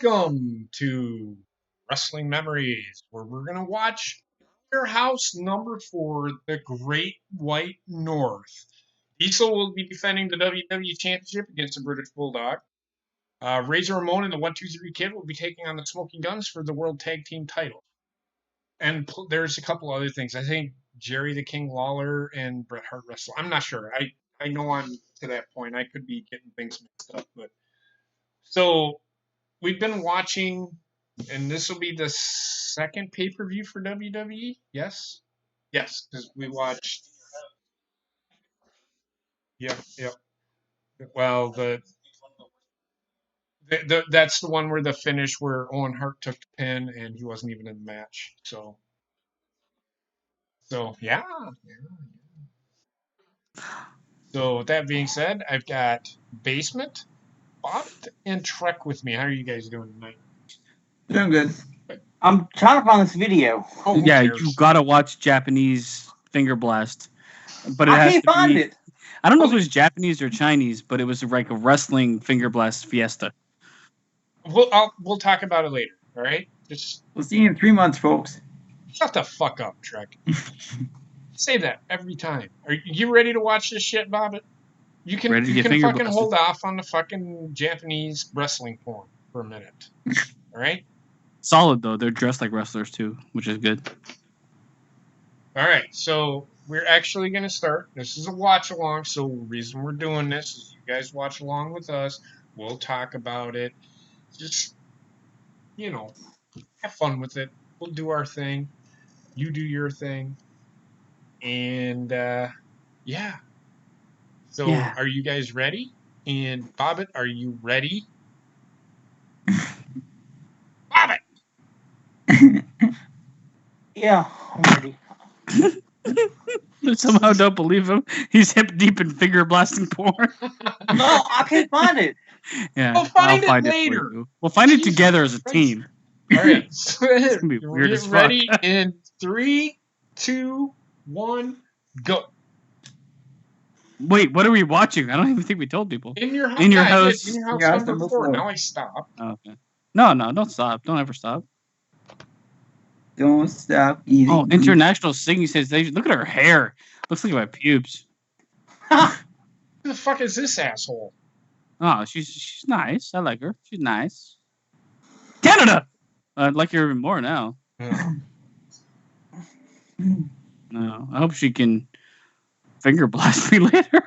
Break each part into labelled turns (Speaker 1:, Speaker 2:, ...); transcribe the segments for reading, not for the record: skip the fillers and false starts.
Speaker 1: Welcome to Wrestling Memories, where we're going to watch Your House number 4, the Great White North. Diesel will be defending the WWE Championship against the British Bulldog. Razor Ramon and the 1-2-3 Kid will be taking on the Smoking Guns for the World Tag Team title. And there's a couple other things. I think Jerry the King Lawler and Bret Hart wrestle. I'm not sure. I know I'm to that point. I could be getting things mixed up, but so we've been watching, and this will be the second pay-per-view for WWE. Yes, because we watched. Yep. Well, that's the one where the finish where Owen Hart took the pin and he wasn't even in the match. So yeah. So with that being said, I've got Basement, Bob, and Trek with me. How are you guys doing tonight?
Speaker 2: Doing good.
Speaker 3: I'm trying to find this video.
Speaker 1: Oh, who
Speaker 4: Yeah,
Speaker 1: cares?
Speaker 4: you gotta watch Japanese Finger Blast. But it
Speaker 3: I
Speaker 4: has
Speaker 3: can't
Speaker 4: to
Speaker 3: find
Speaker 4: be,
Speaker 3: it.
Speaker 4: I don't know if it was Japanese or Chinese, but it was like a wrestling Finger Blast fiesta.
Speaker 1: We'll talk about it later. All right, just
Speaker 2: We'll see you in 3 months, folks.
Speaker 1: shut the fuck up, Trek. Say that every time. Are you ready to watch this shit, Bobbit? You can
Speaker 4: Ready to
Speaker 1: you
Speaker 4: get
Speaker 1: can
Speaker 4: finger
Speaker 1: fucking
Speaker 4: blasted.
Speaker 1: hold off on the fucking Japanese wrestling porn for a minute. All right?
Speaker 4: Solid though. They're dressed like wrestlers too, which is good.
Speaker 1: All right. So we're actually going to start. This is a watch along. So the reason we're doing this is you guys watch along with us. We'll talk about it. Just, have fun with it. We'll do our thing. You do your thing. And, yeah. So
Speaker 4: Yeah.
Speaker 1: are you guys ready? And Bobbit, are you ready? Bobbit!
Speaker 3: Yeah, I'm ready.
Speaker 4: Somehow don't believe him. He's hip deep in finger blasting porn.
Speaker 3: No, I can't find it.
Speaker 4: Yeah,
Speaker 1: We'll find
Speaker 4: I'll
Speaker 1: it
Speaker 4: find
Speaker 1: later.
Speaker 4: it for you. We'll find it
Speaker 1: Jesus
Speaker 4: together as a
Speaker 1: Christ.
Speaker 4: team.
Speaker 1: All right. So
Speaker 4: It's gonna be weird as
Speaker 1: get
Speaker 4: fuck.
Speaker 1: ready in 3, 2, 1, go.
Speaker 4: Wait, what are we watching? I don't even think we told people.
Speaker 1: In your house.
Speaker 4: In your
Speaker 1: I did.
Speaker 4: house.
Speaker 1: In your house
Speaker 2: Yeah,
Speaker 1: number
Speaker 2: number
Speaker 1: 4.
Speaker 2: 4.
Speaker 1: Now I stop.
Speaker 4: Oh, okay. No, don't stop. Don't ever stop.
Speaker 2: Don't stop eating.
Speaker 4: Oh, International Singing Sensation. Look at her hair. Looks like my pubes.
Speaker 1: Who the fuck is this asshole?
Speaker 4: Oh, she's nice. I like her. She's nice. Canada! I'd like her even more now.
Speaker 1: Yeah.
Speaker 4: No, I hope she can finger blast me later.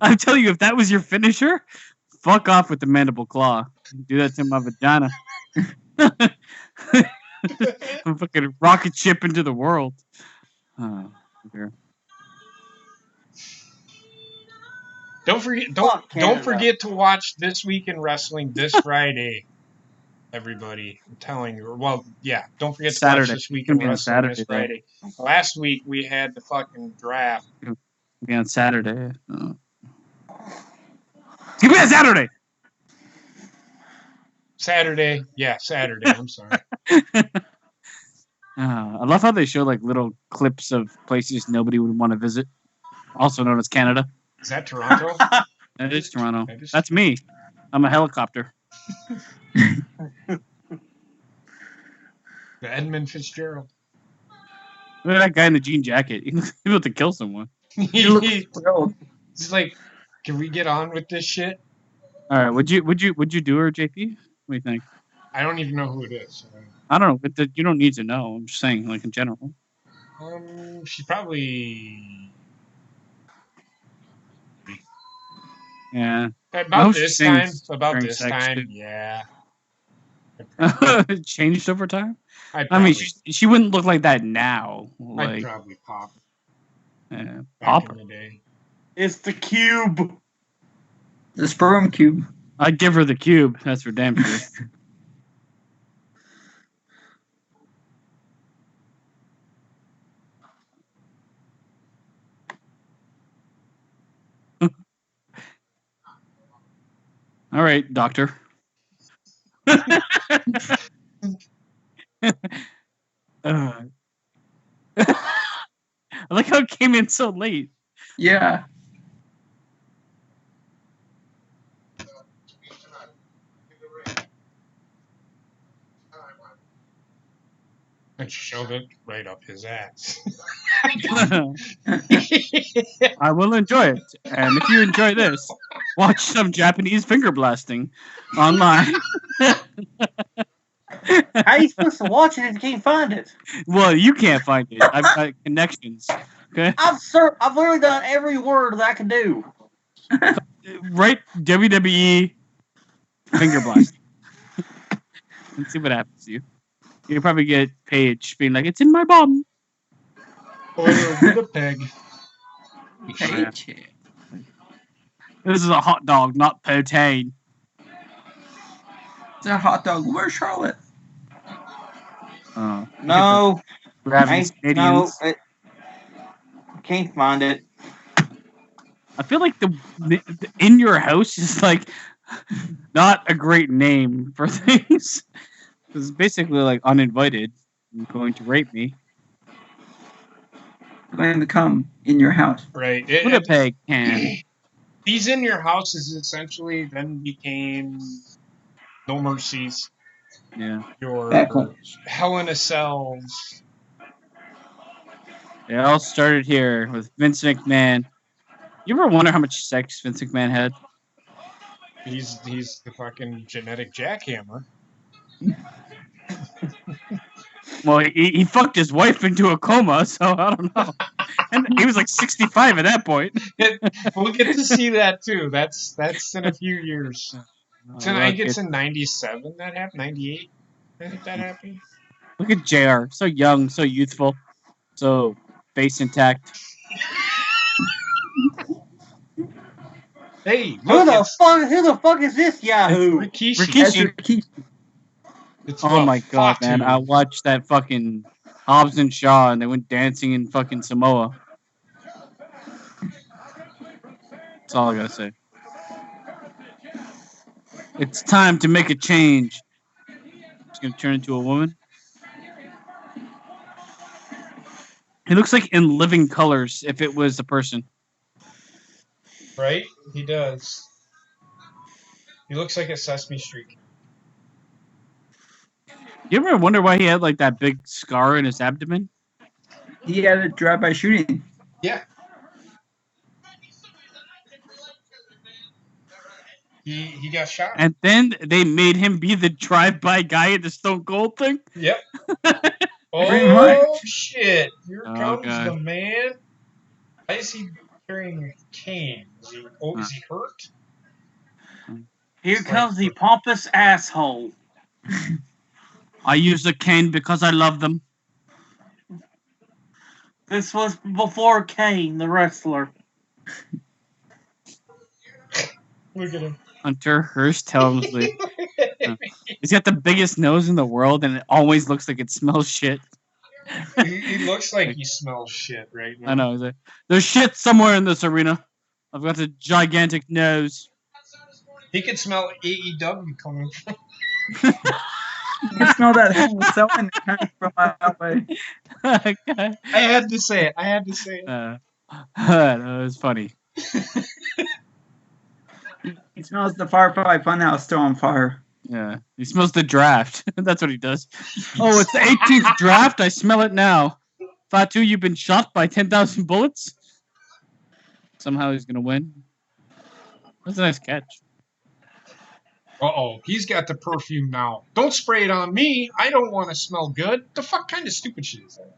Speaker 4: I'm telling you, if that was your finisher, fuck off with the mandible claw. Do that to my vagina. I'm fucking rocket ship into the world. Oh, okay.
Speaker 1: Don't forget
Speaker 3: Fuck Canada.
Speaker 1: don't forget to watch This Week in Wrestling this Friday. Everybody, I'm telling you. Well, yeah, don't forget to watch
Speaker 4: Saturday.
Speaker 1: This Week
Speaker 4: It's gonna
Speaker 1: in
Speaker 4: be on
Speaker 1: Wrestling this
Speaker 4: Saturday,
Speaker 1: Friday. Last week we had the fucking draft.
Speaker 4: It'll be on Saturday. Oh. It's gonna be on Saturday.
Speaker 1: Saturday. Yeah, Saturday. I'm sorry.
Speaker 4: I love how they show like little clips of places nobody would want to visit, also known as Canada.
Speaker 1: Is that Toronto?
Speaker 4: That is Toronto.
Speaker 1: That is-
Speaker 4: That's me. I'm a helicopter.
Speaker 1: The Edmund Fitzgerald.
Speaker 4: Look at that guy in the jean jacket. He's about to kill someone.
Speaker 2: You look thrilled.
Speaker 1: He's like, can we get on with this shit?
Speaker 4: All right, would you do her, JP? What do you think?
Speaker 1: I don't even know who it is.
Speaker 4: I don't know. But you don't need to know. I'm just saying, like in general.
Speaker 1: She's probably
Speaker 4: Yeah.
Speaker 1: about
Speaker 4: she
Speaker 1: this time.
Speaker 4: sings
Speaker 1: About
Speaker 4: during
Speaker 1: this
Speaker 4: sex,
Speaker 1: time,
Speaker 4: too.
Speaker 1: yeah.
Speaker 4: It changed over time. I mean, she wouldn't look like that now.
Speaker 1: I'd
Speaker 4: Like
Speaker 1: probably pop back
Speaker 4: pop her.
Speaker 1: in the day.
Speaker 3: It's the cube.
Speaker 2: The sperm cube.
Speaker 4: I'd give her the cube. That's for damn sure. All right, doctor. I like how it came in so late.
Speaker 2: Yeah.
Speaker 1: And shove it right up his ass.
Speaker 4: I will enjoy it. And if you enjoy this, watch some Japanese finger blasting online.
Speaker 3: How you supposed to watch it if you can't find it?
Speaker 4: Well, you can't find it. I've got connections. Okay?
Speaker 3: I've literally done every word that I can do.
Speaker 4: Write WWE finger blasting. And see what happens to you. You'll probably get Paige being like, it's in my bum.
Speaker 1: Or with a peg.
Speaker 2: Page.
Speaker 4: This is a hot dog, not protein.
Speaker 2: It's a hot dog. Where's Charlotte?
Speaker 3: No,
Speaker 4: We're having
Speaker 3: I
Speaker 4: Canadians.
Speaker 3: can't find it.
Speaker 4: I feel like the in your house is like not a great name for things. It's basically like uninvited. You're going to rape me.
Speaker 2: I'm going to come in your house.
Speaker 1: Right.
Speaker 4: Winnipeg can.
Speaker 1: These in your houses essentially then became No Mercies.
Speaker 4: Yeah.
Speaker 1: Your
Speaker 2: Backlash.
Speaker 1: Hell in a Cells.
Speaker 4: It all started here with Vince McMahon. You ever wonder how much sex Vince McMahon had?
Speaker 1: He's the fucking genetic jackhammer.
Speaker 4: Well, he fucked his wife into a coma, so I don't know. And he was like 65 at that point.
Speaker 1: We'll get to see that too. That's in a few years. So I think it's in 97 that happened. 98, I think that happened.
Speaker 4: Look at JR. So young, so youthful, so face intact.
Speaker 1: Hey,
Speaker 3: Who
Speaker 1: look,
Speaker 3: the fuck is this Yahoo?
Speaker 1: it's Rikishi.
Speaker 4: Rikishi.
Speaker 2: That's Rikishi.
Speaker 1: It's
Speaker 4: Oh my god,
Speaker 1: Fatu.
Speaker 4: man. I watched that fucking Hobbs and Shaw and they went dancing in fucking Samoa. That's all I gotta say. It's time to make a change. He's gonna turn into a woman. He looks like in living colors if it was a person.
Speaker 1: Right? He does. He looks like a Sesame Street.
Speaker 4: You ever wonder why he had like that big scar in his abdomen?
Speaker 2: He had a drive-by shooting.
Speaker 1: Yeah. He got shot.
Speaker 4: And then they made him be the drive-by guy at the Stone Cold thing?
Speaker 1: Yep.
Speaker 2: Pretty
Speaker 1: Oh
Speaker 2: much.
Speaker 1: shit! Here
Speaker 4: Oh,
Speaker 1: comes
Speaker 4: God.
Speaker 1: the man. Why is he carrying a cane? Is he hurt?
Speaker 3: Here comes the pompous asshole.
Speaker 4: I use a cane because I love them.
Speaker 3: This was before Kane, the wrestler.
Speaker 1: Look at him.
Speaker 4: Hunter Hearst Helmsley. He's got the biggest nose in the world and it always looks like it smells shit.
Speaker 1: He looks like he smells shit right now.
Speaker 4: I know. He's like, there's shit somewhere in this arena. I've got a gigantic nose.
Speaker 1: He could smell AEW coming from.
Speaker 2: You can smell that hell selling coming from my way.
Speaker 4: that
Speaker 1: I had to say it.
Speaker 4: that was funny.
Speaker 2: He smells the Firefly Funhouse still on fire.
Speaker 4: Yeah. He smells the draft. That's what he does. Oh, it's the 18th draft. I smell it now. Fatu, you've been shot by 10,000 bullets? Somehow he's going to win. That's a nice catch.
Speaker 1: Uh-oh, he's got the perfume now. Don't spray it on me. I don't want to smell good. The fuck kind of stupid shit is that?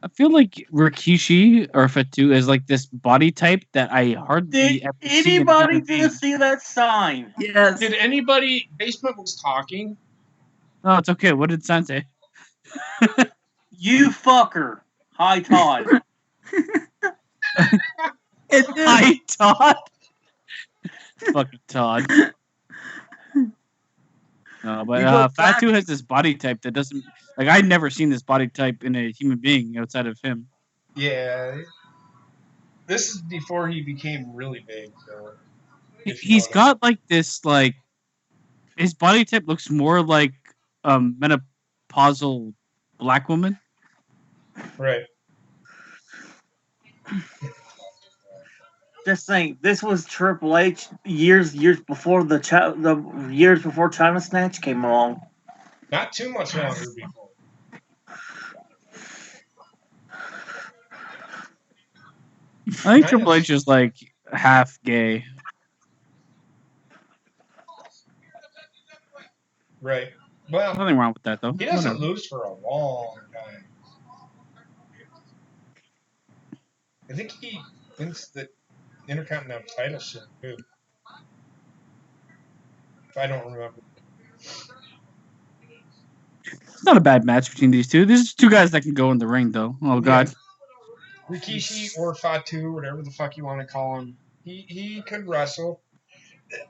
Speaker 4: I feel like Rikishi or Fatu is like this body type that I hardly
Speaker 3: Did
Speaker 4: ever see in
Speaker 3: anybody
Speaker 4: human being.
Speaker 3: just see that sign?
Speaker 2: Yes.
Speaker 1: Did anybody... Basement was talking.
Speaker 4: Oh, it's okay. What did San say?
Speaker 3: You fucker. Hi, Todd.
Speaker 2: It did.
Speaker 4: Hi, Todd. Fucking Todd. No,
Speaker 2: You
Speaker 4: but
Speaker 2: go back-
Speaker 4: Fatu has this body type that doesn't... Like, I'd never seen this body type in a human being outside of him.
Speaker 1: Yeah. This is before he became really big, though. If you
Speaker 4: He's
Speaker 1: notice.
Speaker 4: got, like, this, like... His body type looks more like menopausal black woman.
Speaker 1: Right.
Speaker 3: Just think, this was Triple H years before years before China Snatch came along.
Speaker 1: Not too much longer before.
Speaker 4: I think
Speaker 1: Kind
Speaker 4: Triple
Speaker 1: of.
Speaker 4: H is like half gay.
Speaker 1: Right. Well,
Speaker 4: Nothing wrong with that though.
Speaker 1: he doesn't
Speaker 4: Whatever.
Speaker 1: lose for a long time. I think he wins the Intercontinental title soon too. If I don't remember.
Speaker 4: It's not a bad match between these two. These are two guys that can go in the ring though. Oh god.
Speaker 1: Rikishi or Fatu, whatever the fuck you want to call him, he could wrestle.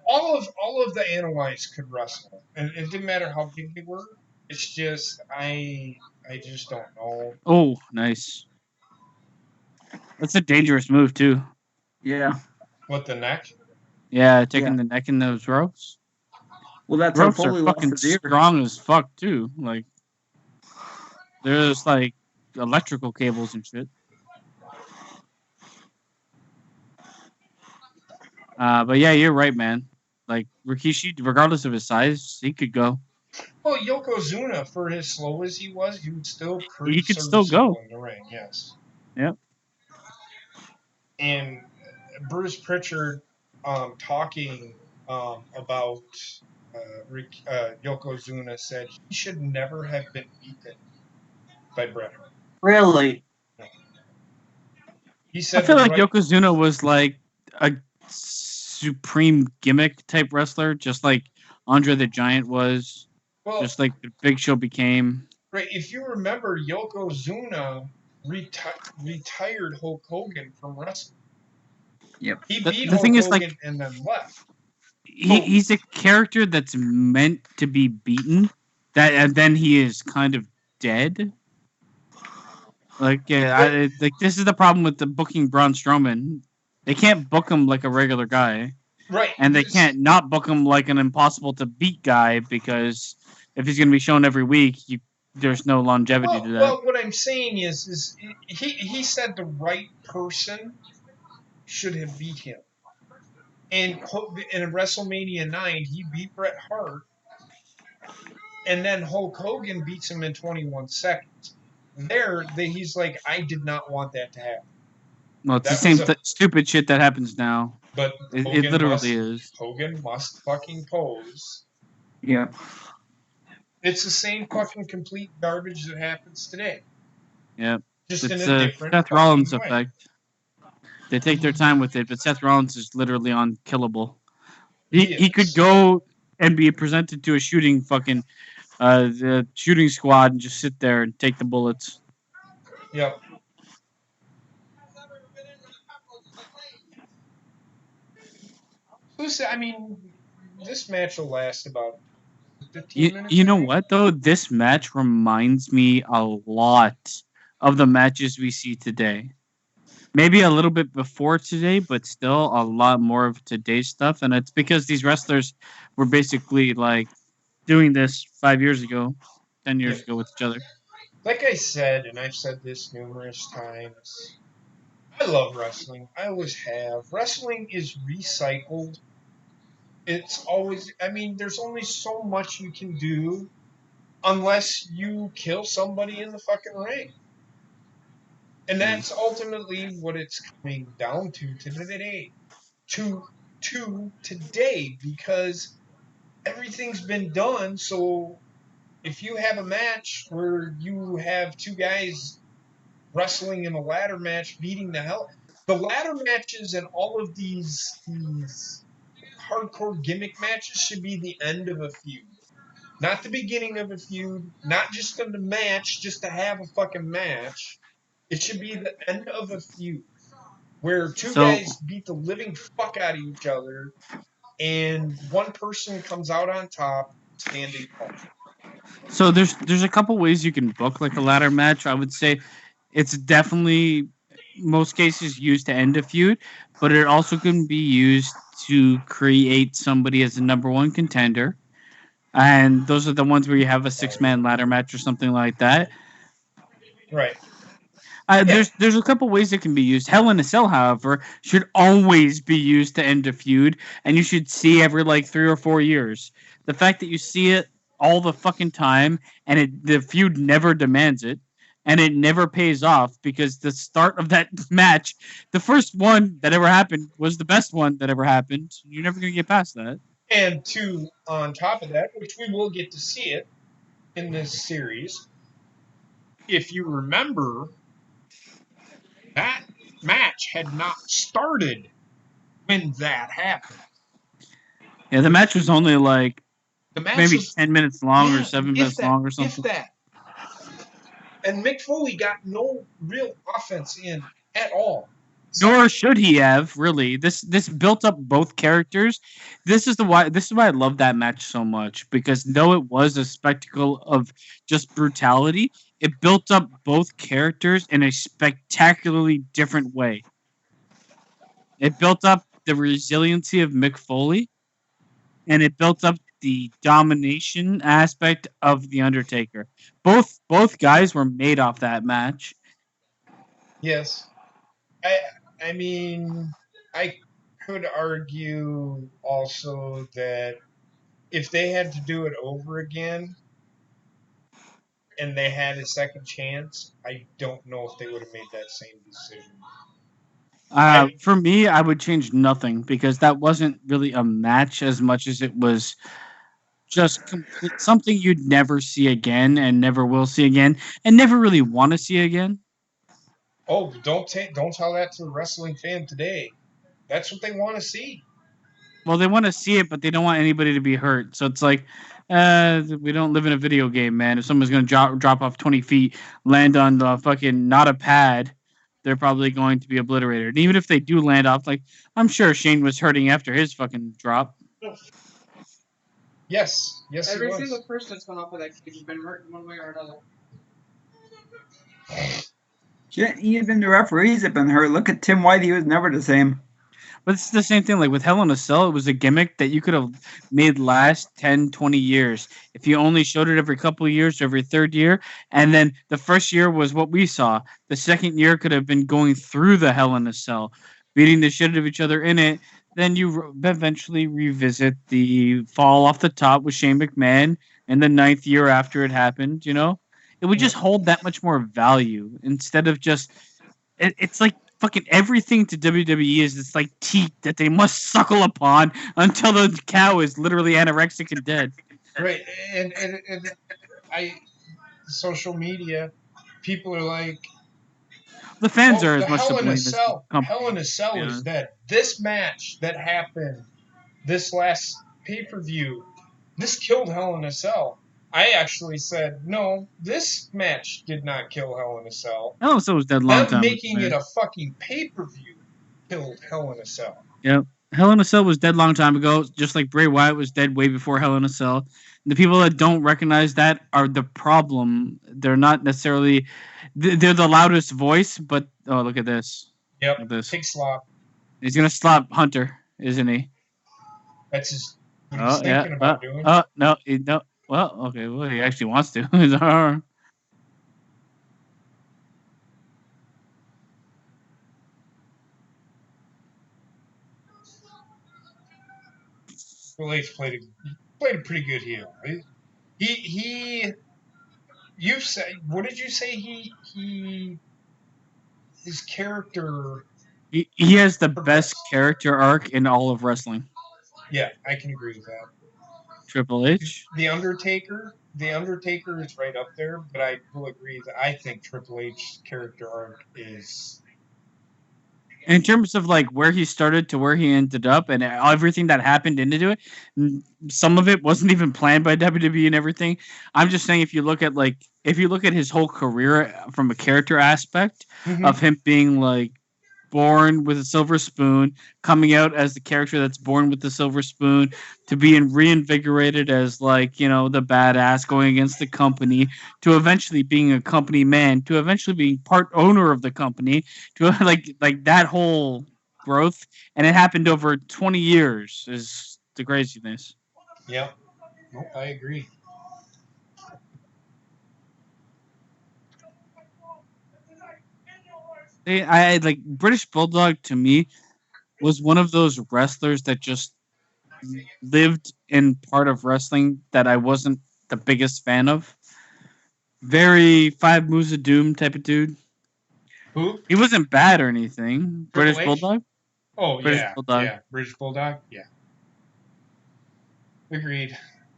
Speaker 1: All of the Anoa'i's could wrestle, and it didn't matter how big they were. It's just I just don't know.
Speaker 4: Oh, nice. That's a dangerous move too.
Speaker 3: Yeah.
Speaker 1: What the neck?
Speaker 4: Yeah, taking the neck in those ropes.
Speaker 3: Well, that's how
Speaker 4: Ropes are
Speaker 3: Foley lost
Speaker 4: fucking
Speaker 3: his ear.
Speaker 4: strong as fuck too. Like there's like electrical cables and shit. But yeah, you're right, man. Like Rikishi, regardless of his size, he could go.
Speaker 1: Well, Yokozuna, for as slow as he was, he would still pretty
Speaker 4: He could still
Speaker 1: serviceable
Speaker 4: go.
Speaker 1: in the ring. Yes.
Speaker 4: Yep.
Speaker 1: And Bruce Pritchard talking about Yokozuna said he should never have been beaten by Bret Hart.
Speaker 3: Really?
Speaker 1: He
Speaker 4: I
Speaker 1: said
Speaker 4: feel
Speaker 1: the
Speaker 4: like
Speaker 1: right.
Speaker 4: Yokozuna was like a supreme gimmick type wrestler, just like Andre the Giant was,
Speaker 1: Well,
Speaker 4: just like the Big Show became.
Speaker 1: right. If you remember, Yokozuna retired Hulk Hogan from wrestling.
Speaker 3: Yep.
Speaker 1: He
Speaker 4: The
Speaker 1: beat
Speaker 4: thing
Speaker 1: Hulk
Speaker 4: is,
Speaker 1: Hogan
Speaker 4: like,
Speaker 1: and then left.
Speaker 4: he's a character that's meant to be beaten, and then he is kind of dead. Like, yeah, like this is the problem with the booking Braun Strowman. They can't book him like a regular guy,
Speaker 1: Right.
Speaker 4: and they can't not book him like an impossible to beat guy, because if he's going to be shown every week, there's no longevity to that.
Speaker 1: Well, what I'm saying is he said the right person should have beat him. And in WrestleMania 9, he beat Bret Hart, and then Hulk Hogan beats him in 21 seconds. He's like, I did not want that to happen.
Speaker 4: Well, it's the same stupid shit that happens now.
Speaker 1: But
Speaker 4: it literally is.
Speaker 1: Hogan must fucking pose.
Speaker 3: Yeah.
Speaker 1: It's the same fucking complete garbage that happens today.
Speaker 4: Yeah.
Speaker 1: Just
Speaker 4: it's
Speaker 1: in a different
Speaker 4: Seth Rollins
Speaker 1: way.
Speaker 4: effect. They take their time with it, but Seth Rollins is literally unkillable. He could go and be presented to a shooting fucking the shooting squad and just sit there and take the bullets.
Speaker 1: Yep. I mean, this match will last about 15 minutes.
Speaker 4: You know what though? This match reminds me a lot of the matches we see today. Maybe a little bit before today, but still a lot more of today's stuff. And it's because these wrestlers were basically like doing this 5 years ago, 10 years ago with each other.
Speaker 1: Like I said, and I've said this numerous times, I love wrestling. I always have. Wrestling is recycled. It's always, I mean, there's only so much you can do unless you kill somebody in the fucking ring. And that's ultimately what it's coming down to today. To today, because everything's been done. So if you have a match where you have two guys wrestling in a ladder match, beating the ladder matches and all of these hardcore gimmick matches should be the end of a feud. Not the beginning of a feud, not just a match, just to have a fucking match. It should be the end of a feud where two guys beat the living fuck out of each other and one person comes out on top standing tall.
Speaker 4: So there's a couple ways you can book like a ladder match. I would say it's definitely most cases used to end a feud, but it also can be used to create somebody as a number one contender. And those are the ones where you have a 6-man ladder match or something like that.
Speaker 1: Right.
Speaker 4: There's a couple ways it can be used. Hell in a Cell, however, should always be used to end a feud, and you should see every like 3 or 4 years. The fact that you see it all the fucking time and the feud never demands it and it never pays off because the start of that match, the first one that ever happened, was the best one that ever happened. You're never going to get past that.
Speaker 1: And on top of that, which we will get to see it in this series, if you remember, that match had not started when that happened.
Speaker 4: Yeah, the match was only like
Speaker 1: The match
Speaker 4: maybe
Speaker 1: was
Speaker 4: 10 minutes long or 7 minutes long or
Speaker 1: if
Speaker 4: something.
Speaker 1: that. And Mick Foley got no real offense in at all.
Speaker 4: Nor should he have, really. This built up both characters. This is why I love that match so much, because though it was a spectacle of just brutality, it built up both characters in a spectacularly different way. It built up the resiliency of Mick Foley, and it built up the domination aspect of The Undertaker. Both guys were made off that match.
Speaker 1: Yes. I mean, I could argue also that if they had to do it over again and they had a second chance, I don't know if they would have made that same decision.
Speaker 4: For me, I would change nothing, because that wasn't really a match as much as it was just something you'd never see again and never will see again and never really want to see again.
Speaker 1: Oh, don't tell that to a wrestling fan today. That's what they want to see.
Speaker 4: Well, they want to see it, but they don't want anybody to be hurt. So it's like, we don't live in a video game, man. If someone's going to drop off 20 feet, land on the fucking not a pad, they're probably going to be obliterated. And even if they do land off, like, I'm sure Shane was hurting after his fucking drop.
Speaker 1: Yes,
Speaker 5: Every single person that's gone off of that cage has been hurt in one way or another.
Speaker 2: Even the referees have been hurt. Look at Tim White; he was never the same.
Speaker 4: But it's the same thing. Like with Hell in a Cell, it was a gimmick that you could have made last 10, 20 years. If you only showed it every couple of years, every third year. And then the first year was what we saw. The second year could have been going through the Hell in a Cell, beating the shit out of each other in it. Then you eventually revisit the fall off the top with Shane McMahon in the 9th year after it happened, you know? It would just hold that much more value instead of just... It's like fucking everything to WWE is this like teat that they must suckle upon until the cow is literally anorexic and dead.
Speaker 1: Right, and social media, people are like,
Speaker 4: the fans are
Speaker 1: the
Speaker 4: as much to
Speaker 1: Hell in
Speaker 4: blame
Speaker 1: a
Speaker 4: as the
Speaker 1: Cell.
Speaker 4: company.
Speaker 1: Hell in a Cell is dead. This match that happened this last pay-per-view, this killed Hell in a Cell. I actually said, no, this match did not kill Hell in a Cell.
Speaker 4: Hell in a Cell was dead long time ago.
Speaker 1: Making it a fucking pay-per-view killed Hell in a Cell.
Speaker 4: Yep. Hell in a Cell was dead long time ago, just like Bray Wyatt was dead way before Hell in a Cell. And the people that don't recognize that are the problem. They're not necessarily... They're the loudest voice, but... Oh, look at this.
Speaker 1: Yep,
Speaker 4: look at this.
Speaker 1: Pig slop.
Speaker 4: He's going to slap Hunter, isn't he?
Speaker 1: That's just what he's thinking about doing.
Speaker 4: No, no. Well, okay. Well, he actually wants to.
Speaker 1: Triple H played a pretty good heel. You said, what did you say? His character.
Speaker 4: He has the best character arc in all of wrestling.
Speaker 1: Yeah, I can agree with that.
Speaker 4: Triple H.
Speaker 1: The Undertaker is right up there, but I will agree that I think Triple H's character arc is...
Speaker 4: In terms of like where he started to where he ended up and everything that happened into it, some of it wasn't even planned by WWE and everything. I'm just saying, if you look at his whole career from a character aspect of him being like born with a silver spoon, coming out as the character that's born with the silver spoon, to being reinvigorated as like, you know, the badass going against the company, to eventually being a company man, to eventually being part owner of the company, to like that whole growth, and it happened over 20 years is the craziness.
Speaker 1: Yeah, nope, I agree.
Speaker 4: I like British Bulldog to me was one of those wrestlers that just lived in part of wrestling that I wasn't the biggest fan of. Very Five Moves of Doom type of dude.
Speaker 1: Who?
Speaker 4: He wasn't bad or anything.
Speaker 1: Triple
Speaker 4: British
Speaker 1: H?
Speaker 4: Bulldog?
Speaker 1: Oh
Speaker 4: British
Speaker 1: yeah,
Speaker 4: Bulldog.
Speaker 1: yeah. British Bulldog. Yeah. Agreed.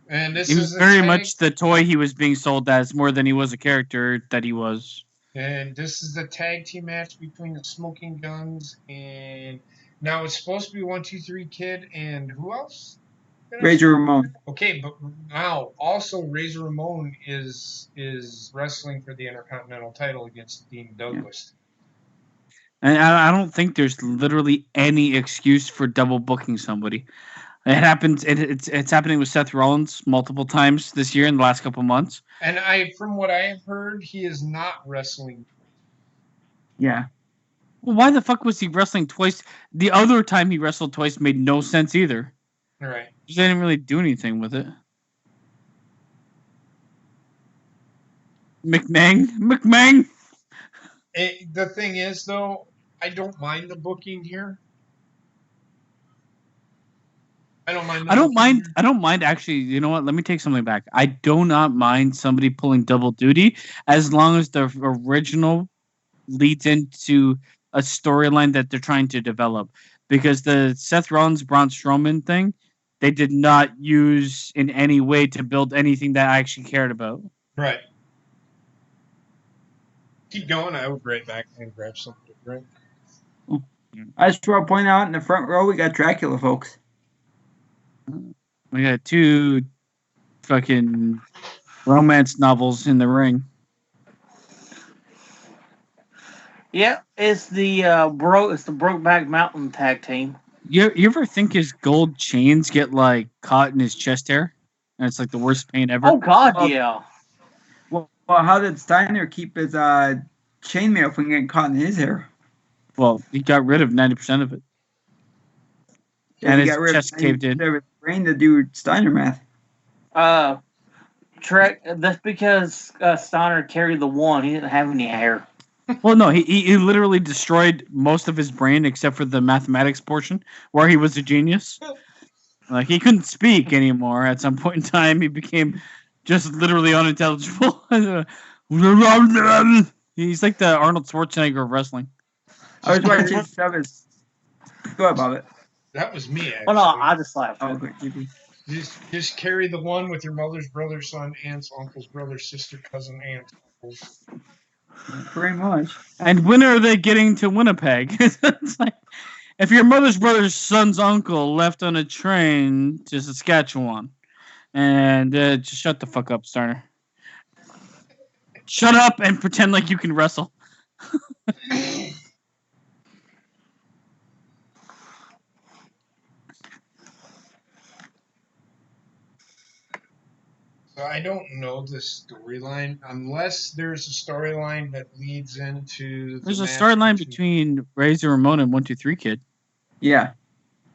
Speaker 1: And this
Speaker 4: He was
Speaker 1: is a
Speaker 4: very
Speaker 1: tag.
Speaker 4: much the toy he was being sold as more than he was a character that he was.
Speaker 1: And this is the tag team match between the Smoking Guns and now it's supposed to be 1-2-3 Kid and who else?
Speaker 2: Razor Ramon.
Speaker 1: Okay, but now also Razor Ramon is wrestling for the Intercontinental title against Dean Douglas.
Speaker 4: And I don't think there's literally any excuse for double booking somebody. It happens. It's happening with Seth Rollins multiple times this year in the last couple months.
Speaker 1: And from what I have heard, he is not wrestling.
Speaker 2: Yeah.
Speaker 4: Well, why the fuck was he wrestling twice? The other time he wrestled twice made no sense either.
Speaker 1: All right.
Speaker 4: They didn't really do anything with it. McMahon.
Speaker 1: The thing is, though, I don't mind the booking here. I don't mind.
Speaker 4: I don't mind actually. You know what? Let me take something back. I do not mind somebody pulling double duty as long as the original leads into a storyline that they're trying to develop. Because the Seth Rollins Braun Strowman thing, they did not use in any way to build anything that I actually cared about.
Speaker 1: Right. Keep going. I will be right back and grab something. Right.
Speaker 2: I just want to point out in the front row we got Dracula, folks.
Speaker 4: We got two fucking romance novels in the ring.
Speaker 3: Yeah, it's the Brokeback Mountain tag team.
Speaker 4: You ever think his gold chains get like caught in his chest hair, and it's like the worst pain ever?
Speaker 3: Oh God, yeah.
Speaker 2: Well, how did Steiner keep his chainmail from getting caught in his hair?
Speaker 4: Well, he got rid of 90% of it,
Speaker 2: Yeah,
Speaker 4: and
Speaker 2: he
Speaker 4: his
Speaker 2: got rid
Speaker 4: chest
Speaker 2: of
Speaker 4: caved in.
Speaker 2: his brain to do Steiner math.
Speaker 3: That's because Steiner carried the one. He didn't have any hair.
Speaker 4: Well, no, he literally destroyed most of his brain except for the mathematics portion, where he was a genius. Like he couldn't speak anymore. At some point in time, he became just literally unintelligible. He's like the Arnold Schwarzenegger of wrestling.
Speaker 2: I was watching stuff. Go ahead, Bob.
Speaker 1: That was me, actually.
Speaker 3: Oh no, I just laughed.
Speaker 2: Oh, good. GP.
Speaker 1: Just carry the one with your mother's brother, son, aunts, uncles, brother, sister, cousin, aunt, uncles.
Speaker 2: Pretty much.
Speaker 4: And when are they getting to Winnipeg? It's like, if your mother's brother's son's uncle left on a train to Saskatchewan, and just shut the fuck up, Starner. Shut up and pretend like you can wrestle.
Speaker 1: So I don't know the storyline unless there's a storyline that leads into.
Speaker 4: There's a storyline between Razor Ramon and 1-2-3 Kid.
Speaker 2: Yeah.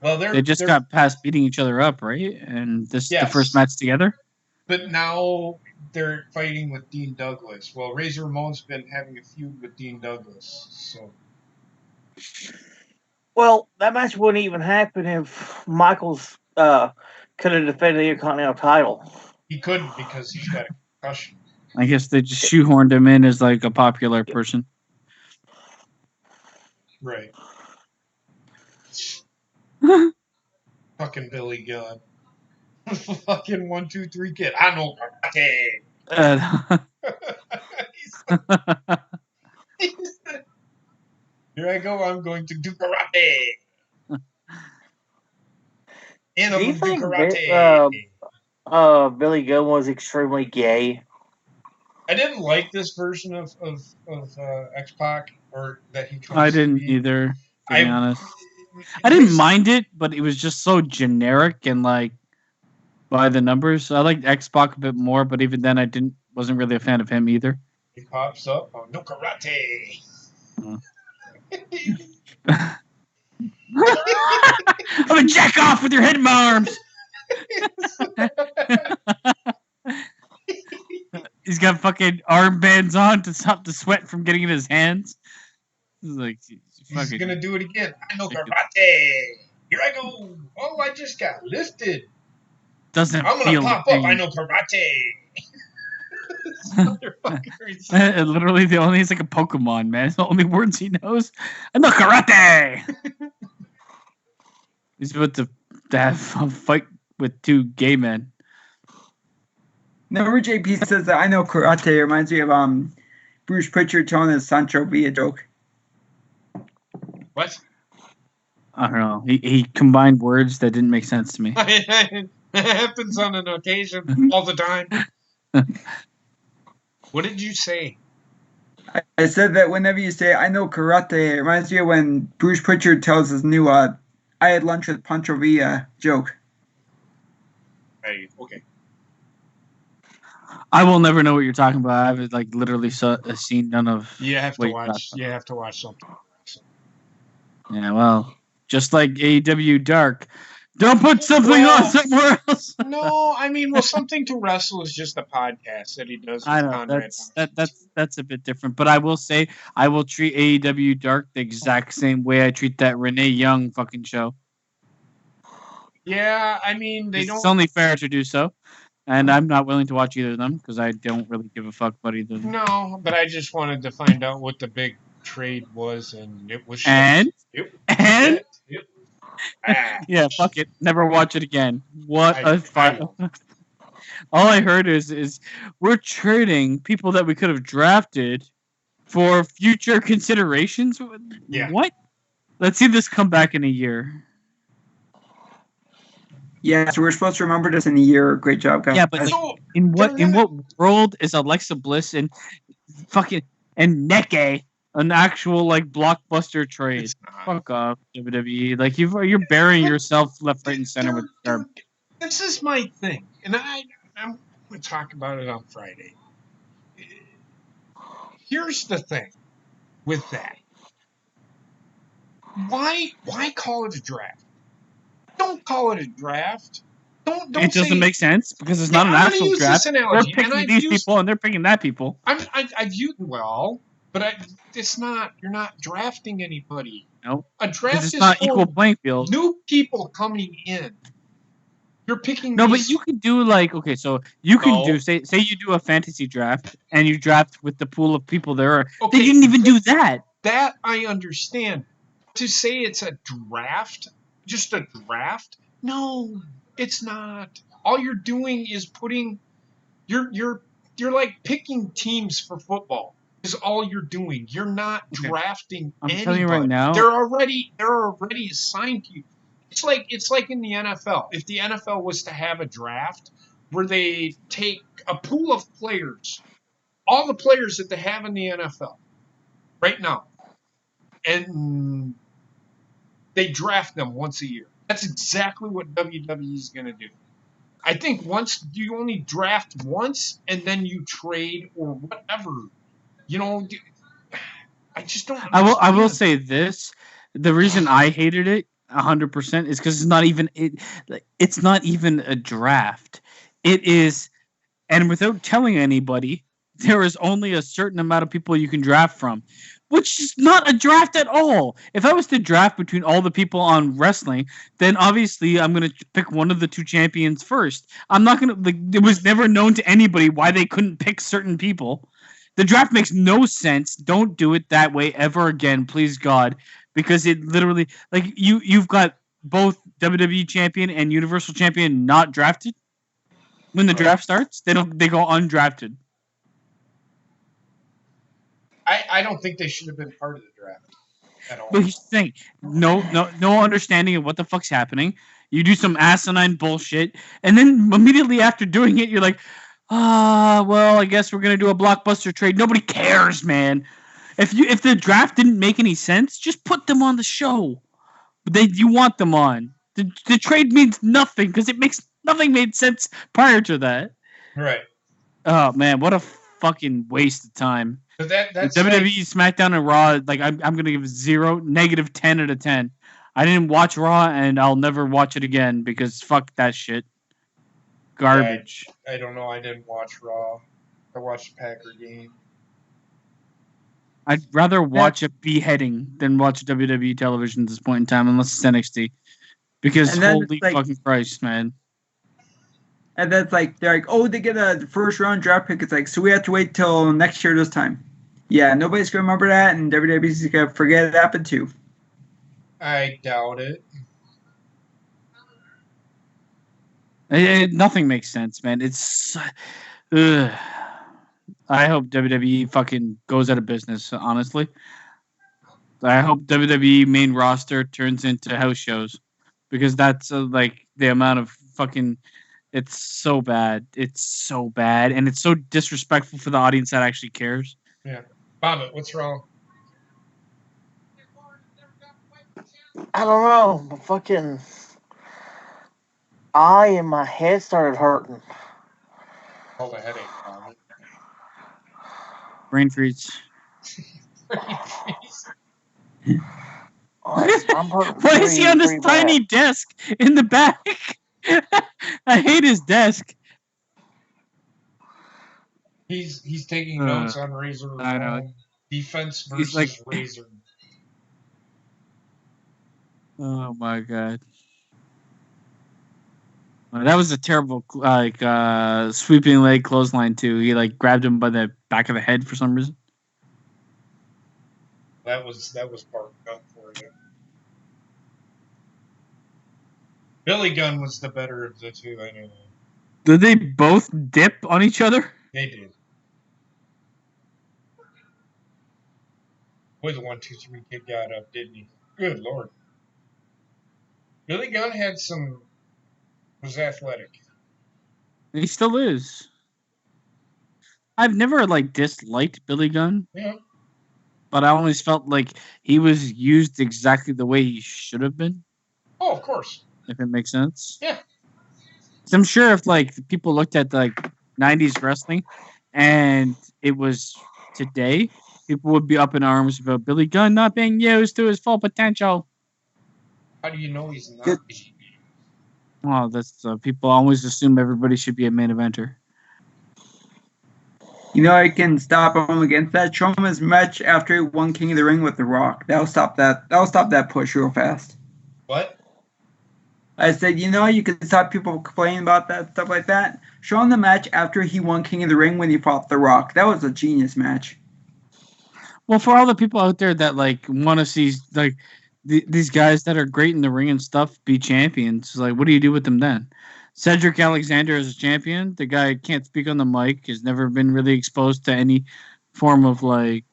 Speaker 1: Well,
Speaker 4: they just got past beating each other up, right? And this is the first match together.
Speaker 1: But now they're fighting with Dean Douglas. Well, Razor Ramon's been having a feud with Dean Douglas, so.
Speaker 3: Well, that match wouldn't even happen if Michaels could have defended the Intercontinental title.
Speaker 1: He couldn't because he's got a concussion.
Speaker 4: I guess they just shoehorned him in as like a popular person.
Speaker 1: Right. Fucking Billy Gunn. Fucking 1-2-3 Kid. I know karate. Here I go. I'm going to do karate. And I'm going to do karate.
Speaker 3: Billy Gunn was extremely gay.
Speaker 1: I didn't like this version of X-Pac or that he comes.
Speaker 4: I didn't either, to be honest. I didn't mind it, but it was just so generic and like by the numbers. I liked X-Pac a bit more, but even then, wasn't really a fan of him either.
Speaker 1: He pops up on no karate.
Speaker 4: I'm gonna jack off with your head in my arms. He's got fucking armbands on to stop the sweat from getting in his hands. He's like,
Speaker 1: he's gonna do it again. I know karate. Here I go. Oh, I just got lifted.
Speaker 4: I'm
Speaker 1: gonna pop up. I know karate. This motherfucker is-
Speaker 4: Literally, he's like a Pokemon, man. It's the only words he knows. And the karate. He's about to have a fight with two gay men.
Speaker 2: Number JP says that I know karate reminds me of Bruce Pritchard telling his Sancho Villa joke.
Speaker 1: What?
Speaker 4: I don't know. He combined words that didn't make sense to me.
Speaker 1: It happens on an occasion all the time. What did you say?
Speaker 2: I said that whenever you say I know karate, it reminds me of when Bruce Pritchard tells his new I had lunch with Pancho Villa joke.
Speaker 1: Okay.
Speaker 4: I will never know what you're talking about. I haven't like literally seen none of.
Speaker 1: You have
Speaker 4: what
Speaker 1: to
Speaker 4: you're
Speaker 1: watch.
Speaker 4: talking
Speaker 1: You have to watch something.
Speaker 4: about. Yeah, well, just like AEW Dark, don't put something on somewhere else.
Speaker 1: No, I mean, well, Something to Wrestle is just a podcast that he does. With
Speaker 4: I know
Speaker 1: Conrad
Speaker 4: that's a bit different, but I will say I will treat AEW Dark the exact same way I treat that Renee Young fucking show.
Speaker 1: Yeah, I mean, they don't.
Speaker 4: It's only fair to do so, and I'm not willing to watch either of them because I don't really give a fuck about either of them.
Speaker 1: No, but I just wanted to find out what the big trade was, and it was.
Speaker 4: And
Speaker 1: Yep.
Speaker 4: Yeah, fuck it. Never watch it again. What
Speaker 1: I
Speaker 4: a fight. All I heard is we're trading people that we could have drafted for future considerations.
Speaker 1: Yeah.
Speaker 4: What? Let's see this come back in a year.
Speaker 2: Yeah, so we're supposed to remember this in a year. Great job, guys.
Speaker 4: Yeah, but like, in what world is Alexa Bliss and fucking and Neke an actual like blockbuster trade? Fuck off, WWE. Like you're burying yourself left, right, and center with garbage.
Speaker 1: This is my thing, and I'm going to talk about it on Friday. Here's the thing with that. Why call it a draft? Don't call it a draft. Don't
Speaker 4: it doesn't
Speaker 1: say,
Speaker 4: make sense because it's not an
Speaker 1: I'm
Speaker 4: actual draft. We're picking these people and they're picking that people.
Speaker 1: But it's not. You're not drafting anybody.
Speaker 4: No,
Speaker 1: a draft
Speaker 4: it's
Speaker 1: is
Speaker 4: not
Speaker 1: for
Speaker 4: equal playing field.
Speaker 1: New people coming in. You're picking.
Speaker 4: No, but you can do like so you can do say you do a fantasy draft and you draft with the pool of people there.
Speaker 1: Okay,
Speaker 4: they didn't even do that.
Speaker 1: That I understand. To say it's a draft, just a draft? No, it's not. All you're doing is putting. You're like picking teams for football. Is all you're doing. You're not drafting anybody.
Speaker 4: I'm telling you right now.
Speaker 1: They're already assigned to you. It's like in the NFL. If the NFL was to have a draft where they take a pool of players, all the players that they have in the NFL right now, and they draft them once a year. That's exactly what WWE is going to do. I think once you only draft once and then you trade or whatever. I just don't.
Speaker 4: I will say this: the reason I hated it 100% is because it's not even It's not even a draft. It is, and without telling anybody, there is only a certain amount of people you can draft from, which is not a draft at all. If I was to draft between all the people on wrestling, then obviously I'm going to pick one of the two champions first. I'm not going to. It was never known to anybody why they couldn't pick certain people. The draft makes no sense. Don't do it that way ever again, please God, because it literally you've got both WWE champion and Universal champion not drafted. When the draft starts, they go undrafted.
Speaker 1: I don't think they should have been part of the draft at all.
Speaker 4: But here's the thing: no understanding of what the fuck's happening. You do some asinine bullshit, and then immediately after doing it, you're like, well, I guess we're gonna do a blockbuster trade. Nobody cares, man. If the draft didn't make any sense, just put them on the show. You want them on. The trade means nothing because nothing made sense prior to that.
Speaker 1: Right.
Speaker 4: Oh man, what a fucking waste of time.
Speaker 1: But that's
Speaker 4: WWE, SmackDown, and Raw. I'm gonna give -10 out of 10. I didn't watch Raw, and I'll never watch it again because fuck that shit. Garbage.
Speaker 1: I don't know. I didn't watch Raw. I watched the Packer game.
Speaker 4: I'd rather watch a beheading than watch WWE television at this point in time, unless it's NXT. Because holy fucking Christ, man.
Speaker 2: And that's like they're like, oh, they get a first round draft pick. It's like, so we have to wait till next year this time. Yeah, nobody's gonna remember that, and WWE's gonna forget it happened too.
Speaker 1: I doubt it.
Speaker 4: Nothing makes sense, man. It's. Ugh. I hope WWE fucking goes out of business. Honestly, I hope WWE main roster turns into house shows, because that's like the amount of fucking. It's so bad. It's so bad, and it's so disrespectful for the audience that actually cares.
Speaker 1: Yeah, Bobbit, what's wrong?
Speaker 3: I don't know. My fucking eye and my head started hurting.
Speaker 1: Called a headache, Bobbit.
Speaker 4: Brain freeze.
Speaker 3: I'm hurting.
Speaker 4: Why is he on this tiny desk in the back? I hate his desk.
Speaker 1: He's taking notes on Razor.
Speaker 4: I know.
Speaker 1: Defense
Speaker 4: He's
Speaker 1: versus
Speaker 4: like-
Speaker 1: Razor.
Speaker 4: Oh my god. That was a terrible sweeping leg clothesline too. He like grabbed him by the back of the head for some reason.
Speaker 1: That was barked up for you. Billy Gunn was the better of the two, I know.
Speaker 4: Did they both dip on each other?
Speaker 1: They did. Boy, the 1, 2, 3 kid got up, didn't he? Good Lord. Billy Gunn was athletic.
Speaker 4: He still is. I've never like disliked Billy Gunn.
Speaker 1: Yeah.
Speaker 4: But I always felt like he was used exactly the way he should have been.
Speaker 1: Oh, of course.
Speaker 4: If it makes sense.
Speaker 1: Yeah.
Speaker 4: So I'm sure if like people looked at like 90s wrestling and it was today, people would be up in arms about Billy Gunn not being used to his full potential.
Speaker 1: How do you know he's not?
Speaker 4: Well, that's people always assume everybody should be a main eventer.
Speaker 2: You know, I can stop him against that. Show him his match after he won King of the Ring with The Rock. That'll stop that push real fast.
Speaker 1: What?
Speaker 2: I said, you know, you can stop people complaining about that stuff like that. Show him the match after he won King of the Ring when he fought The Rock. That was a genius match.
Speaker 4: Well, for all the people out there that like want to see like these guys that are great in the ring and stuff be champions, like what do you do with them then? Cedric Alexander is a champion. The guy can't speak on the mic, has never been really exposed to any form of like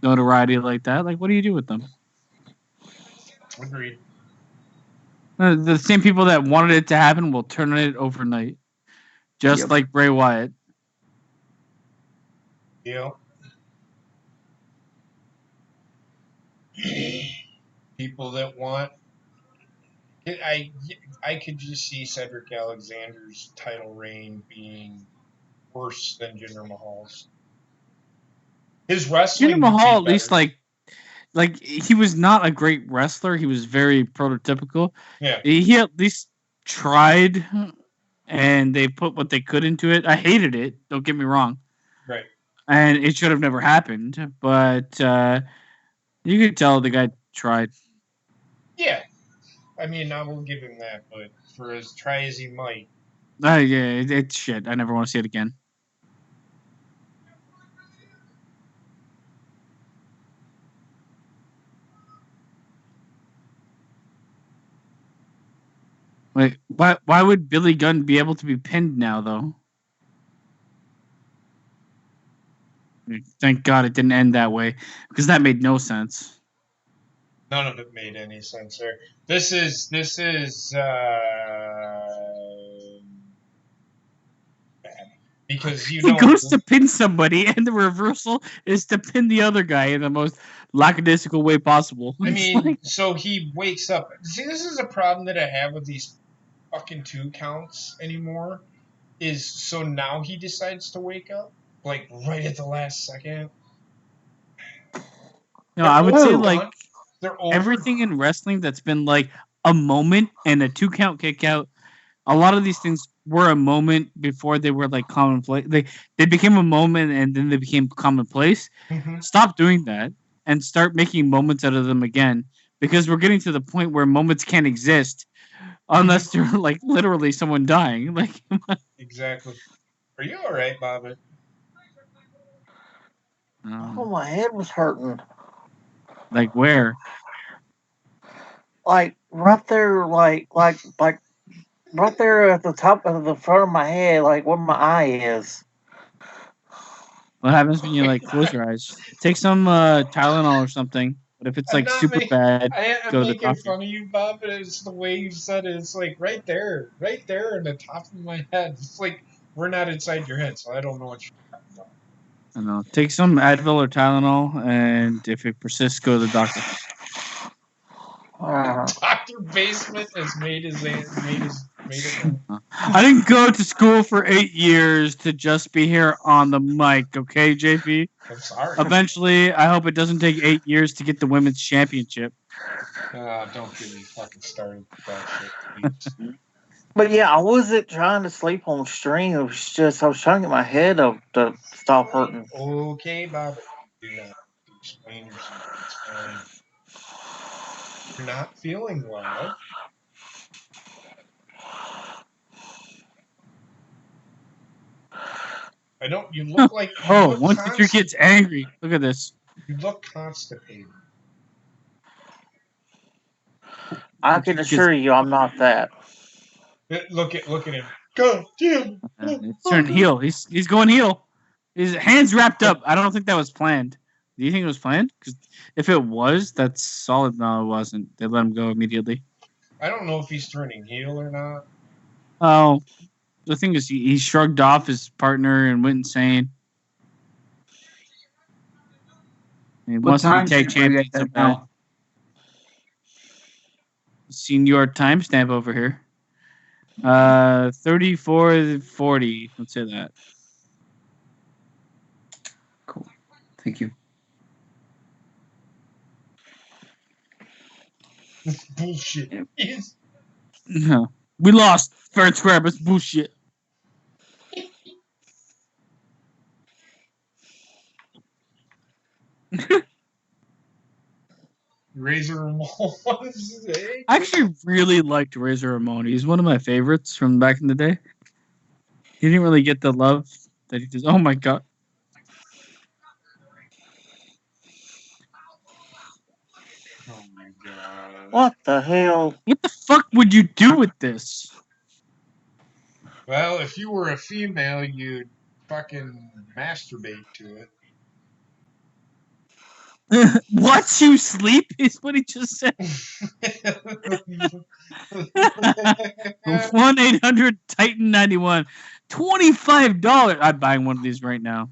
Speaker 4: notoriety like that. Like, what do you do with them?
Speaker 1: Agreed.
Speaker 4: The same people that wanted it to happen will turn it overnight, just like Bray Wyatt.
Speaker 1: Yeah. People that want I could just see Cedric Alexander's title reign being worse than Jinder Mahal's. His wrestling.
Speaker 4: Jinder Mahal, at least, like he was not a great wrestler. He was very prototypical.
Speaker 1: Yeah.
Speaker 4: He at least tried, and they put what they could into it. I hated it. Don't get me wrong.
Speaker 1: Right.
Speaker 4: And it should have never happened, but you could tell the guy tried.
Speaker 1: Yeah. I mean, I will give him that, but for as try as he might.
Speaker 4: Yeah, it's shit. I never want to see it again. Wait, why would Billy Gunn be able to be pinned now, though? Thank God it didn't end that way, because that made no sense.
Speaker 1: None of it made any sense there. This is bad. Because he
Speaker 4: goes to pin somebody, and the reversal is to pin the other guy in the most lackadaisical way possible.
Speaker 1: I mean, so he wakes up. See, this is a problem that I have with these fucking 2 counts anymore. Is so now he decides to wake up, like right at the last second.
Speaker 4: No, I would say like
Speaker 1: they're
Speaker 4: everything in wrestling that's been like a moment and a 2 count kick out. A lot of these things were a moment before they were like commonplace. They became a moment and then they became commonplace.
Speaker 1: Mm-hmm.
Speaker 4: Stop doing that and start making moments out of them again, because we're getting to the point where moments can't exist unless they're like literally someone dying. Like,
Speaker 1: exactly. Are you all right, Bobby?
Speaker 3: Oh, my head was hurting.
Speaker 4: Like where?
Speaker 3: Like right there, like right there at the top of the front of my head, like where my eye is.
Speaker 4: What happens when you like close your eyes? Take some Tylenol or something. But if it's
Speaker 1: I'm
Speaker 4: like
Speaker 1: not
Speaker 4: super
Speaker 1: making.
Speaker 4: bad,
Speaker 1: I'm
Speaker 4: go to the
Speaker 1: making
Speaker 4: doctor.
Speaker 1: fun of you, Bob, but it's the way you said it. It's like right there in the top of my head. It's like we're not inside your head, so I don't know what you're talking about.
Speaker 4: I don't know. Take some Advil or Tylenol, and if it persists, go to the doctor.
Speaker 1: Dr. Basement has made it known.
Speaker 4: I didn't go to school for 8 years to just be here on the mic, okay, JP?
Speaker 1: I'm sorry.
Speaker 4: Eventually, I hope it doesn't take 8 years to get the women's championship.
Speaker 1: Don't get me fucking started with that shit, please.
Speaker 3: But yeah, I wasn't trying to sleep on stream. It was just I was trying to get my head up to stop hurting.
Speaker 1: Okay, Bob. Do not explain yourself. It's fine. You're not feeling well. I don't. You look like.
Speaker 4: Oh, 123 gets angry. Look at this.
Speaker 1: You look constipated.
Speaker 3: I can assure you, I'm not that.
Speaker 1: Look at him. God damn.
Speaker 4: It's turning heel. He's going heel. His hands wrapped up. I don't think that was planned. Do you think it was planned? Because if it was, that's solid. No, it wasn't. They let him go immediately.
Speaker 1: I don't know if he's turning heel or not.
Speaker 4: Oh, the thing is, he shrugged off his partner and went insane. He wants to be tag champion so bad. Senior timestamp over here. 34:40. Let's say that.
Speaker 2: Cool. Thank you.
Speaker 1: Bullshit.
Speaker 4: No. We lost fair and square, but it's bullshit.
Speaker 1: Razor Ramon.
Speaker 4: I actually really liked Razor Ramon. He's one of my favorites from back in the day. He didn't really get the love that he does. Oh my god.
Speaker 1: Oh my god.
Speaker 3: What the hell?
Speaker 4: What the fuck would you do with this?
Speaker 1: Well, if you were a female, you'd fucking masturbate to it.
Speaker 4: Watch you sleep is what he just said. 1-800-TITAN-91. $25. I'm buying one of these right now.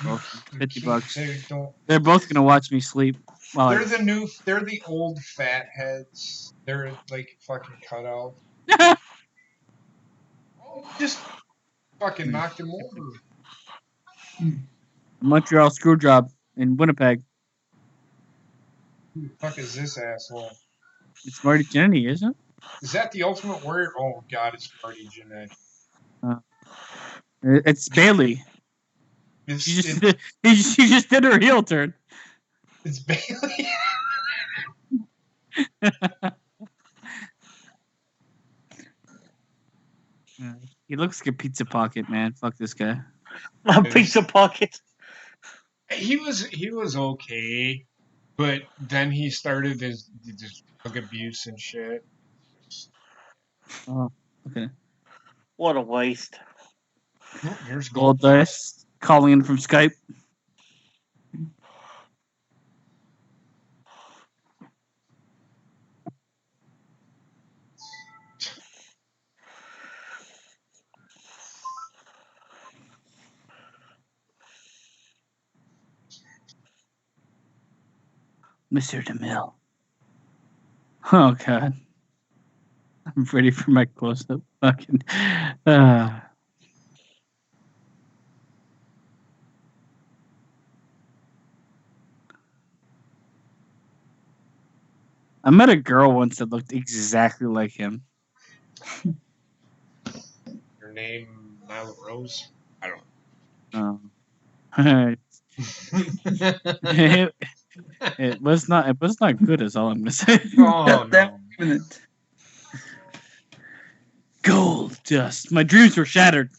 Speaker 4: $50. They're both gonna watch me sleep.
Speaker 1: They're the old fat heads. They're like fucking cut out. Just fucking knocked him over.
Speaker 4: Montreal Screwjob in Winnipeg.
Speaker 1: Who the fuck is this asshole?
Speaker 4: It's Marty Jannetty, isn't it?
Speaker 1: Is that the Ultimate Warrior? Oh god, it's Marty Jannetty.
Speaker 4: It's Bailey. She just did her heel turn.
Speaker 1: It's Bailey.
Speaker 4: He looks like a pizza pocket, man. Fuck this guy.
Speaker 3: A pizza pocket.
Speaker 1: He was okay, but then he started his drug abuse and shit.
Speaker 4: Oh, okay.
Speaker 3: What a waste.
Speaker 1: Oh, here's
Speaker 4: Gold Dice calling in from Skype. Mr. DeMille. Oh god. I'm ready for my close-up. Fucking. I met a girl once that looked exactly like him.
Speaker 1: Your name, Nyla Rose? I don't
Speaker 4: know. It was not good. Is all I'm gonna say.
Speaker 1: Oh no.
Speaker 4: Gold dust. My dreams were shattered.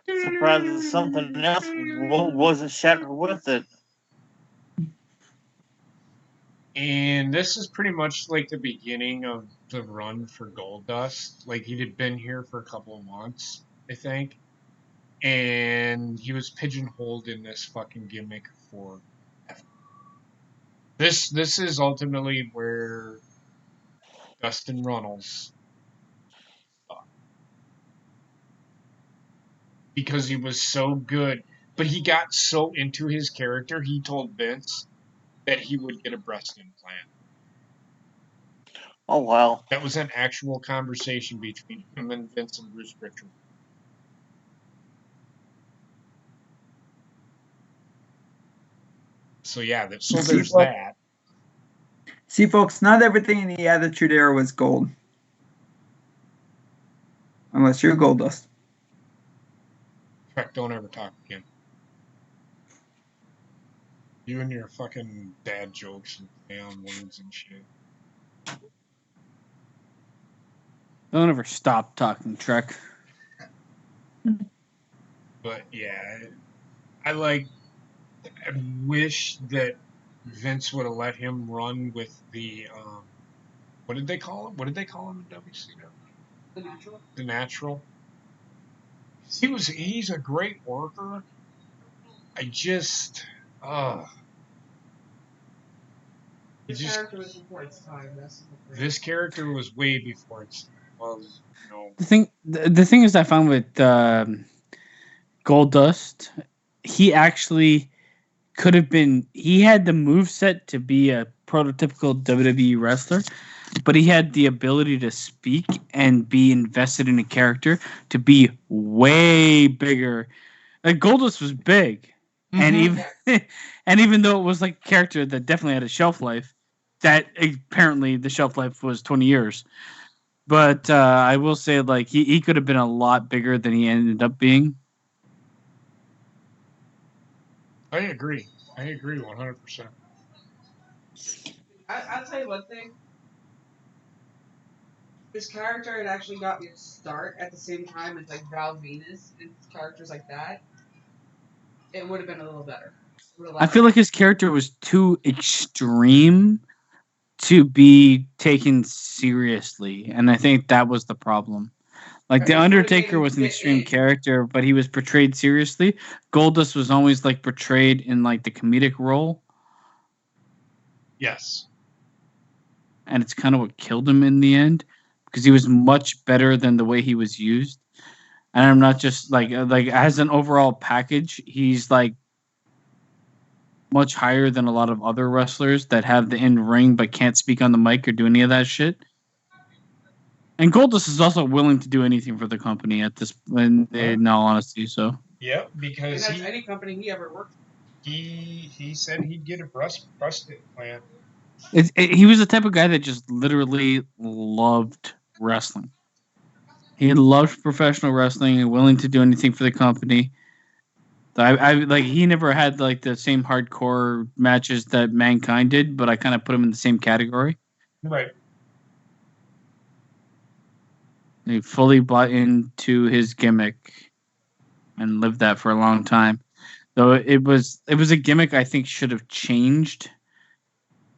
Speaker 3: Surprised that something else wasn't shattered with it.
Speaker 1: And this is pretty much like the beginning of the run for Goldust. Like he'd had been here for a couple of months, I think, and he was pigeonholed in this fucking gimmick for this is ultimately where Dustin Runnels, because he was so good, but he got so into his character, he told Vince that he would get a breast implant.
Speaker 3: Oh wow.
Speaker 1: That was an actual conversation between him and Vince and Bruce Pritchard. So yeah, so there's that.
Speaker 2: See, folks, not everything in the Attitude Era was gold. Unless you're Goldust.
Speaker 1: Trek, don't ever talk again. You and your fucking dad jokes and play on words and shit.
Speaker 4: Don't ever stop talking, Trek.
Speaker 1: But yeah, I wish that Vince would have let him run with the what did they call him? What did they call him in WCW?
Speaker 5: The natural.
Speaker 1: The Natural. He's a great worker. I just
Speaker 5: This character was before its time.
Speaker 1: This character was way before its time. Well, no.
Speaker 4: The thing is, I found with Goldust, he actually could have been. He had the moveset to be a prototypical WWE wrestler, but he had the ability to speak and be invested in a character to be way bigger. Like Goldust was big, and even though it was like a character that definitely had a shelf life, that apparently the shelf life was 20 years. But I will say, like, he could have been a lot bigger than he ended up being.
Speaker 1: I agree 100%.
Speaker 5: I'll tell you one thing. This character had actually got me to start at the same time as like Val Venus and characters like that. It would have been a little better.
Speaker 4: I feel like his character was too extreme to be taken seriously, and I think that was the problem. Like the Undertaker was an extreme character, but he was portrayed seriously. Goldust was always like portrayed in like the comedic role.
Speaker 1: Yes.
Speaker 4: And it's kind of what killed him in the end, because he was much better than the way he was used. And I'm not just like as an overall package, he's like much higher than a lot of other wrestlers that have the in-ring but can't speak on the mic or do any of that shit. And Goldust is also willing to do anything for the company at this, in all honesty. So
Speaker 1: yeah, because
Speaker 5: any company he ever worked
Speaker 1: for, he said he'd get a breast implant.
Speaker 4: He was the type of guy that just literally loved wrestling. He loved professional wrestling and willing to do anything for the company. I like he never had like the same hardcore matches that Mankind did, but I kind of put him in the same category.
Speaker 1: Right.
Speaker 4: He fully bought into his gimmick and lived that for a long time. Though it was a gimmick I think should have changed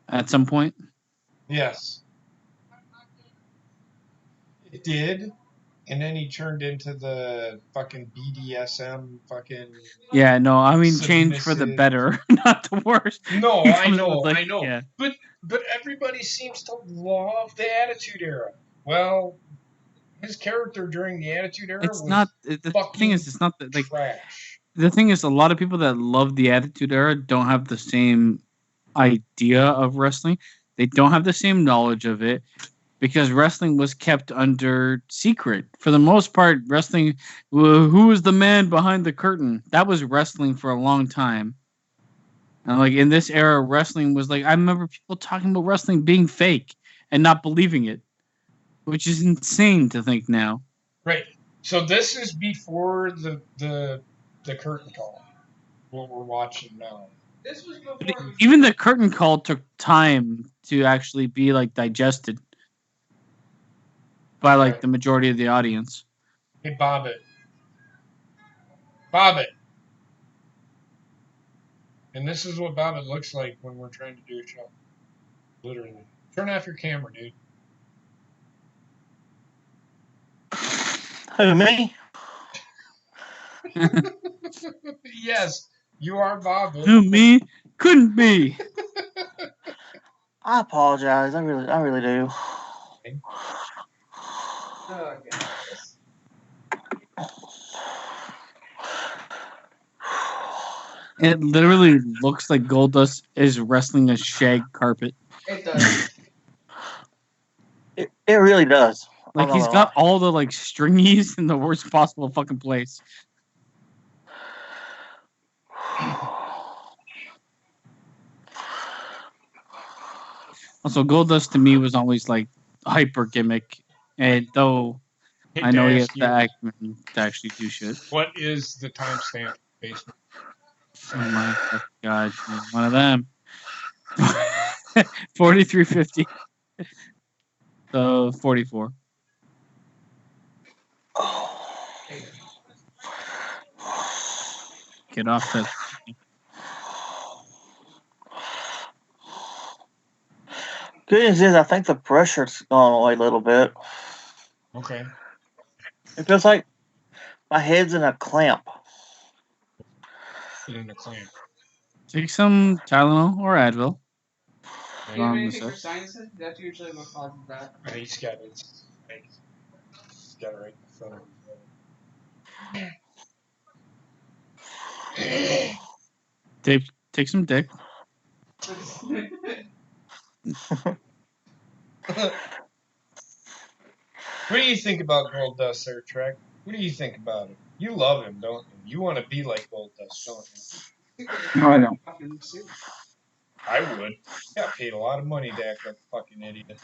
Speaker 4: at some point.
Speaker 1: Yes. It did. And then he turned into the fucking BDSM fucking.
Speaker 4: Yeah, no, I mean change for the better, not the worse.
Speaker 1: No, I know.
Speaker 4: Yeah.
Speaker 1: But everybody seems to love the Attitude Era. Well, his character during the Attitude Era
Speaker 4: It's
Speaker 1: was
Speaker 4: not the thing is it's not like
Speaker 1: trash.
Speaker 4: The thing is, a lot of people that love the Attitude Era don't have the same idea of wrestling. They don't have the same knowledge of it, because wrestling was kept under secret. For the most part, wrestling, who was the man behind the curtain? That was wrestling for a long time. And like in this era, wrestling was like, I remember people talking about wrestling being fake and not believing it, which is insane to think now.
Speaker 1: Right. So this is before the curtain call. What we're watching now.
Speaker 5: This was before.
Speaker 4: Even the curtain call took time to actually be like digested. by like
Speaker 1: Right.
Speaker 4: the majority of the audience.
Speaker 1: Hey, Bob it. Bob it. And this is what Bob it looks like when we're trying to do a show. Literally. Turn off your camera, dude.
Speaker 3: Who, me?
Speaker 1: Yes, you are Bob it.
Speaker 4: Who, me? Couldn't be.
Speaker 3: I apologize. I really do.
Speaker 5: Oh, goodness.
Speaker 4: It literally looks like Goldust is wrestling a shag carpet.
Speaker 5: It does.
Speaker 3: It really does. I'm
Speaker 4: Like
Speaker 3: not
Speaker 4: he's
Speaker 3: gonna
Speaker 4: got
Speaker 3: lie.
Speaker 4: all the like stringies in the worst possible fucking place. Also, Goldust to me was always like hyper gimmick, and though
Speaker 1: Hate
Speaker 4: I
Speaker 1: to
Speaker 4: know he has
Speaker 1: ask
Speaker 4: the
Speaker 1: you,
Speaker 4: acumen to actually do shit.
Speaker 1: what is the timestamp, basement?
Speaker 4: Oh my fucking god, you're one of them. 4350. So 44. Get off that.
Speaker 3: Good news is, I think the pressure's gone away a little bit.
Speaker 1: Okay.
Speaker 3: It feels like my head's in a clamp.
Speaker 1: Put in a clamp.
Speaker 4: Take some Tylenol or Advil.
Speaker 5: Do you have
Speaker 4: Wrong
Speaker 5: anything
Speaker 4: with
Speaker 5: for sinuses? That's usually what causes that.
Speaker 1: He's got it. He's got it right in front of his
Speaker 4: Take some dick.
Speaker 1: What do you think about Goldust, Sir Trek? What do you think about him? You love him, don't you? You want to be like Goldust, don't you?
Speaker 2: No, I don't.
Speaker 5: Fucking suit.
Speaker 1: I would. Got paid a lot of money to act like a fucking idiot.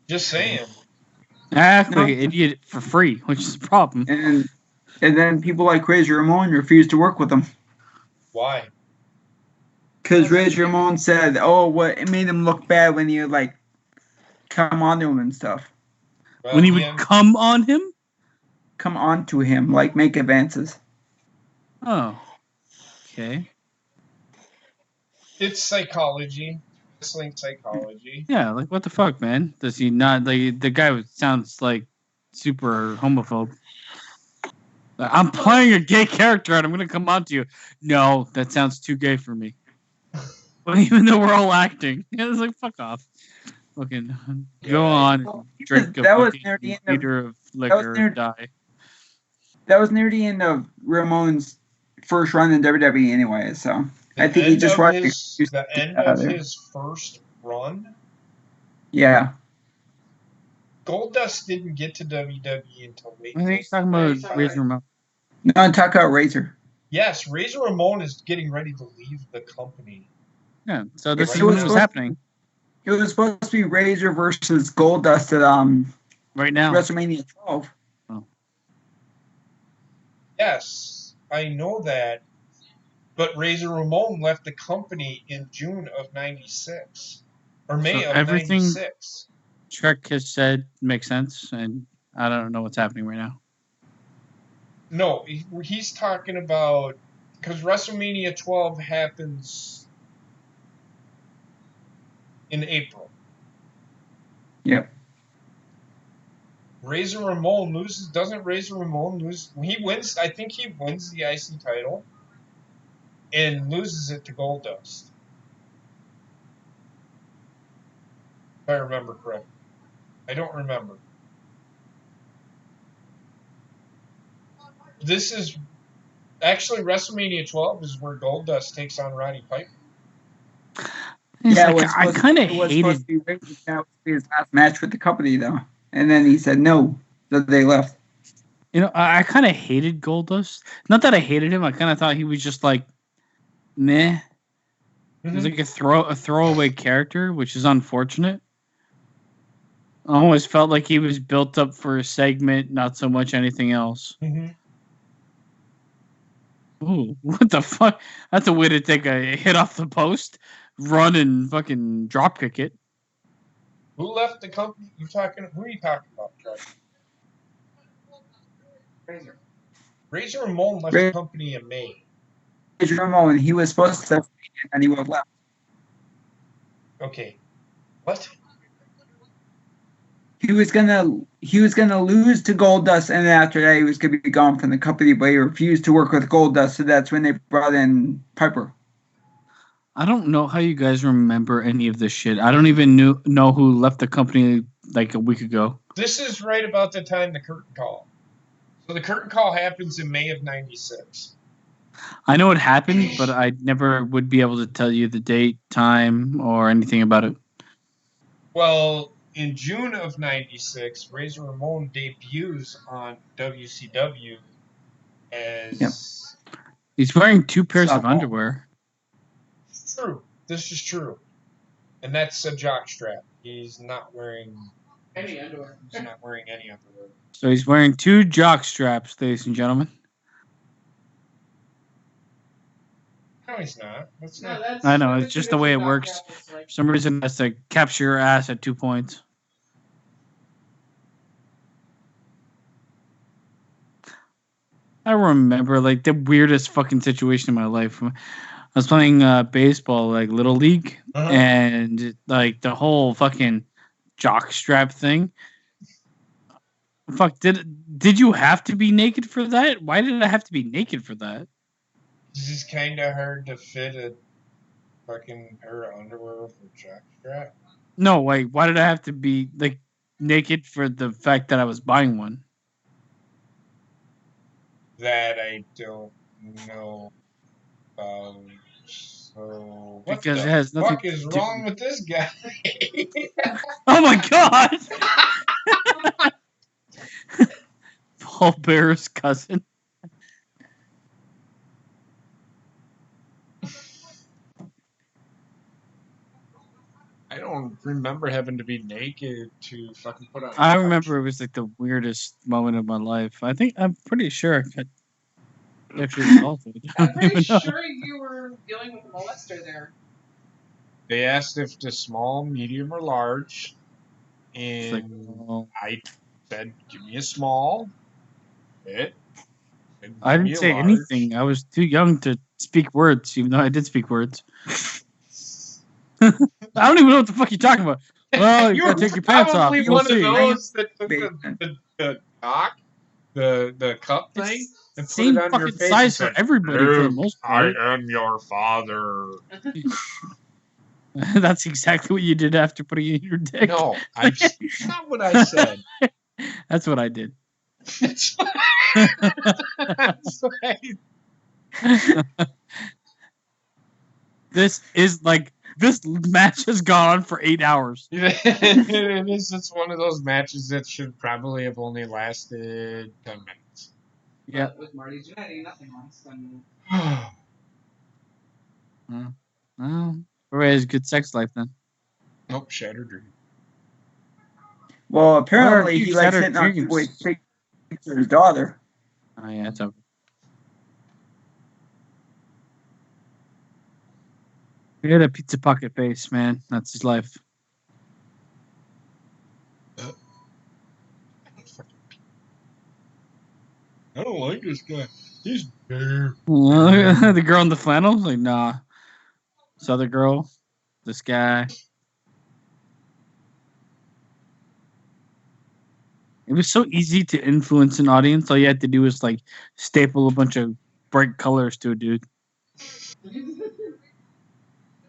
Speaker 1: Just saying.
Speaker 4: I act like an idiot for free, which is a problem.
Speaker 2: And then people like Razor Ramon refused to work with him
Speaker 1: Why?
Speaker 2: because Razor Ramon said, "Oh, what it made him look bad when you like come onto him and stuff,
Speaker 1: Well,
Speaker 4: When he
Speaker 1: the
Speaker 4: would
Speaker 1: end-
Speaker 4: come on him?
Speaker 2: come onto him, like make advances."
Speaker 4: Oh. Okay.
Speaker 1: It's psychology. Wrestling psychology.
Speaker 4: Yeah, like what the fuck, man? Does he not like the guy sounds like super homophobe. Like, I'm playing a gay character and I'm gonna come on to you. No, that sounds too gay for me. But even though we're all acting, it's like fuck off. Fucking go
Speaker 1: Yeah.
Speaker 4: on and drink a
Speaker 2: That was
Speaker 4: fucking
Speaker 2: near the end of-
Speaker 4: liter of liquor
Speaker 2: near-
Speaker 4: and die.
Speaker 2: That was near the end of Ramon's first run in WWE anyway, so I think he
Speaker 1: end
Speaker 2: just
Speaker 1: of
Speaker 2: wanted to
Speaker 1: his,
Speaker 2: use
Speaker 1: the end
Speaker 2: out
Speaker 1: of
Speaker 2: there.
Speaker 1: his first run.
Speaker 2: Yeah.
Speaker 1: Goldust didn't get to WWE until late.
Speaker 4: I think he's talking
Speaker 5: What are you
Speaker 4: about
Speaker 5: talking
Speaker 4: Razor Ramon.
Speaker 2: No, I'm talking about Razor.
Speaker 1: Yes, Razor Ramon is getting ready to leave the company.
Speaker 4: Yeah, so this
Speaker 1: Right
Speaker 4: is when
Speaker 1: now.
Speaker 4: it was happening
Speaker 2: It was supposed to be Razor versus Goldust at
Speaker 4: right now.
Speaker 2: WrestleMania 12.
Speaker 1: Yes, I know that. But Razor Ramon left the company in June of '96. Or May
Speaker 4: So
Speaker 1: of
Speaker 4: everything-
Speaker 1: '96.
Speaker 4: Trek has said makes sense, and I don't know what's happening right now.
Speaker 1: No, he's talking about because WrestleMania 12 happens in April.
Speaker 2: Yep.
Speaker 1: Razor Ramon loses. Doesn't Razor Ramon lose? He wins. I think he wins the IC title and loses it to Goldust. If I remember correctly. I don't remember. This is actually WrestleMania 12 is where Goldust takes on Roddy Piper.
Speaker 4: It's
Speaker 2: Yeah,
Speaker 4: like, I kind of
Speaker 2: it was
Speaker 4: hated.
Speaker 2: supposed to be Razor. That was his last match with the company, though. And then he said no, so they left.
Speaker 4: You know, I kind of hated Goldust. Not that I hated him. I kind of thought he was just like, meh. He was like a throwaway character, which is unfortunate. I always felt like he was built up for a segment, not so much anything else. Ooh, what the fuck? That's a way to take a hit off the post, run and fucking drop kick it.
Speaker 1: Who left the company? Who are you talking about, Chuck?
Speaker 5: Razor.
Speaker 1: Razor Ramon left the company in May.
Speaker 2: Razor Ramon, he was supposed to, and he was left.
Speaker 1: Okay. What?
Speaker 2: He was gonna lose to Goldust, and then after that, he was gonna be gone from the company. But he refused to work with Goldust, so that's when they brought in Piper.
Speaker 4: I don't know how you guys remember any of this shit. I don't even know who left the company like a week ago.
Speaker 1: This is right about the time the curtain call. So the curtain call happens in May of '96.
Speaker 4: I know it happened, but I never would be able to tell you the date, time, or anything about it.
Speaker 1: Well, in June of '96, Razor Ramon debuts on WCW as...
Speaker 2: Yep.
Speaker 4: He's wearing 2 pairs of
Speaker 2: Softball.
Speaker 4: underwear.
Speaker 1: True. This is true. And that's a jockstrap. He's not wearing
Speaker 5: Any underwear.
Speaker 1: He's not wearing any underwear.
Speaker 4: So he's wearing 2 jock straps, ladies and gentlemen.
Speaker 1: No, he's not. That's
Speaker 5: No,
Speaker 1: not.
Speaker 5: that's,
Speaker 4: I know,
Speaker 5: that's
Speaker 4: it's just the way it works. For some reason, it has to capture your ass at 2 points. I remember, like, the weirdest fucking situation in my life. I was playing baseball, like, Little League, and, like, the whole fucking jock strap thing. Fuck, did you have to be naked for that? Why did I have to be naked for that?
Speaker 1: It's just kind of hard to fit a fucking pair of underwear with a jockstrap.
Speaker 4: No, like, why did I have to be, like, naked for the fact that I was buying one?
Speaker 1: That I don't know. So what
Speaker 4: Because
Speaker 1: the
Speaker 4: it has nothing
Speaker 1: fuck is
Speaker 4: to do-
Speaker 1: wrong with this guy?
Speaker 4: Oh my god! Paul Bear's cousin.
Speaker 1: I don't remember having to be naked to fucking put on.
Speaker 4: I remember it was like the weirdest moment of my life. I'm pretty sure I could actually solve it.
Speaker 5: I'm pretty sure you were dealing with a molester there.
Speaker 1: They asked if the small, medium, or large, and
Speaker 4: Like, oh.
Speaker 1: I said, "Give me a small."
Speaker 4: I didn't say anything. I was too young to speak words, even though I did speak words. I don't even know what the fuck you're talking about. Well, you gotta take your pants off.
Speaker 1: Probably
Speaker 4: You'll
Speaker 1: one
Speaker 4: see.
Speaker 1: of those that took the dock, the cup thing, and put it on your face.
Speaker 4: Size for everybody for the most part.
Speaker 1: I am your father.
Speaker 4: That's exactly what you did after putting it in your dick.
Speaker 1: No, that's not what I said.
Speaker 4: That's what I did.
Speaker 1: That's what
Speaker 4: This match has gone on for 8 hours.
Speaker 1: It is. It's one of those matches that should probably have only lasted 10 minutes.
Speaker 4: Yeah.
Speaker 5: With Marty Jannetty, nothing lasts 10 minutes.
Speaker 4: Well, everybody has a good sex life then.
Speaker 1: Nope, shattered dream.
Speaker 2: Well, apparently he likes hitting on people with pictures of his daughter.
Speaker 4: Oh yeah, it's over. He had a pizza pocket face, man. That's his life.
Speaker 1: I don't like this guy. He's bare.
Speaker 4: The girl in the flannel? Like, nah. This other girl. This guy. It was so easy to influence an audience. All you had to do was, like, staple a bunch of bright colors to a dude.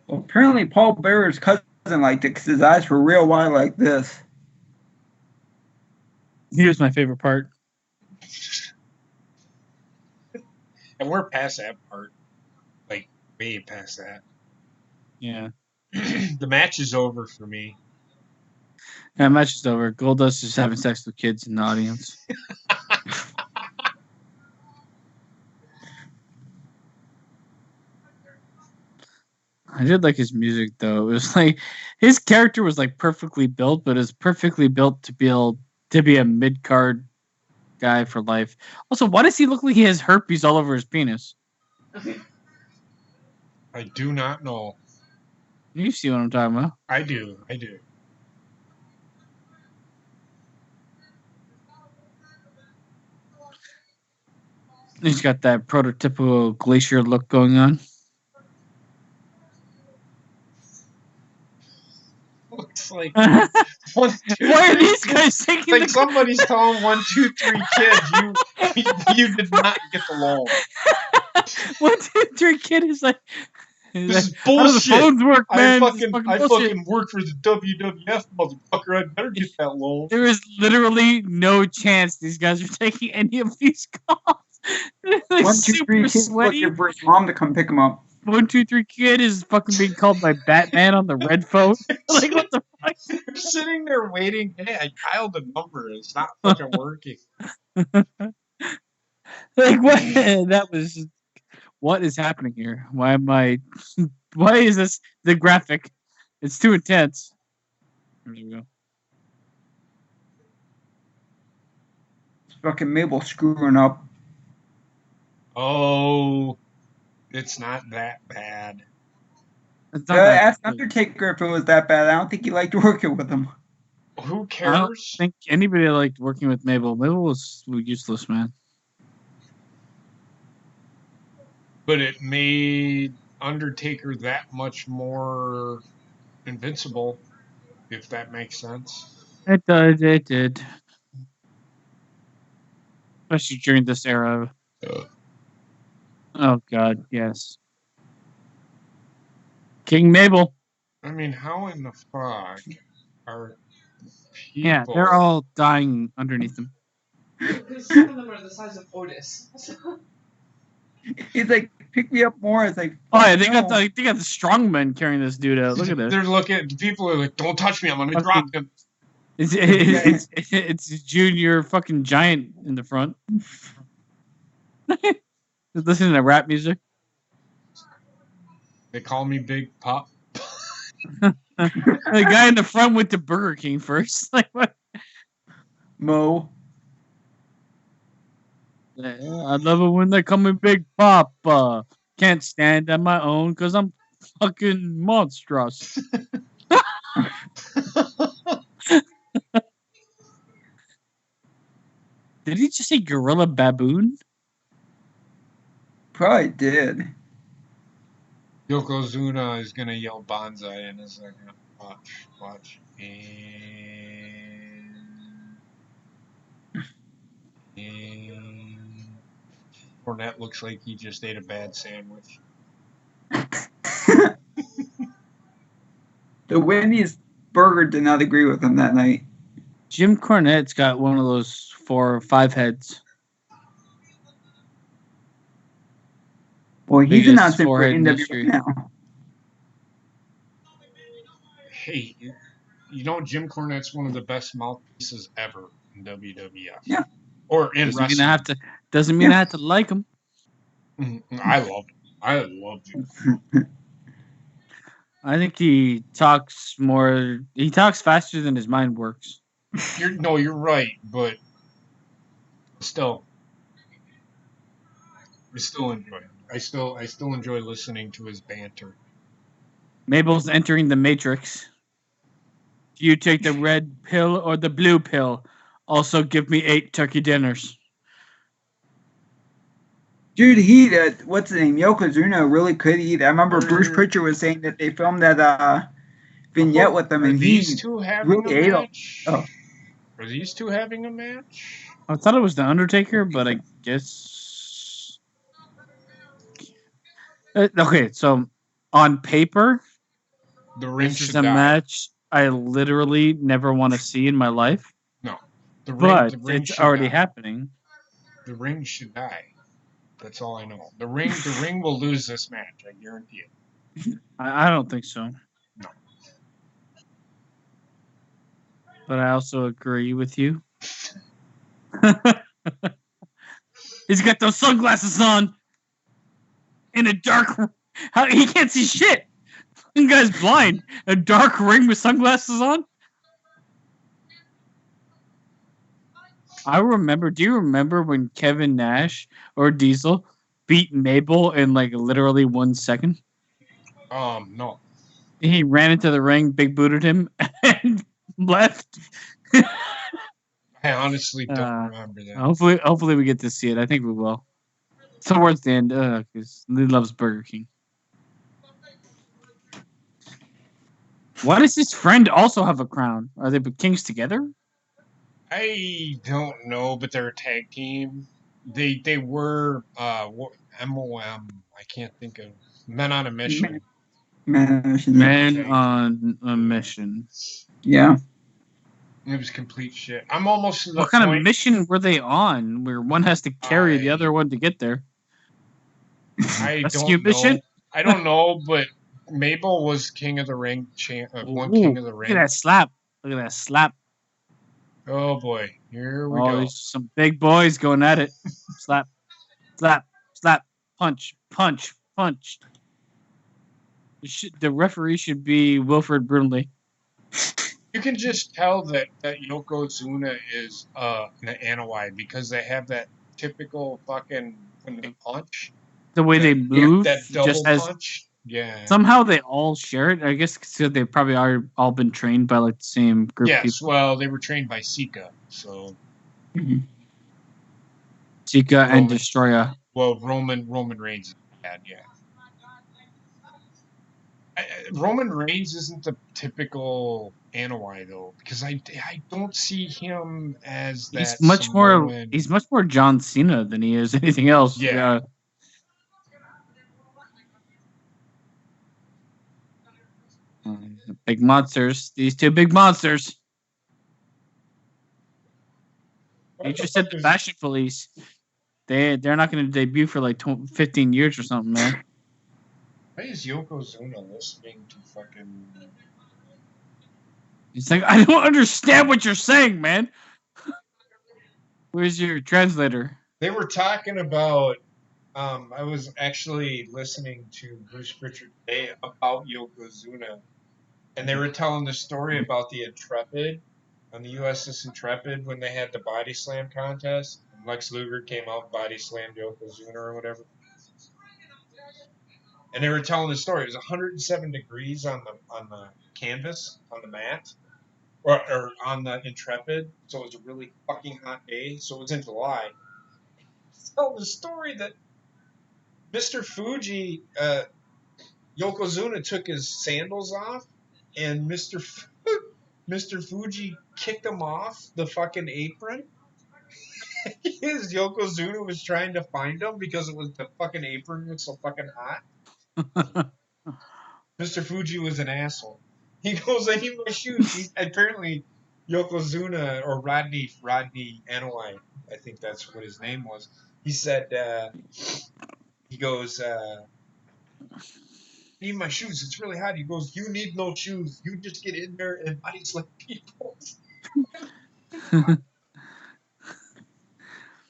Speaker 2: Well, apparently Paul Bearer's cousin liked it because his eyes were real wide like this.
Speaker 4: Here's my favorite part.
Speaker 1: And we're past that part. Like, way past that.
Speaker 4: Yeah.
Speaker 1: The match is over for me.
Speaker 4: That match is over. Goldust is having sex with kids in the audience. I did like his music though. It was like his character was like perfectly built, but it's perfectly built to be a mid card guy for life. Also, why does he look like he has herpes all over his penis?
Speaker 1: I do not know.
Speaker 4: You see what I'm talking about?
Speaker 1: I do.
Speaker 4: He's got that prototypical Glacier look going on.
Speaker 1: Looks like
Speaker 4: Why
Speaker 1: 1, 2,
Speaker 4: are
Speaker 1: 3.
Speaker 4: these guys taking
Speaker 1: Like
Speaker 4: the
Speaker 1: somebody's telling 1, 2, 3 kids you did not get the loan.
Speaker 4: 1, 2, 3 kid is like,
Speaker 1: This is
Speaker 4: how do the
Speaker 1: bullshit.
Speaker 4: phones work,
Speaker 1: I
Speaker 4: man? This is
Speaker 1: fucking
Speaker 4: bullshit.
Speaker 1: work for the WWF, motherfucker. I better get that loan.
Speaker 4: There is literally no chance these guys are taking any of these calls. They're like
Speaker 2: 1, 2, 3
Speaker 4: super
Speaker 2: kids
Speaker 4: sweaty.
Speaker 2: looking for his mom to come pick him up.
Speaker 4: 1, 2, 3 kid is fucking being called by Batman on the red phone. Like, what the fuck?
Speaker 1: You're sitting there waiting. Hey, I dialed the number. It's not fucking working.
Speaker 4: Like, what? That was. What is happening here? Why am I? Why is this the graphic? It's too intense. There we go.
Speaker 2: It's fucking Mabel screwing up.
Speaker 1: Oh, it's not that bad.
Speaker 4: It's not that
Speaker 2: Ask
Speaker 4: good.
Speaker 2: Undertaker if it was that bad. I don't think he liked working with him.
Speaker 1: Who
Speaker 4: I don't
Speaker 1: cares?
Speaker 4: think anybody liked working with Mabel. Mabel was useless, man.
Speaker 1: But it made Undertaker that much more invincible, if that makes sense.
Speaker 4: It did. It did. Especially during this era. Oh God, yes. King Mabel.
Speaker 1: I mean, how in the fuck are people?
Speaker 4: Yeah, they're all dying underneath them.
Speaker 5: Because some of them are the size of Otis.
Speaker 2: He's like, pick me up more. It's like,
Speaker 4: Oh yeah, they
Speaker 2: no.
Speaker 4: got the strong men carrying this dude out. Look at this.
Speaker 1: They're looking. People are like, "Don't touch me! I'm gonna drop him."
Speaker 4: It's Junior fucking Giant in the front. Listening to rap music.
Speaker 1: They call me Big Pop.
Speaker 4: The guy in the front went to Burger King first. Like what?
Speaker 2: Mo.
Speaker 4: I love it when they call me Big Papa. Can't stand on my own because I'm fucking monstrous. Did he just say gorilla baboon?
Speaker 2: Probably did.
Speaker 1: Yokozuna is gonna yell bonsai in a second. Watch. And Cornette looks like he just ate a bad sandwich.
Speaker 2: The Wendy's burger did not agree with him that night.
Speaker 4: Jim Cornette's got one of those 4 or 5 heads.
Speaker 2: Well, he's
Speaker 4: Biggest
Speaker 2: announcing for
Speaker 4: forehead in
Speaker 2: NWA
Speaker 4: history.
Speaker 2: now.
Speaker 1: Hey, you know Jim Cornette's one of the best mouthpieces ever in WWF.
Speaker 2: Yeah.
Speaker 1: Or in
Speaker 4: Doesn't
Speaker 1: wrestling.
Speaker 4: mean I have to like him.
Speaker 1: I loved him.
Speaker 4: I think he talks more. He talks faster than his mind works.
Speaker 1: You're right, but still, I still enjoy it. I still enjoy listening to his banter.
Speaker 4: Mabel's entering the Matrix. Do you take the red pill or the blue pill? Also, give me 8 turkey dinners.
Speaker 2: Dude, what's his name? Yokozuna really could eat. I remember Bruce Pritchard was saying that they filmed that vignette with them, and
Speaker 1: these two having
Speaker 2: really
Speaker 1: a
Speaker 2: ate
Speaker 1: match?
Speaker 2: Oh.
Speaker 1: Are these two having a match?
Speaker 4: I thought it was the Undertaker, but I guess. Okay, so on paper,
Speaker 1: The ring
Speaker 4: this is
Speaker 1: should
Speaker 4: a
Speaker 1: die.
Speaker 4: match I literally never want to see in my life.
Speaker 1: No, the
Speaker 4: But
Speaker 1: ring
Speaker 4: it's
Speaker 1: should
Speaker 4: already
Speaker 1: die.
Speaker 4: happening.
Speaker 1: The ring should die. That's all I know. The ring will lose this match. I guarantee it.
Speaker 4: I don't think so.
Speaker 1: No.
Speaker 4: But I also agree with you. He's got those sunglasses on in a dark. He can't see shit. The guy's blind. A dark ring with sunglasses on. I remember. Do you remember when Kevin Nash or Diesel beat Mabel in like literally 1 second?
Speaker 1: No.
Speaker 4: He ran into the ring, big booted him, and left.
Speaker 1: I honestly don't remember that.
Speaker 4: Hopefully we get to see it. I think we will. towards the end, because Lee loves Burger King. Why does his friend also have a crown? Are they kings together?
Speaker 1: I don't know, but they're a tag team. They were MOM. I can't think of Men on a Mission.
Speaker 4: Men on a mission.
Speaker 2: Yeah.
Speaker 1: It was complete shit. I'm almost to the
Speaker 4: What kind
Speaker 1: point.
Speaker 4: of mission were they on where one has to carry the other one to get there?
Speaker 1: I
Speaker 4: Rescue
Speaker 1: don't
Speaker 4: mission?
Speaker 1: know. I don't know, but Mabel was King of the Ring, one King of the
Speaker 4: Look at
Speaker 1: Ring.
Speaker 4: that slap. Look at that slap.
Speaker 1: Oh boy, here we
Speaker 4: Oh,
Speaker 1: go.
Speaker 4: there's some big boys going at it. Slap, slap, slap, punch, punch, punch. The referee should be Wilfred Brimley.
Speaker 1: You can just tell that Yokozuna is an Anoa'i because they have that typical fucking when they punch.
Speaker 4: The way they move
Speaker 1: That double
Speaker 4: just has
Speaker 1: punch. Yeah.
Speaker 4: somehow they all share it. I guess because they probably are all been trained by like the same group of
Speaker 1: Yes,
Speaker 4: people.
Speaker 1: well, they were trained by Sika, so.
Speaker 4: Sika and Destroyer.
Speaker 1: Well, Roman Reigns is bad, yeah. Roman Reigns isn't the typical Anoa'i though, because I don't see him as that.
Speaker 4: He's much more John Cena than he is anything else.
Speaker 1: Yeah.
Speaker 4: Big monsters. These two big monsters. You just said the Fashion Police. They're not going to debut for like 15 years or something, man.
Speaker 1: Why is Yokozuna listening to fucking?
Speaker 4: He's like, I don't understand what you're saying, man. Where's your translator?
Speaker 1: They were talking about. I was actually listening to Bruce Pritchard today about Yokozuna, and they were telling the story about the Intrepid, on the USS Intrepid when they had the body slam contest. And Lex Luger came out and body slammed Yokozuna or whatever. And they were telling the story. It was 107 degrees on the canvas, on the mat, or on the Intrepid. So it was a really fucking hot day. So it was in July. Tell the story that Mr. Fuji, Yokozuna took his sandals off, and Mr. Fuji kicked him off the fucking apron. His Yokozuna was trying to find him because the fucking apron was so fucking hot. Mr. Fuji was an asshole. He goes, I need my shoes. Apparently, Yokozuna or Rodney Anoa'i, I think that's what his name was. He said, he goes, I need my shoes. It's really hot. He goes, you need no shoes. You just get in there and body slam people. Kind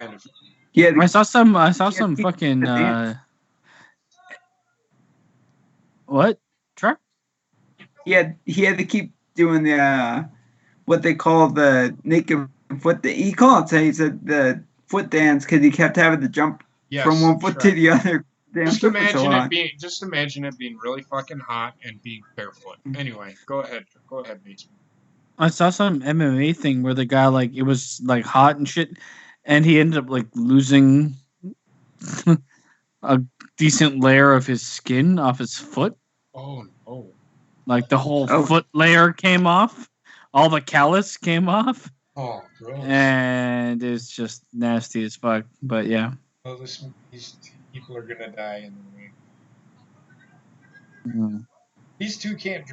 Speaker 1: of.
Speaker 2: Yeah,
Speaker 4: I saw some fucking what? Truck?
Speaker 2: he had to keep doing the what they call the naked foot. He called it. So he said the foot dance because he kept having to jump from one foot to the other.
Speaker 1: Just imagine it being really fucking hot and being barefoot. Anyway, go ahead, Bateman.
Speaker 4: I saw some MMA thing where the guy like it was like hot and shit, and he ended up like losing a decent layer of his skin off his foot.
Speaker 1: Oh no!
Speaker 4: Like the whole foot layer came off, all the callus came off.
Speaker 1: Oh, gross! And
Speaker 4: it's just nasty as fuck. But yeah.
Speaker 1: Well, these people are gonna die in the ring.
Speaker 4: Mm.
Speaker 1: These two can't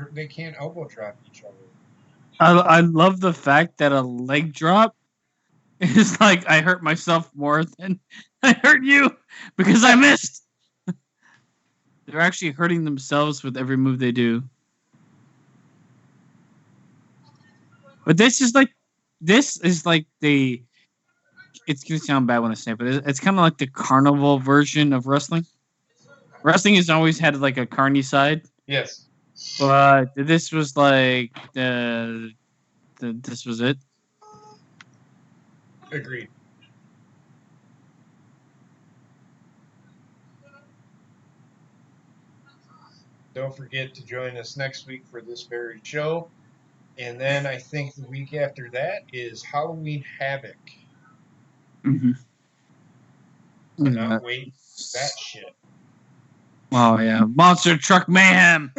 Speaker 1: elbow drop each other.
Speaker 4: I love the fact that a leg drop is like I hurt myself more than I hurt you because I missed. They're actually hurting themselves with every move they do. But this is like the. It's gonna sound bad when I say it, but it's kind of like the carnival version of wrestling. Wrestling has always had like a carny side.
Speaker 1: Yes.
Speaker 4: But this was like this was it.
Speaker 1: Agreed. Don't forget to join us next week for this very show. And then I think the week after that is Halloween Havoc.
Speaker 2: Mm-hmm.
Speaker 1: Cannot wait for that shit.
Speaker 4: Oh yeah, Monster Truck Mayhem.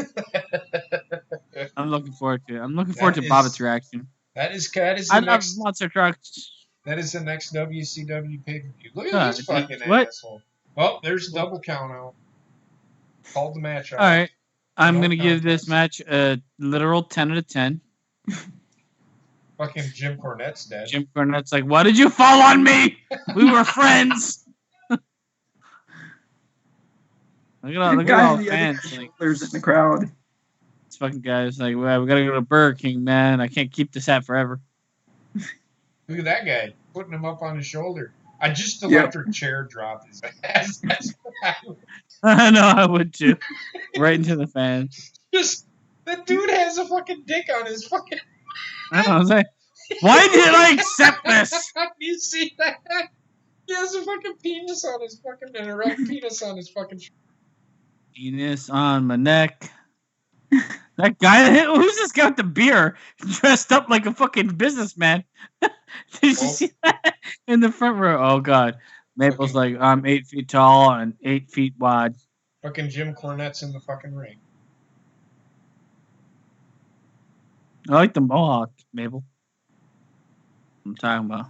Speaker 4: I'm looking forward to it. I'm looking forward to Bobbitt's reaction.
Speaker 1: That is
Speaker 4: I love Monster Trucks.
Speaker 1: That is the next WCW pay-per-view. Look at this fucking asshole. Well, there's a double count out. Called the match out.
Speaker 4: All right. I'm going to give this match a literal 10 out of 10.
Speaker 1: Fucking Jim Cornette's dead.
Speaker 4: Jim Cornette's like, why did you fall on me? We were friends. Look at all the fans.
Speaker 2: Like, there's in the crowd.
Speaker 4: This fucking guy's like, well, we got to go to Burger King, man. I can't keep this hat forever.
Speaker 1: Look at that guy. Putting him up on his shoulder. I just electric chair drop his ass.
Speaker 4: I know, I would too. Right into the fan.
Speaker 1: Just, that dude has a fucking dick on his fucking...
Speaker 4: I don't know, I was like, why did I accept this?
Speaker 1: You see that? He has a fucking penis on his fucking... An erect penis on his fucking...
Speaker 4: Penis on my neck. That guy, who's this guy with the beer? Dressed up like a fucking businessman. Did you see that? In the front row. Oh, God. Maple's like, I'm 8 feet tall and 8 feet wide.
Speaker 1: Fucking Jim Cornette's in the fucking ring.
Speaker 4: I like the mohawk, Maple. I'm talking about.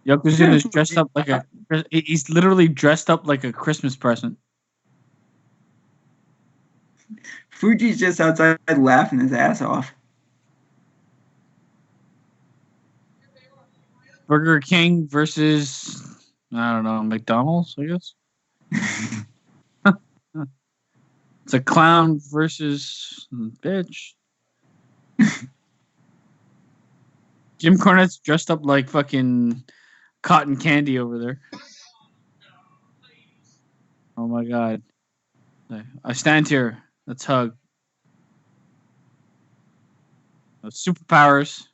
Speaker 4: Yokozuna's dressed up like a... He's literally dressed up like a Christmas present.
Speaker 2: Fuji's just outside laughing his ass off.
Speaker 4: Burger King versus, I don't know, McDonald's, I guess. It's a clown versus bitch. Jim Cornette's dressed up like fucking cotton candy over there. Oh my God. I stand here. Let's hug. Superpowers.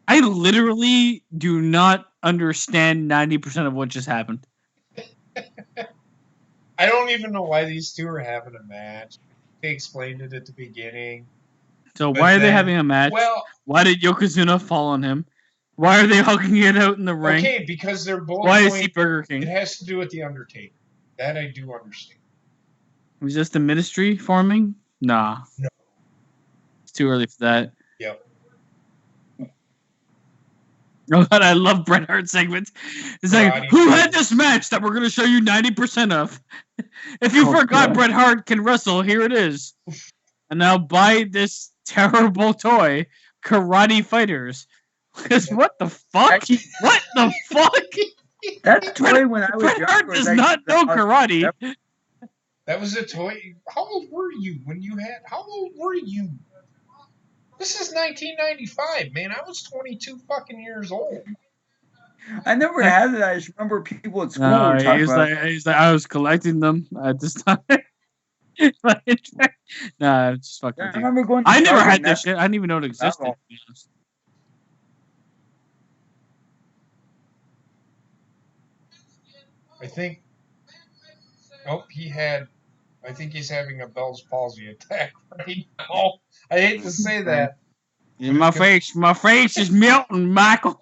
Speaker 4: I literally do not understand 90% of what just happened.
Speaker 1: I don't even know why these two are having a match. They explained it at the beginning.
Speaker 4: So why are they having a match?
Speaker 1: Well,
Speaker 4: why did Yokozuna fall on him? Why are they hugging it out in the ring?
Speaker 1: Okay, because they're both...
Speaker 4: Why is he Burger King?
Speaker 1: It has to do with The Undertaker. That I do understand.
Speaker 4: Was this the ministry forming? Nah.
Speaker 1: No.
Speaker 4: It's too early for that.
Speaker 1: Yep.
Speaker 4: Oh God, I love Bret Hart segments. It's like, who had this match that we're going to show you 90% of? If you forgot Bret Hart can wrestle, here it is. And now buy this terrible toy, Karate Fighters. Because what the fuck? What the fuck?
Speaker 2: That toy when I was
Speaker 4: Bret Hart does not know karate.
Speaker 1: That was a toy. How old were you when you had... How old were you? This is 1995, man. I was 22 fucking years old.
Speaker 2: I never had it. I just remember people at school were talking about it.
Speaker 4: He's like, I was collecting them at this time. Nah, it's just fucking.
Speaker 2: I remember going.
Speaker 4: I never had that shit. I didn't even know it existed. To be honest.
Speaker 1: I think. Oh, I think he's having a Bell's palsy attack right now. I hate to say that.
Speaker 4: My face is melting, Michael.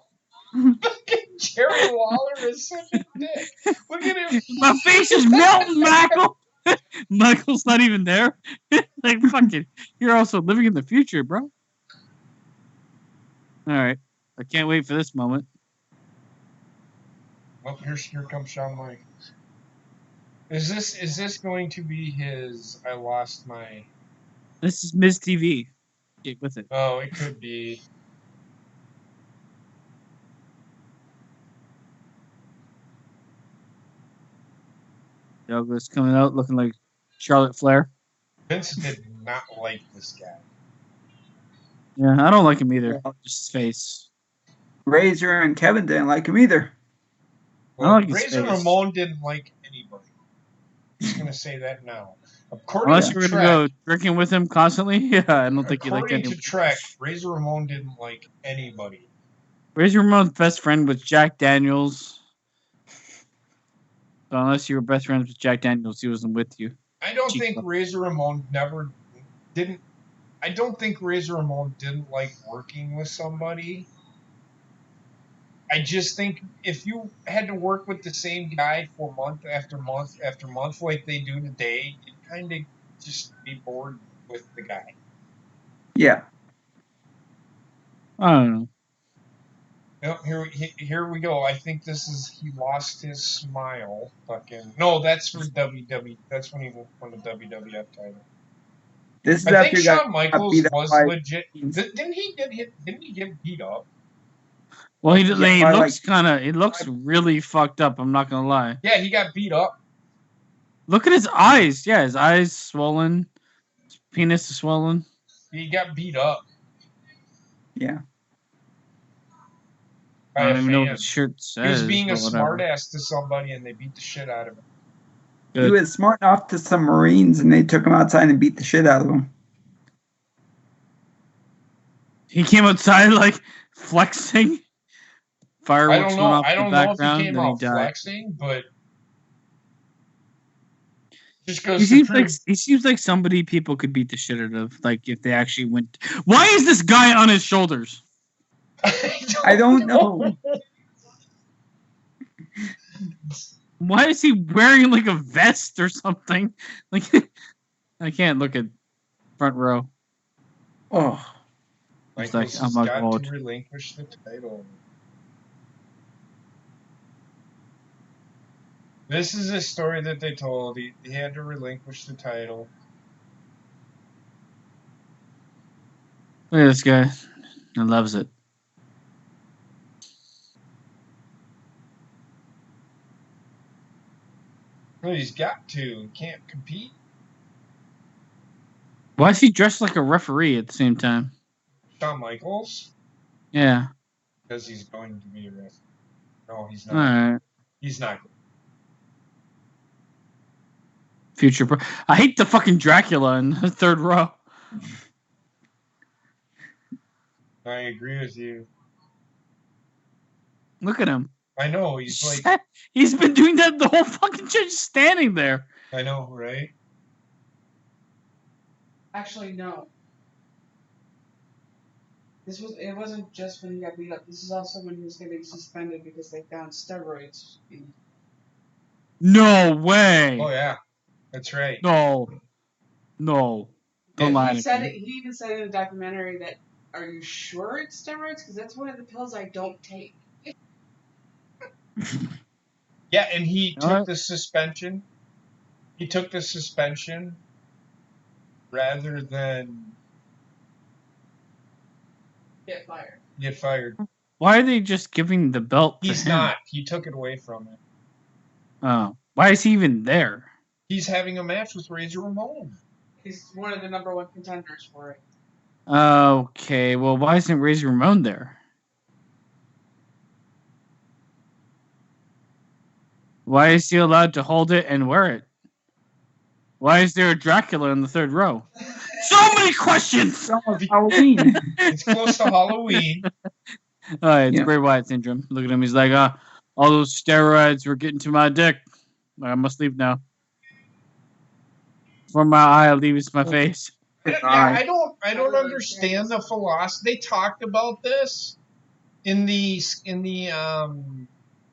Speaker 1: Fucking Jerry Lawler is such a dick. Look at him.
Speaker 4: My face is melting, Michael. Michael's not even there. Like, fucking, you're also living in the future, bro. All right. I can't wait for this moment.
Speaker 1: Well, here comes Shawn Michaels. Is this going to be his I lost my...
Speaker 4: This is Miz TV. Get with it.
Speaker 1: Oh, it could be.
Speaker 4: Douglas coming out looking like Charlotte Flair.
Speaker 1: Vince did not like this guy.
Speaker 4: Yeah, I don't like him either. Just his face.
Speaker 2: Razor and Kevin didn't like him either.
Speaker 1: Well, Razor Ramon didn't like anybody. I'm just gonna say that now.
Speaker 4: Unless you were gonna go drinking with him constantly, yeah, I don't think he liked anyone.
Speaker 1: According to Trek, Razor Ramon didn't like anybody.
Speaker 4: Razor Ramon's best friend was Jack Daniels. So unless you were best friends with Jack Daniels, he wasn't with you.
Speaker 1: I don't think Razor Ramon didn't. I don't think Razor Ramon didn't like working with somebody. I just think if you had to work with the same guy for month after month after month like they do today, you'd kind of just be bored with the guy.
Speaker 2: Yeah.
Speaker 4: I don't know.
Speaker 1: Oh, here we go. I think this is he lost his smile. Fucking no, that's for WWE. That's when he won the WWF title.
Speaker 2: This is
Speaker 1: I think
Speaker 2: after he
Speaker 1: Shawn
Speaker 2: got
Speaker 1: Michaels
Speaker 2: beat up
Speaker 1: was
Speaker 2: by
Speaker 1: legit.
Speaker 2: Reigns.
Speaker 1: Didn't he get hit? Didn't he get beat up?
Speaker 4: Well, he
Speaker 2: Yeah,
Speaker 4: looks kind of. It looks really fucked up. I'm not gonna lie.
Speaker 1: Yeah, he got beat up.
Speaker 4: Look at his eyes. Yeah, his eyes swollen. His penis is swollen.
Speaker 1: He got beat up.
Speaker 2: Yeah.
Speaker 1: By
Speaker 4: I don't
Speaker 1: a
Speaker 4: even know what
Speaker 1: fan.
Speaker 4: the shirt
Speaker 1: He
Speaker 4: says.
Speaker 1: was being a
Speaker 4: but whatever.
Speaker 1: smartass to somebody, and they beat the shit out of him.
Speaker 2: He was smart enough to some Marines, and they took him outside and beat the shit out of him.
Speaker 4: He came outside like flexing. Fireworks
Speaker 1: I don't know.
Speaker 4: went off
Speaker 1: I
Speaker 4: in
Speaker 1: don't
Speaker 4: the
Speaker 1: know if he
Speaker 4: background,
Speaker 1: came
Speaker 4: then he
Speaker 1: out
Speaker 4: died.
Speaker 1: flexing, but just goes
Speaker 4: He
Speaker 1: to
Speaker 4: seems
Speaker 1: prove.
Speaker 4: like somebody people could beat the shit out of, like if they actually went. Why is this guy on his shoulders?
Speaker 2: I don't know.
Speaker 4: Why is he wearing like a vest or something? Like, I can't look at front row.
Speaker 2: Oh,
Speaker 4: It's
Speaker 1: Michaels
Speaker 4: like,
Speaker 1: has
Speaker 4: oh my
Speaker 1: got
Speaker 4: God.
Speaker 1: to relinquish the title. This is a story that they told. He had to relinquish the title.
Speaker 4: Look at this guy. He loves it.
Speaker 1: Well, he's got to. He can't compete.
Speaker 4: Why is he dressed like a referee at the same time?
Speaker 1: Shawn Michaels?
Speaker 4: Yeah.
Speaker 1: Because he's going to be a referee. No, he's not.
Speaker 4: All right.
Speaker 1: He's not.
Speaker 4: Future pro. I hate the fucking Dracula in the third row.
Speaker 1: I agree with you.
Speaker 4: Look at him.
Speaker 1: I know. He's like.
Speaker 4: He's been doing that the whole fucking show, just standing there.
Speaker 1: I know, right?
Speaker 5: Actually, no. It wasn't just when he got beat up. This is also when he was getting suspended because they found steroids in.
Speaker 4: No way.
Speaker 1: Oh yeah, that's right.
Speaker 4: No. Don't lie
Speaker 5: He
Speaker 4: to
Speaker 5: said
Speaker 4: me.
Speaker 5: it. He even said in the documentary that, "Are you sure it's steroids? Because that's one of the pills I don't take."
Speaker 1: Yeah, and he took
Speaker 4: what?
Speaker 1: the suspension. He took the suspension rather than
Speaker 5: Get fired.
Speaker 1: get fired.
Speaker 4: Why are they just giving the belt to
Speaker 1: He's
Speaker 4: him?
Speaker 1: not. He took it away from him.
Speaker 4: Oh. Why is he even there?
Speaker 1: He's having a match with Razor Ramon.
Speaker 5: He's one of the number one contenders for it.
Speaker 4: Okay, well, why isn't Razor Ramon there? Why is he allowed to hold it and wear it? Why is there a Dracula in the third row? So many questions!
Speaker 2: it's almost Halloween.
Speaker 1: It's close to Halloween.
Speaker 4: It's Bray Wyatt syndrome. Look at him. He's like, all those steroids were getting to my dick. I must leave now. For my eye leaves my face.
Speaker 1: Yeah, I don't understand the philosophy. They talked about this in the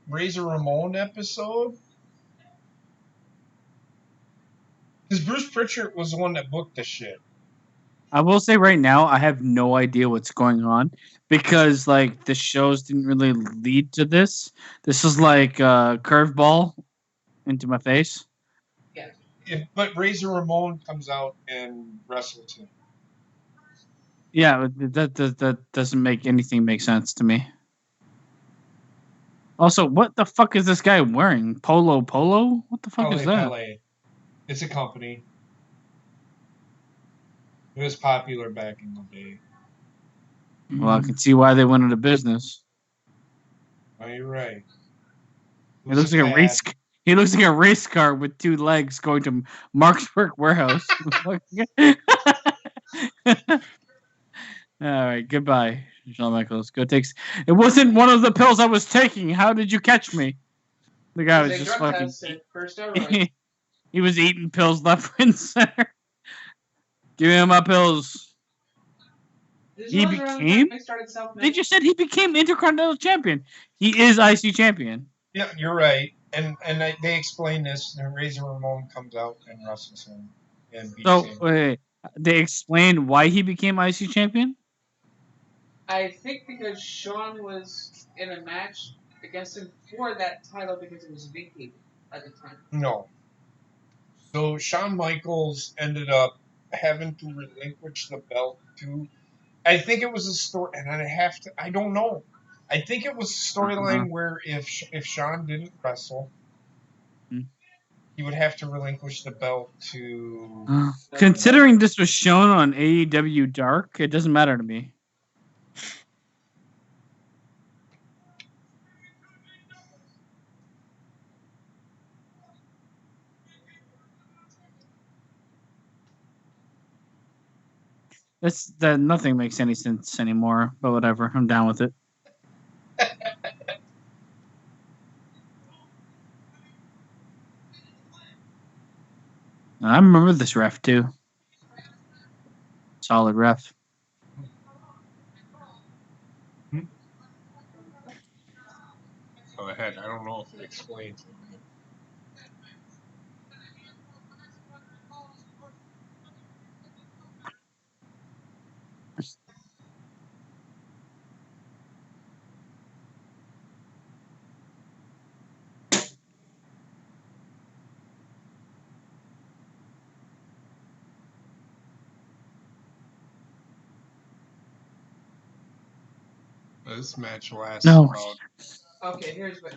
Speaker 1: Razor Ramon episode. Because Bruce Pritchard was the one that booked the shit.
Speaker 4: I will say right now, I have no idea what's going on because like the shows didn't really lead to this. This is like a curveball into my face.
Speaker 5: Yeah.
Speaker 1: But Razor Ramon comes out and wrestles him.
Speaker 4: Yeah, that doesn't make anything make sense to me. Also, what the fuck is this guy wearing? Polo? What the fuck is that?
Speaker 1: Pele. It's a company. It was popular back in the day.
Speaker 4: Well, I can see why they went into business.
Speaker 1: Oh, you're right.
Speaker 4: He looks like a race. He looks like a race car with two legs going to Marksburg Warehouse. All right, goodbye, Shawn Michaels. Go take. It wasn't one of the pills I was taking. How did you catch me? The guy was just fucking. He was eating pills left, right, and center. Give me my pills. He became. They just said he became Intercontinental Champion. He is IC Champion.
Speaker 1: Yeah, you're right. And they explain this, and Razor Ramon comes out and wrestles him and beats him.
Speaker 4: Wait, they explained why he became IC Champion?
Speaker 5: I think because Shawn was in a match against him for that title because it was vacated at the time.
Speaker 1: No. So Shawn Michaels ended up having to relinquish the belt to. I think it was a story, and I don't know. I think it was a storyline where if Shawn didn't wrestle, he would have to relinquish the belt to.
Speaker 4: Considering this was shown on AEW Dark, it doesn't matter to me. Nothing makes any sense anymore, but whatever. I'm down with it. I remember this ref too. Solid ref.
Speaker 1: Go ahead. I don't know if it explains it. This match lasts about.
Speaker 5: Okay, here's what.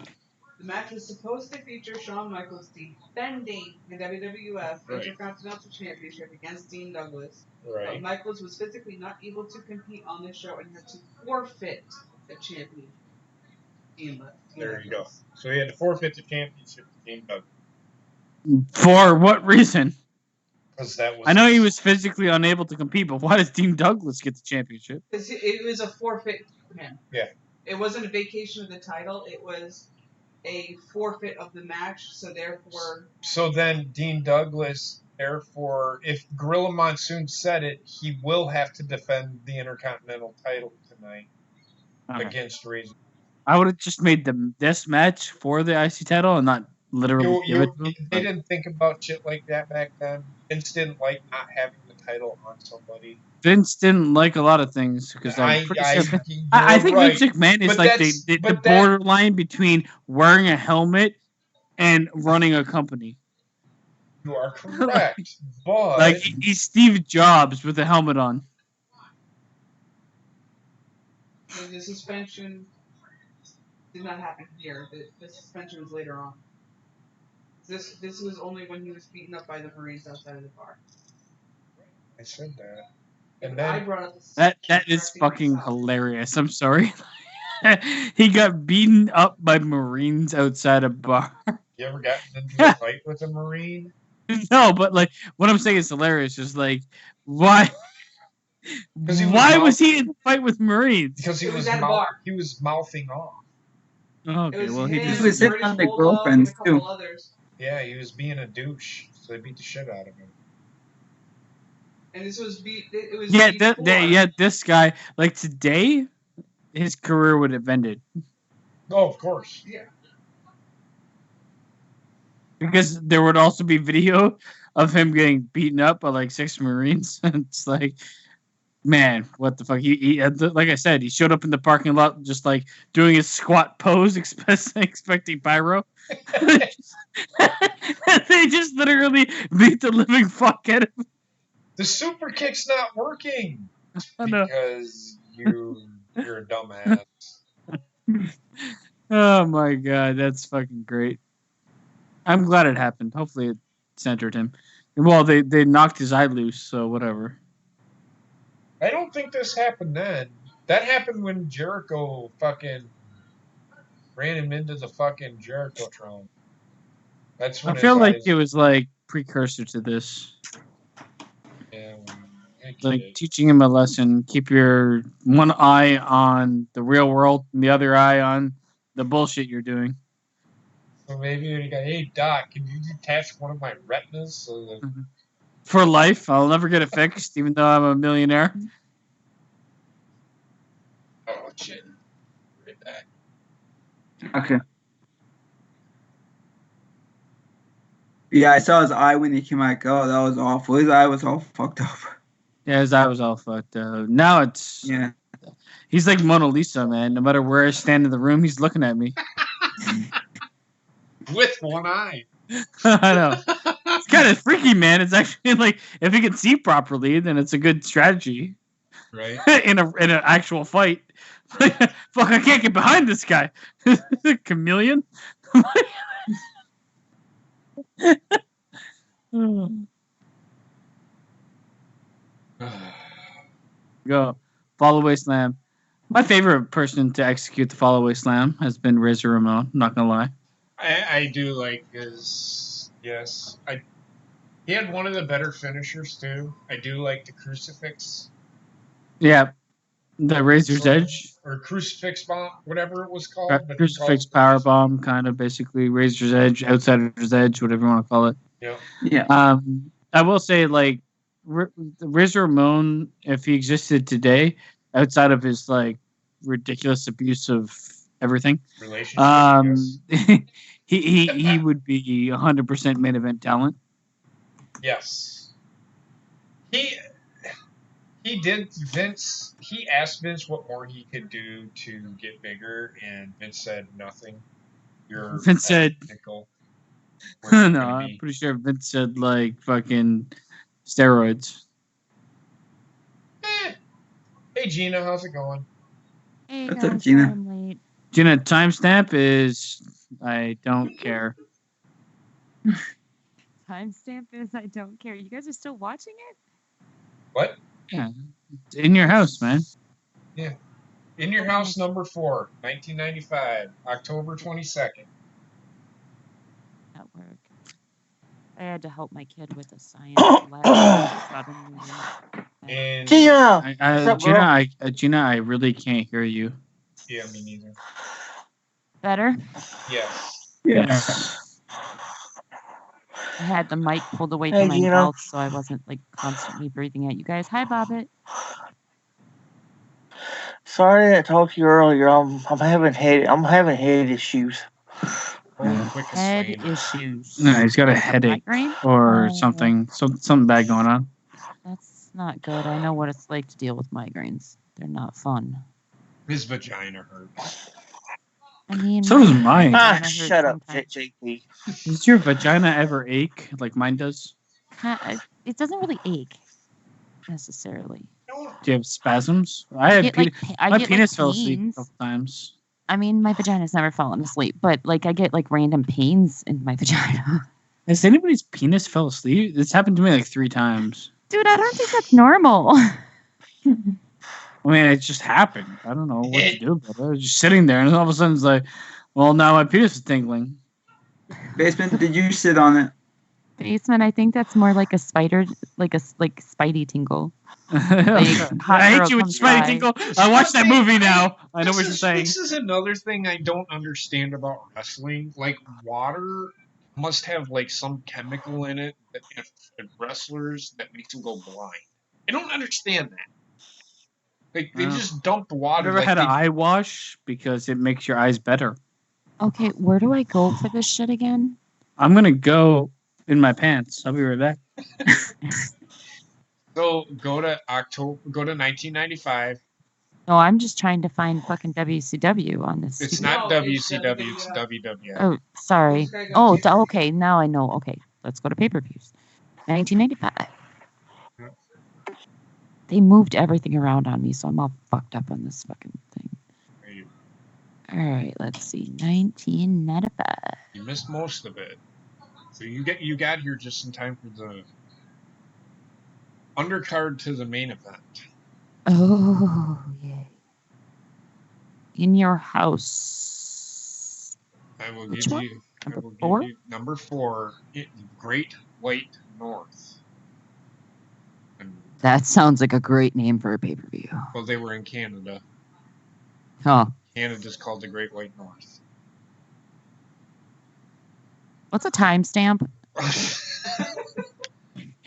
Speaker 5: The match was supposed to feature Shawn Michaels defending the WWF Intercontinental Championship against Dean Douglas.
Speaker 1: Right.
Speaker 5: But Michaels was physically not able to compete on the show and had to forfeit the championship.
Speaker 1: There you go. So he had to forfeit the championship to Dean Douglas.
Speaker 4: For what reason?
Speaker 1: Because that was.
Speaker 4: I know he was physically unable to compete, but why does Dean Douglas get the championship?
Speaker 5: Because it was a forfeit for him.
Speaker 1: Yeah.
Speaker 5: It wasn't a vacation of the title. It was a forfeit of the match, so therefore.
Speaker 1: So then Dean Douglas, therefore, if Gorilla Monsoon said it, he will have to defend the Intercontinental title tonight against Razor.
Speaker 4: I would have just made this match for the IC title and not literally give it to him.
Speaker 1: They didn't think about shit like that back then. Vince didn't like not having the title on somebody.
Speaker 4: Vince didn't like a lot of things because I'm pretty sure. I think
Speaker 1: right.
Speaker 4: Vince McMahon is like the borderline between wearing a helmet and running a company.
Speaker 1: You are correct, but
Speaker 4: like he's Steve Jobs with a helmet on.
Speaker 5: The suspension did not happen here. The suspension was later on. This was only when he was beaten up by the Marines outside of the bar.
Speaker 1: I said that.
Speaker 5: And then I brought up
Speaker 4: that is fucking hilarious. I'm sorry. He got beaten up by Marines outside a bar.
Speaker 1: You ever gotten into a fight with a Marine?
Speaker 4: No, but like what I'm saying is hilarious. Just like why? Why was he in a fight with Marines?
Speaker 1: Because he was mouthing off.
Speaker 4: Oh, okay, well
Speaker 2: he was hitting on the girlfriends too.
Speaker 1: Yeah, he was being a douche, so they beat the shit out of him.
Speaker 5: And this was
Speaker 4: this guy like today, his career would have ended.
Speaker 1: Oh, of course.
Speaker 5: Yeah.
Speaker 4: Because there would also be video of him getting beaten up by like 6 Marines. It's like, man, what the fuck? He like I said, he showed up in the parking lot just like doing his squat pose, expecting pyro. They just literally beat the living fuck out of him.
Speaker 1: The super kick's not working because you're a dumbass.
Speaker 4: Oh my god, that's fucking great. I'm glad it happened. Hopefully it centered him. Well, they knocked his eye loose, so whatever.
Speaker 1: I don't think this happened then. That happened when Jericho fucking ran him into the fucking Jericho-tron. That's when
Speaker 4: I feel like it was like precursor to this.
Speaker 1: Yeah,
Speaker 4: like teaching him a lesson. Keep your one eye on the real world and the other eye on the bullshit you're doing.
Speaker 1: So maybe you go, hey Doc, can you detach one of my retinas so that
Speaker 4: for life? I'll never get it fixed, even though I'm a millionaire.
Speaker 1: shit. Right back.
Speaker 2: Okay. Yeah, I saw his eye when he came out. Oh, that was awful. His eye was all fucked up.
Speaker 4: Yeah, his eye was all fucked up. Now it's he's like Mona Lisa, man. No matter where I stand in the room, he's looking at me.
Speaker 1: With one eye.
Speaker 4: I know. It's kind of freaky, man. It's actually like if he can see properly, then it's a good strategy.
Speaker 1: Right.
Speaker 4: in an actual fight. Fuck, I can't get behind this guy. Chameleon. Go. Fall away slam. My favorite person to execute the fall away slam has been Razor Ramon. Not gonna lie.
Speaker 1: I do like his. Yes. He had one of the better finishers too. I do like the crucifix.
Speaker 4: Yeah. The Razor's Edge.
Speaker 1: Or crucifix bomb, whatever it was called. But
Speaker 4: crucifix power bomb, kind of basically Razor's Edge, Outsider's Edge, whatever you want to call it.
Speaker 1: Yeah.
Speaker 2: Yeah.
Speaker 4: I will say, like, Razor Ramon, if he existed today, outside of his like ridiculous abuse of everything, he would be 100% main event talent.
Speaker 1: Yes. He did. Vince. He asked Vince what more he could do to get bigger, and Vince said nothing.
Speaker 4: Vince said,
Speaker 1: "Nickel."
Speaker 4: No, I'm pretty sure Vince said like fucking steroids.
Speaker 1: Hey Gina, how's it going?
Speaker 6: Hey
Speaker 2: What's
Speaker 6: guys,
Speaker 2: up, Gina?
Speaker 6: I'm late.
Speaker 4: Gina, timestamp is I don't care.
Speaker 6: Timestamp is I don't care. You guys are still watching it?
Speaker 1: What?
Speaker 4: Yeah, it's in your house, man.
Speaker 1: Yeah, In Your House number 4, 1995, October 22nd.
Speaker 6: At work. I had to help my kid with a science lab. Suddenly.
Speaker 1: And
Speaker 4: Gina, I really can't hear you.
Speaker 1: Yeah, me neither.
Speaker 6: Better?
Speaker 1: Yes.
Speaker 2: Yes.
Speaker 6: I had the mic pulled away from my mouth, so I wasn't like constantly breathing at you guys. Hi, Bobbit.
Speaker 3: Sorry, I talked to you earlier. I'm having head issues.
Speaker 6: Head issues.
Speaker 4: No, he's got a headache or something. Something bad going on.
Speaker 6: That's not good. I know what it's like to deal with migraines. They're not fun.
Speaker 1: His vagina hurts.
Speaker 6: I mean,
Speaker 4: so does mine.
Speaker 3: Shut up, JP.
Speaker 4: Does your vagina ever ache like mine does?
Speaker 6: It doesn't really ache necessarily.
Speaker 4: Do you have spasms? I have my penis fell asleep a couple times.
Speaker 6: I mean, my vagina's never fallen asleep, but like I get like random pains in my vagina.
Speaker 4: Has anybody's penis fell asleep? It's happened to me like 3 times.
Speaker 6: Dude, I don't think that's normal.
Speaker 4: I mean, it just happened. I don't know what to do about it. I was just sitting there, and all of a sudden it's like, well, now my penis is tingling.
Speaker 2: Basement, did you sit on it?
Speaker 6: Basement, I think that's more like a spider, like Spidey tingle.
Speaker 4: I hate you with Spidey tingle. I watched that movie now. I know what you're saying.
Speaker 1: This is another thing I don't understand about wrestling. Like, water must have like some chemical in it that if wrestlers that makes them go blind. I don't understand that. Like, they just dump water.
Speaker 4: I've never had an eye wash because it makes your eyes better.
Speaker 6: Okay, where do I go for this shit again?
Speaker 4: I'm gonna go in my pants. I'll be right back.
Speaker 1: So go to 1995.
Speaker 6: No, I'm just trying to find fucking WCW on this.
Speaker 1: It's not WCW, it's WWF.
Speaker 6: Oh, sorry. Oh, okay, now I know. Okay, let's go to pay-per-views. 1995. They moved everything around on me, so I'm all fucked up on this fucking thing. All right, let's see. 1995.
Speaker 1: You missed most of it. So you got here just in time for the undercard to the main event.
Speaker 6: Oh, yay. In Your House.
Speaker 1: I will
Speaker 6: Which
Speaker 1: give
Speaker 6: one?
Speaker 1: you
Speaker 6: Number
Speaker 1: 4, Great White North.
Speaker 6: That sounds like a great name for a pay-per-view.
Speaker 1: Well, they were in Canada.
Speaker 6: Huh.
Speaker 1: Canada's called the Great White North.
Speaker 6: What's a timestamp?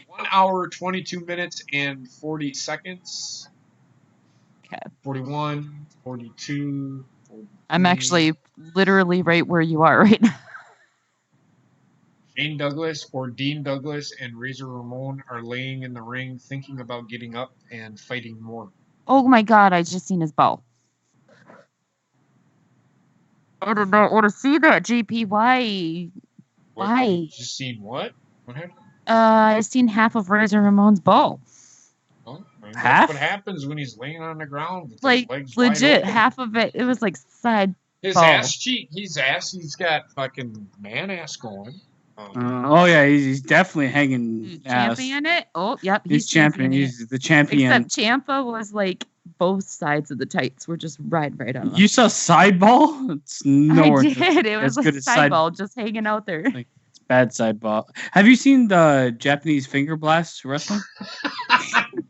Speaker 1: 1 hour, 22 minutes, and 40 seconds.
Speaker 6: Okay.
Speaker 1: 41, 42.
Speaker 6: I'm actually literally right where you are right now.
Speaker 1: Shane Douglas or Dean Douglas and Razor Ramon are laying in the ring thinking about getting up and fighting more.
Speaker 6: Oh my god, I just seen his ball. I did not want to see that, JP. Why?
Speaker 1: What,
Speaker 6: Why?
Speaker 1: you just seen what? What happened?
Speaker 6: I seen half of Razor Ramon's ball.
Speaker 1: Well, I mean,
Speaker 4: Half?
Speaker 1: that's what happens when he's laying on the ground with
Speaker 6: Like,
Speaker 1: his legs
Speaker 6: legit,
Speaker 1: wide open.
Speaker 6: half of it, it was like side
Speaker 1: His
Speaker 6: ball.
Speaker 1: ass cheek, he's got fucking man ass going.
Speaker 4: Oh yeah, he's definitely hanging ass.
Speaker 6: Champion it? Oh, yep,
Speaker 4: He's champion. He's the champion.
Speaker 6: Except Champa was like both sides of the tights were just right on.
Speaker 4: You saw side ball? It's nowhere.
Speaker 6: I did. It was
Speaker 4: as
Speaker 6: like
Speaker 4: good as
Speaker 6: side ball just hanging out there.
Speaker 4: Like, it's bad side ball. Have you seen the Japanese finger blast wrestling?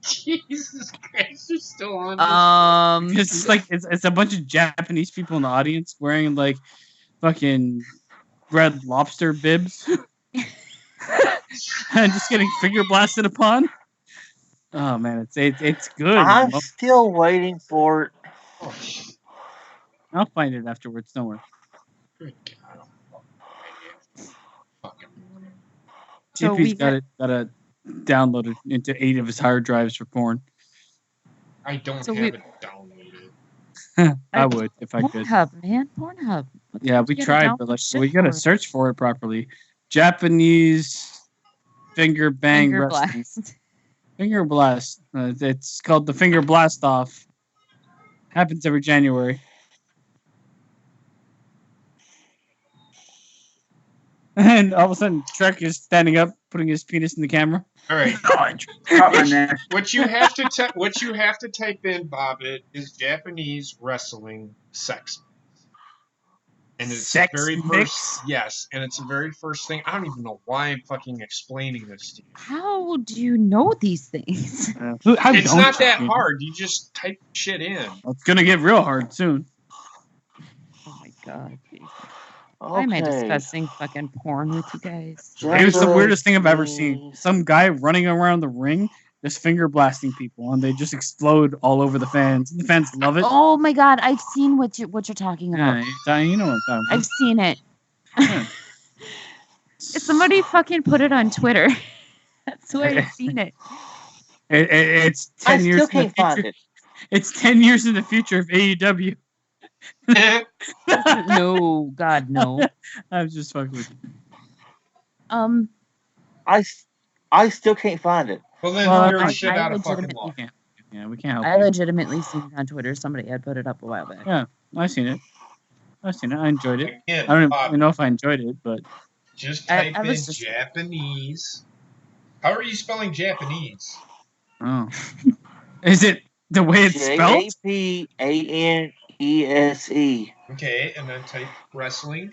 Speaker 1: Jesus Christ, you're still on this.
Speaker 4: It's like it's a bunch of Japanese people in the audience wearing like fucking red lobster bibs and just getting finger blasted upon. Oh man, it's good.
Speaker 3: I'm still waiting for it.
Speaker 1: Oh,
Speaker 4: I'll find it afterwards. Don't worry.
Speaker 1: good God. Fucking.
Speaker 6: So
Speaker 4: JP's got it downloaded into 8 of his hard drives for porn.
Speaker 1: I don't have it downloaded.
Speaker 4: I would if I could.
Speaker 6: Pornhub, man, Pornhub.
Speaker 4: Yeah, we tried, but like we gotta search for it properly. Japanese finger bang
Speaker 6: Finger
Speaker 4: wrestling.
Speaker 6: blast.
Speaker 4: Finger blast. It's called the Finger Blast Off. Happens every January. And all of a sudden, Trek is standing up, putting his penis in the camera.
Speaker 1: All right. What you have to type in, Bobbit, is Japanese wrestling sex. And it's
Speaker 4: Sex
Speaker 1: the very
Speaker 4: mix?
Speaker 1: first. Yes, and it's the very first thing. I don't even know why I'm fucking explaining this to you.
Speaker 6: How do you know these things?
Speaker 1: It's not that hard. You just type shit in.
Speaker 4: Well, it's gonna get real hard soon.
Speaker 6: Oh my god. Jesus.
Speaker 3: Okay.
Speaker 6: Why am I discussing fucking porn with you guys?
Speaker 4: It was the weirdest thing I've ever seen. Some guy running around the ring, just finger blasting people, and they just explode all over the fans. The fans love it.
Speaker 6: Oh my god, I've seen what you're talking about.
Speaker 4: Yeah, you know what I'm talking about.
Speaker 6: I've seen it.
Speaker 4: Yeah.
Speaker 6: Somebody fucking put it on Twitter. That's where I've seen it.
Speaker 4: It's 10 years in the future. It's 10 years in the future of AEW.
Speaker 6: No, God, no.
Speaker 4: I was just fucking with you.
Speaker 3: I still can't find it.
Speaker 1: Well, then you're shit out of fucking luck.
Speaker 4: Yeah, we can't help
Speaker 6: I
Speaker 4: you.
Speaker 6: legitimately seen it on Twitter. Somebody had put it up a while back.
Speaker 4: Yeah, I've seen it. I enjoyed it.
Speaker 1: Again,
Speaker 4: I don't even know if I enjoyed it, but
Speaker 1: just type in Japanese. How are you spelling Japanese?
Speaker 4: oh, is it the way it's spelled?
Speaker 3: Japanese.
Speaker 1: Okay, and then type wrestling.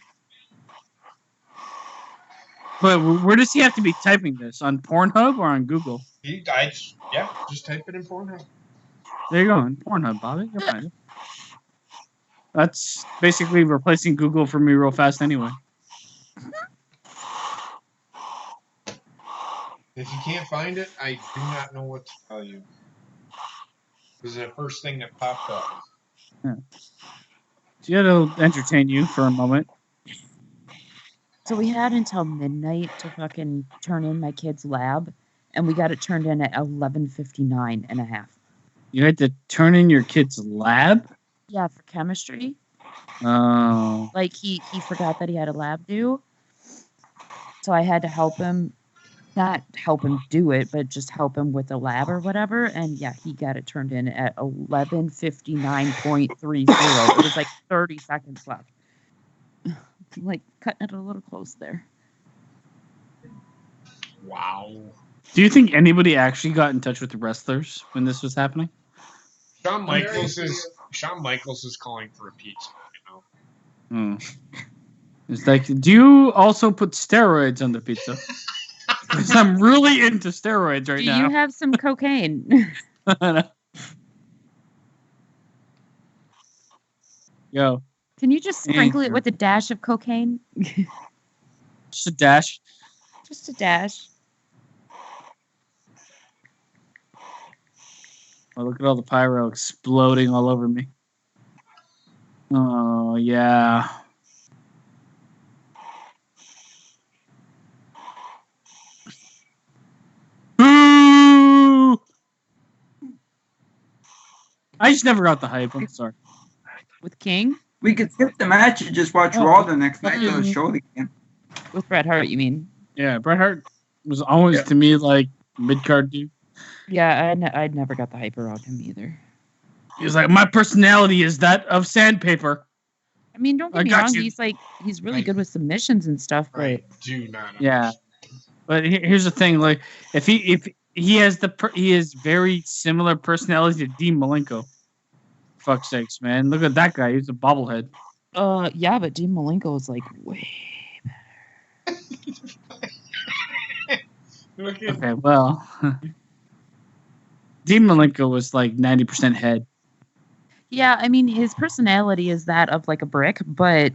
Speaker 4: But where does he have to be typing this? On Pornhub or on Google?
Speaker 1: Just type it in Pornhub.
Speaker 4: There you go, on Pornhub, Bobby. You'll find it. That's basically replacing Google for me real fast anyway.
Speaker 1: If you can't find it, I do not know what to tell you. This is the first thing that popped up.
Speaker 4: Yeah. So it'll entertain you for a moment.
Speaker 6: So we had until midnight to fucking turn in my kid's lab, and we got it turned in at 11:59 and a half.
Speaker 4: You had to turn in your kid's lab?
Speaker 6: Yeah, for chemistry.
Speaker 4: Oh.
Speaker 6: Like he forgot that he had a lab due. So I had to help him, not help him do it, but just help him with the lab or whatever. And yeah, he got it turned in at 11:59.30. It was like 30 seconds left. I'm like cutting it a little close there.
Speaker 1: Wow.
Speaker 4: Do you think anybody actually got in touch with the wrestlers when this was happening?
Speaker 1: Shawn Michaels is calling for a pizza right now.
Speaker 4: It's like, do you also put steroids on the pizza? Because I'm really into steroids right now.
Speaker 6: Do you have some cocaine?
Speaker 4: Yo.
Speaker 6: Can you just sprinkle it with a dash of cocaine?
Speaker 4: Just a dash.
Speaker 6: Just a dash.
Speaker 4: Oh, look at all the pyro exploding all over me. Oh, yeah. Boo! I just never got the hype. I'm sorry.
Speaker 6: With King?
Speaker 2: We could skip the match and just watch Raw the next night or show it again.
Speaker 6: With Bret Hart, you mean?
Speaker 4: Yeah, Bret Hart was always to me like mid-card dude.
Speaker 6: Yeah, I never got the hype around him either.
Speaker 4: He was like, my personality is that of sandpaper.
Speaker 6: I mean, don't get me wrong. He's really good with submissions and stuff, but
Speaker 1: I do not.
Speaker 4: Yeah, but here's the thing: like, if he has very similar personality to Dean Malenko. Fuck's sakes, man! Look at that guy. He's a bobblehead.
Speaker 6: Yeah, but Dean Malenko is like way
Speaker 1: Look at
Speaker 4: Okay, well, Dean Malenko was like 90% head.
Speaker 6: Yeah, I mean, his personality is that of like a brick, but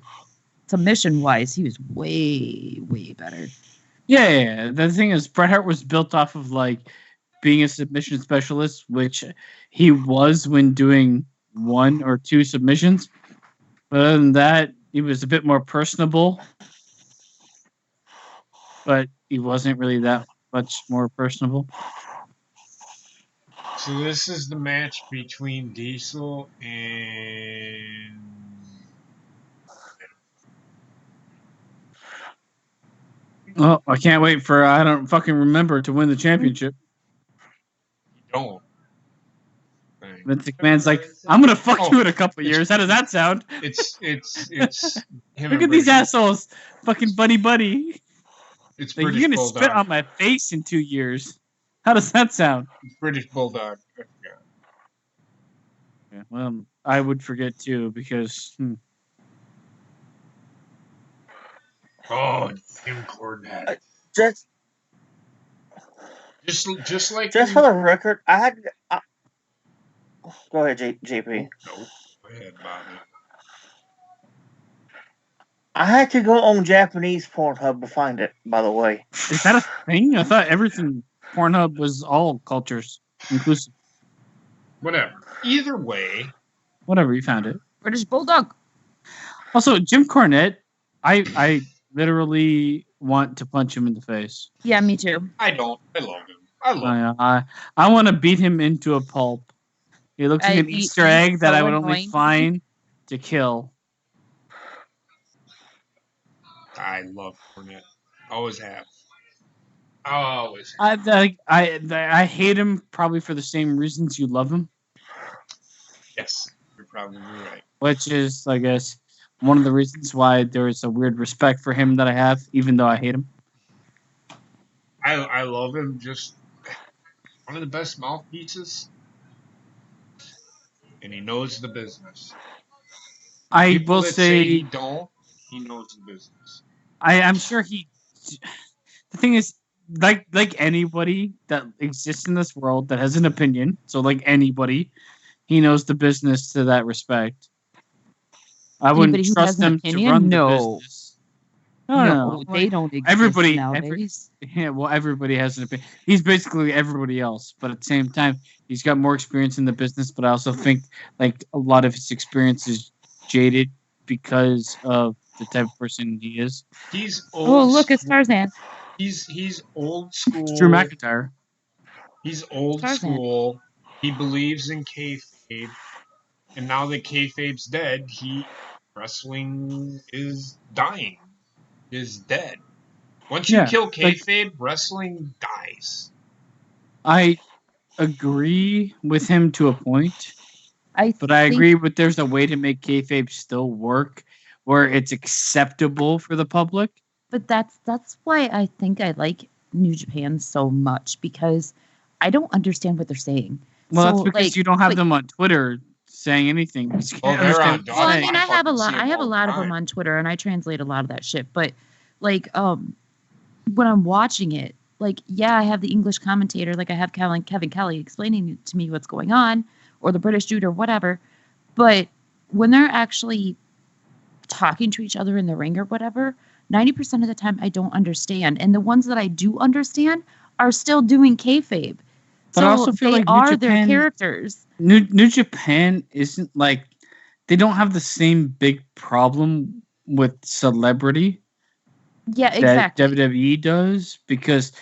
Speaker 6: submission-wise, he was way, way better.
Speaker 4: Yeah. The thing is, Bret Hart was built off of like being a submission specialist, which he was when doing 1 or 2 submissions. But other than that, he was a bit more personable. But he wasn't really that much more personable.
Speaker 1: So this is the match between Diesel and...
Speaker 4: Oh, I can't wait for I don't fucking remember to win the championship.
Speaker 1: You don't.
Speaker 4: Vince McMahon's like, I'm gonna fuck you in a couple years. How does that sound?
Speaker 1: It's him.
Speaker 4: Look at these assholes, fucking buddy.
Speaker 1: It's
Speaker 4: like,
Speaker 1: British
Speaker 4: you're gonna
Speaker 1: Bulldog.
Speaker 4: spit on my face in 2 years. How does that sound?
Speaker 1: It's British Bulldog. I forgot.
Speaker 4: Yeah, well, I would forget too because.
Speaker 1: Oh, Jim Cornette.
Speaker 5: Just
Speaker 1: like
Speaker 5: for the record, I had. Go ahead, JP.
Speaker 1: No, go ahead, Bobby.
Speaker 5: I had to go on Japanese Pornhub to find it. By the way,
Speaker 4: is that a thing? I thought everything Pornhub was all cultures inclusive.
Speaker 1: Whatever. Either way.
Speaker 4: Whatever, you found it.
Speaker 6: British Bulldog. Also,
Speaker 4: Jim Cornette, I literally want to punch him in the face.
Speaker 6: Yeah, me too.
Speaker 1: I don't. I love him. I love him.
Speaker 4: I want to beat him into a pulp. He looks like an Easter egg that I would only find to kill.
Speaker 1: I love Cornette. Always have. Always.
Speaker 4: I hate him probably for the same reasons you love him.
Speaker 1: Yes, you're probably right.
Speaker 4: Which is, I guess, one of the reasons why there is a weird respect for him that I have, even though I hate him.
Speaker 1: I love him. Just one of the best mouthpieces, and he knows the business.
Speaker 4: I will say
Speaker 1: he don't. He knows the business.
Speaker 4: I'm sure he. The thing is, like anybody that exists in this world that has an opinion, so like anybody, he knows the business to that respect. I wouldn't trust them to run the business.
Speaker 6: No, they don't exist nowadays.
Speaker 4: Everybody has an opinion. He's basically everybody else, but at the same time, he's got more experience in the business. But I also think like a lot of his experience is jaded because of the type of person he is.
Speaker 1: He's old.
Speaker 6: Oh, look, it's Tarzan.
Speaker 1: He's old school.
Speaker 4: It's Drew McIntyre.
Speaker 1: He's old school. He believes in kayfabe, and now that kayfabe's dead, wrestling is dying, is dead. Once you kill kayfabe, wrestling dies. I
Speaker 4: agree with him to a point. But I agree with there's a way to make kayfabe still work where it's acceptable for the public.
Speaker 6: But that's why I think I like New Japan so much, because I don't understand what they're saying.
Speaker 4: Well, that's because you don't have them on Twitter saying anything.
Speaker 6: I mean, I have a lot of them on Twitter, and I translate a lot of that shit. But like, when I'm watching it, like, yeah, I have the English commentator, like I have Kevin Kelly explaining to me what's going on, or the British dude or whatever. But when they're actually talking to each other in the ring or whatever, 90% of the time I don't understand. And the ones that I do understand are still doing kayfabe.
Speaker 4: But I also feel
Speaker 6: they
Speaker 4: like
Speaker 6: are their characters.
Speaker 4: New Japan isn't like they don't have the same big problem with celebrity.
Speaker 6: Yeah, exactly.
Speaker 4: That WWE does, because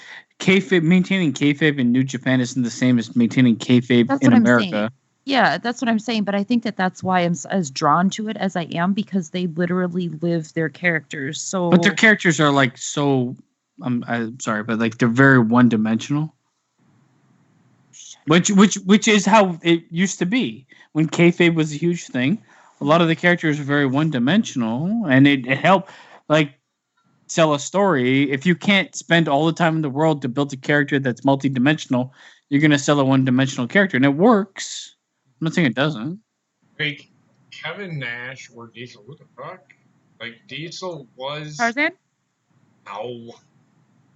Speaker 4: maintaining kayfabe in New Japan isn't the same as maintaining kayfabe in America.
Speaker 6: Yeah, that's what I'm saying. But I think that's why I'm as drawn to it as I am, because they literally live their characters. So,
Speaker 4: but their characters are like so. I'm sorry, but like they're very one dimensional. Which is how it used to be when kayfabe was a huge thing. A lot of the characters are very one dimensional, and it helped like sell a story. If you can't spend all the time in the world to build a character that's multi-dimensional, you're gonna sell a one-dimensional character, and it works. I'm not saying it doesn't.
Speaker 1: Like Kevin Nash or Diesel, what the fuck? Like Diesel was
Speaker 6: Tarzan.
Speaker 1: Ow.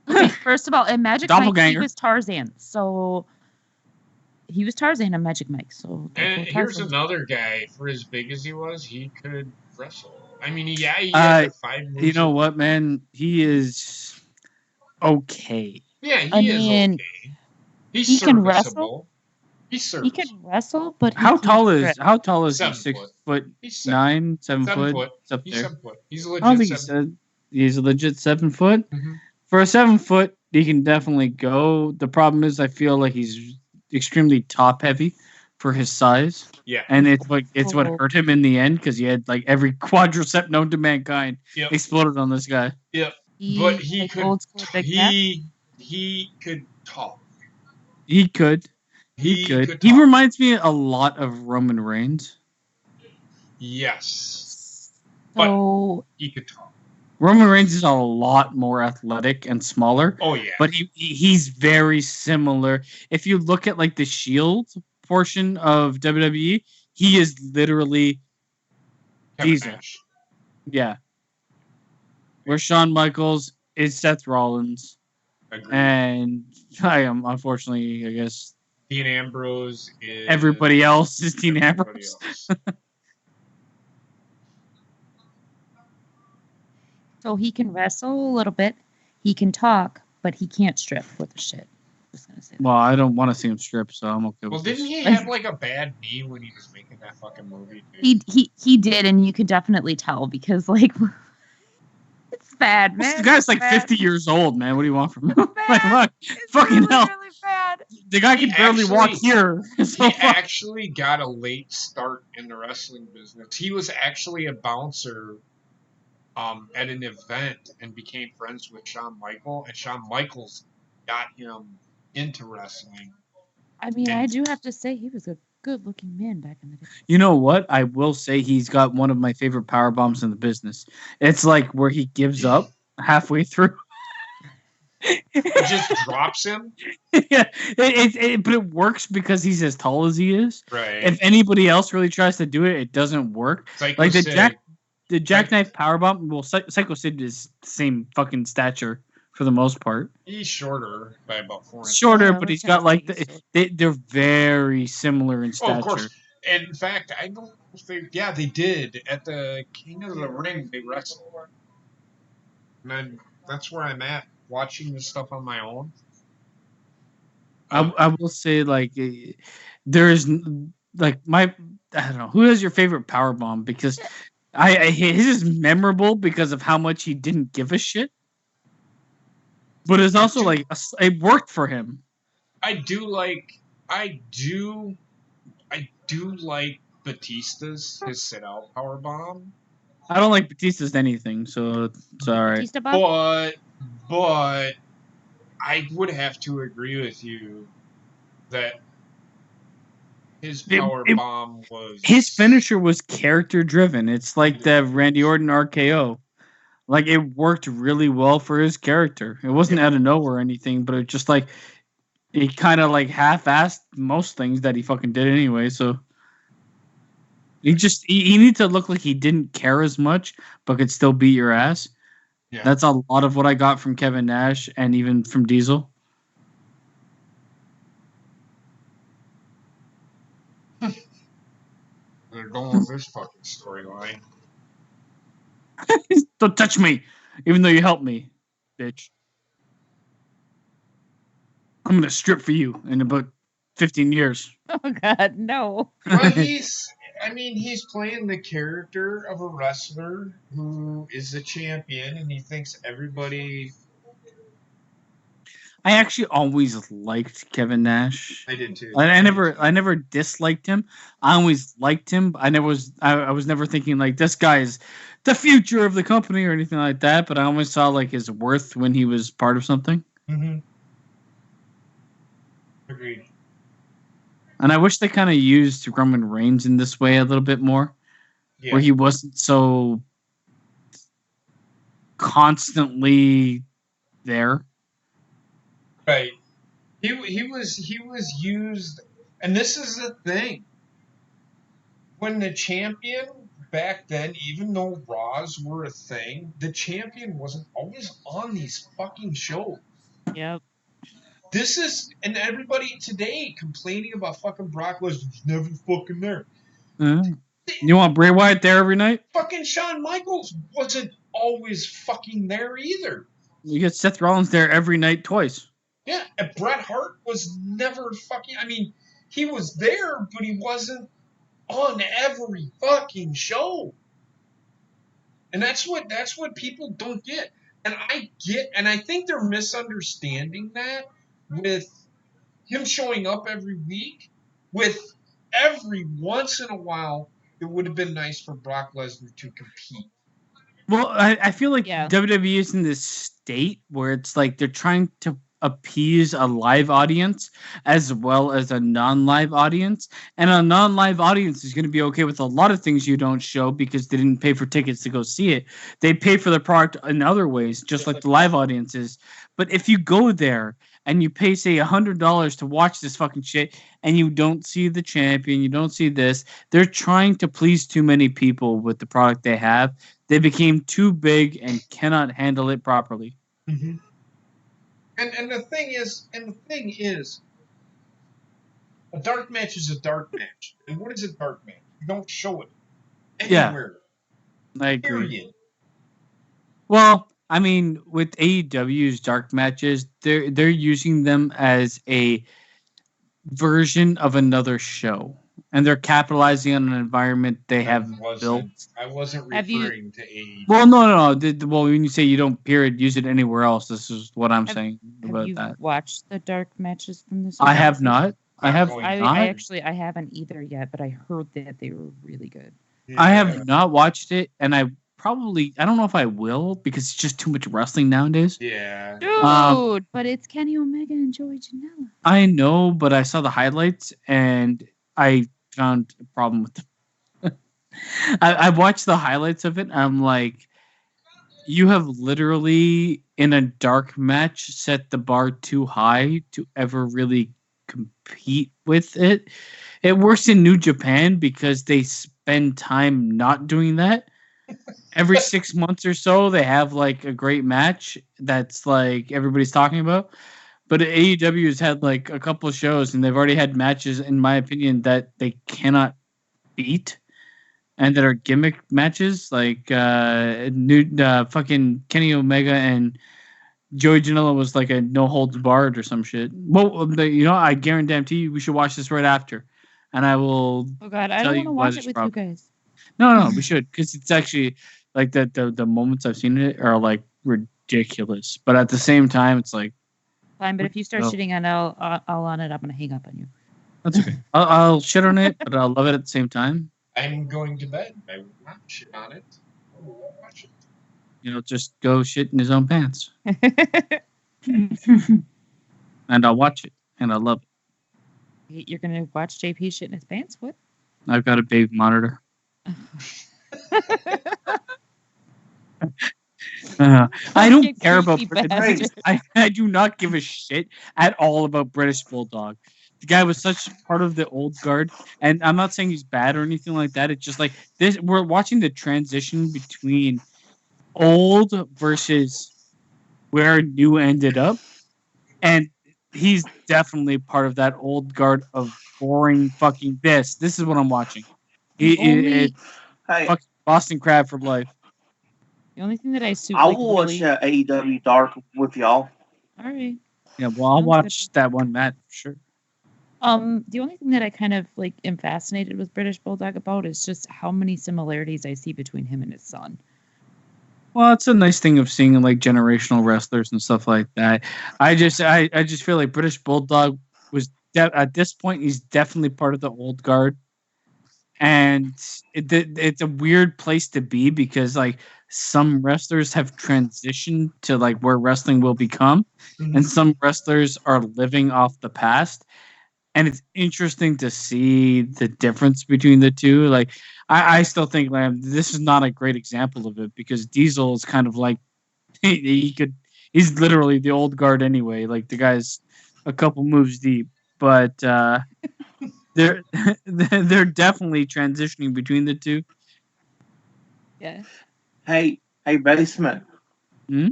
Speaker 6: Okay, first of all, in Magic Mike, he was Tarzan. So he was Tarzan in Magic Mike. So
Speaker 1: and here's another guy. For as big as he was, he could wrestle. I mean, he had the 5 moves.
Speaker 4: You know what, man? He is okay.
Speaker 1: Yeah, he is okay. He's
Speaker 6: he can wrestle.
Speaker 1: He
Speaker 6: can wrestle, but
Speaker 4: how tall is he?
Speaker 1: 7
Speaker 4: foot?
Speaker 1: He's
Speaker 4: 9, 7 foot.
Speaker 1: He's up there. He's 7 foot. He's a legit.
Speaker 4: I don't think he's a legit 7 foot.
Speaker 1: Mm-hmm.
Speaker 4: For a 7 foot, he can definitely go. The problem is, I feel like he's extremely top heavy for his size.
Speaker 1: Yeah,
Speaker 4: and it's what hurt him in the end, because he had like every quadricep known to mankind exploded on this guy.
Speaker 1: Yep, but he could. He could talk.
Speaker 4: He could. He reminds me a lot of Roman Reigns.
Speaker 1: Yes.
Speaker 6: So
Speaker 1: he could talk.
Speaker 4: Roman Reigns is a lot more athletic and smaller.
Speaker 1: Oh yeah.
Speaker 4: But he's very similar. If you look at like the Shield portion of WWE, he is literally Diesel. Yeah. Where Shawn Michaels is Seth Rollins.
Speaker 1: Agreed.
Speaker 4: And I am, unfortunately, I guess
Speaker 1: Dean Ambrose is...
Speaker 4: Everybody else is Dean Ambrose.
Speaker 6: So he can wrestle a little bit. He can talk, but he can't strip with the shit. Just gonna say that.
Speaker 4: Well, I don't want to see him strip, so I'm okay with
Speaker 1: didn't he have like a bad knee when he was making that fucking movie?
Speaker 6: Dude? He did, and you could definitely tell, because like it's bad, man.
Speaker 4: The guy's like 50 years old, man. What do you want from him? Like, look, fucking hell.
Speaker 6: Really bad.
Speaker 4: The guy can barely walk here.
Speaker 1: He actually got a late start in the wrestling business. He was actually a bouncer at an event and became friends with Shawn Michaels, and Shawn Michaels got him into wrestling.
Speaker 6: I mean, I do have to say he was a good-looking man back in the day.
Speaker 4: You know what? I will say he's got one of my favorite power bombs in the business. It's like where he gives up halfway through.
Speaker 1: He just drops him.
Speaker 4: Yeah, but it works because he's as tall as he is.
Speaker 1: Right.
Speaker 4: If anybody else really tries to do it, it doesn't work. Like the jackknife powerbomb. Well, Psycho Sid is the same fucking stature for the most part.
Speaker 1: He's shorter by about 4 inches.
Speaker 4: Shorter, but he's got like they're very similar in stature.
Speaker 1: Oh, of course. And in fact, I don't think they did at the King of the Ring. They wrestled, and that's where I'm at watching this stuff on my own.
Speaker 4: I will say like there's like I don't know, who has your favorite power bomb, because his is memorable because of how much he didn't give a shit. But it's also like it worked for him. I do like
Speaker 1: Batista's his sit out power bomb.
Speaker 4: I don't like Batista's anything, so it's all right.
Speaker 1: But I would have to agree with you that his power bomb was...
Speaker 4: His finisher was character driven. It's like the Randy Orton RKO. Like, it worked really well for his character. It wasn't out of nowhere or anything, but it just like he kind of like half-assed most things that he fucking did anyway. So he needs to look like he didn't care as much, but could still beat your ass. Yeah. That's a lot of what I got from Kevin Nash and even from Diesel.
Speaker 1: They're going with this fucking storyline.
Speaker 4: Don't touch me, even though you helped me, bitch. I'm gonna strip for you in about 15 years.
Speaker 6: Oh God, no.
Speaker 1: Well, he's playing the character of a wrestler who is a champion, and he thinks everybody.
Speaker 4: I actually always liked Kevin Nash.
Speaker 1: I did too.
Speaker 4: I never disliked him. I always liked him. I was never thinking like this guy is the future of the company or anything like that. But I always saw like his worth when he was part of something.
Speaker 1: Mm-hmm. Agreed.
Speaker 4: And I wish they kind of used Roman Reigns in this way a little bit more, where he wasn't so constantly there.
Speaker 1: Right. He was used, and this is the thing. When the champion back then, even though Raws were a thing, the champion wasn't always on these fucking shows.
Speaker 6: Yep.
Speaker 1: This is, and everybody today complaining about fucking Brock Lesnar's never fucking there.
Speaker 4: You want Bray Wyatt there every night?
Speaker 1: Fucking Shawn Michaels wasn't always fucking there either.
Speaker 4: You get Seth Rollins there every night twice.
Speaker 1: Yeah, and Bret Hart was never fucking. I mean, he was there, but he wasn't on every fucking show. And that's what people don't get. And I think they're misunderstanding that with him showing up every week. With every once in a while, it would have been nice for Brock Lesnar to compete.
Speaker 4: Well, I feel like WWE is in this state where it's like they're trying to appease a live audience as well as a non-live audience, and a non-live audience is going to be okay with a lot of things you don't show because they didn't pay for tickets to go see it. They pay for the product in other ways, just like the live audiences. But if you go there and you pay, say, $100 to watch this fucking shit, and you don't see the champion, you don't see this, they're trying to please too many people with the product they have. They became too big and cannot handle it properly.
Speaker 1: Mm-hmm. And the thing is, a dark match is a dark match. And what is a dark match? You don't show it anywhere.
Speaker 4: Yeah, I agree.
Speaker 1: Period.
Speaker 4: Well, I mean, with AEW's dark matches, they're using them as a version of another show, and they're capitalizing on an environment they have built.
Speaker 1: I wasn't referring to AEW.
Speaker 4: Well, no. Well, when you say you don't use it anywhere else, this is what I'm saying about that.
Speaker 6: Have you watched the dark matches from this?
Speaker 4: I have not. I
Speaker 6: haven't either yet, but I heard that they were really good.
Speaker 4: Yeah. I have not watched it, and I don't know if I will because it's just too much wrestling nowadays.
Speaker 1: Yeah.
Speaker 6: Dude, but it's Kenny Omega and Joey Janela.
Speaker 4: I know, but I saw the highlights and I found a problem with them. I watched the highlights of it and I'm like, you have literally in a dark match set the bar too high to ever really compete with it. It works in New Japan because they spend time not doing that. Every 6 months or so, they have like a great match that's like everybody's talking about. But AEW has had like a couple of shows, and they've already had matches, in my opinion, that they cannot beat, and that are gimmick matches, like fucking Kenny Omega and Joey Janela was like a no holds barred or some shit. Well, I guarantee you, we should watch this right after, and I will.
Speaker 6: Oh God, I don't want to watch it with you guys.
Speaker 4: No, we should, because it's actually like the moments I've seen it are like ridiculous, but at the same time, it's like
Speaker 6: fine. But if you start shitting on all on it, I'm gonna hang up on you.
Speaker 4: That's okay. I'll shit on it, but I'll love it at the same time.
Speaker 1: I'm going to bed. I will not shit on it. I will watch it.
Speaker 4: Just go shit in his own pants, and I'll watch it, and I'll love it.
Speaker 6: You're gonna watch JP shit in his pants? What?
Speaker 4: I've got a big monitor. I don't care about British. I do not give a shit at all about British Bulldog. The guy was such part of the old guard, and I'm not saying he's bad or anything like that. It's just like this. We're watching the transition between old versus where new ended up, and he's definitely part of that old guard of boring fucking this. This is what I'm watching. Fucking Boston Crab for life.
Speaker 6: The only thing that I
Speaker 3: will watch AEW Dark with y'all.
Speaker 6: All right.
Speaker 4: Yeah, well, I'll watch that one match for sure.
Speaker 6: The only thing that I kind of like am fascinated with British Bulldog about is just how many similarities I see between him and his son.
Speaker 4: Well, it's a nice thing of seeing like generational wrestlers and stuff like that. I just feel like British Bulldog was at this point he's definitely part of the old guard, and it's a weird place to be because like some wrestlers have transitioned to like where wrestling will become, and some wrestlers are living off the past. And it's interesting to see the difference between the two. Like, I still think this is not a great example of it because Diesel is kind of like he's literally the old guard anyway. Like the guy's a couple moves deep, but they're they're definitely transitioning between the two.
Speaker 6: Yeah.
Speaker 3: Hey, basement.
Speaker 4: Hmm?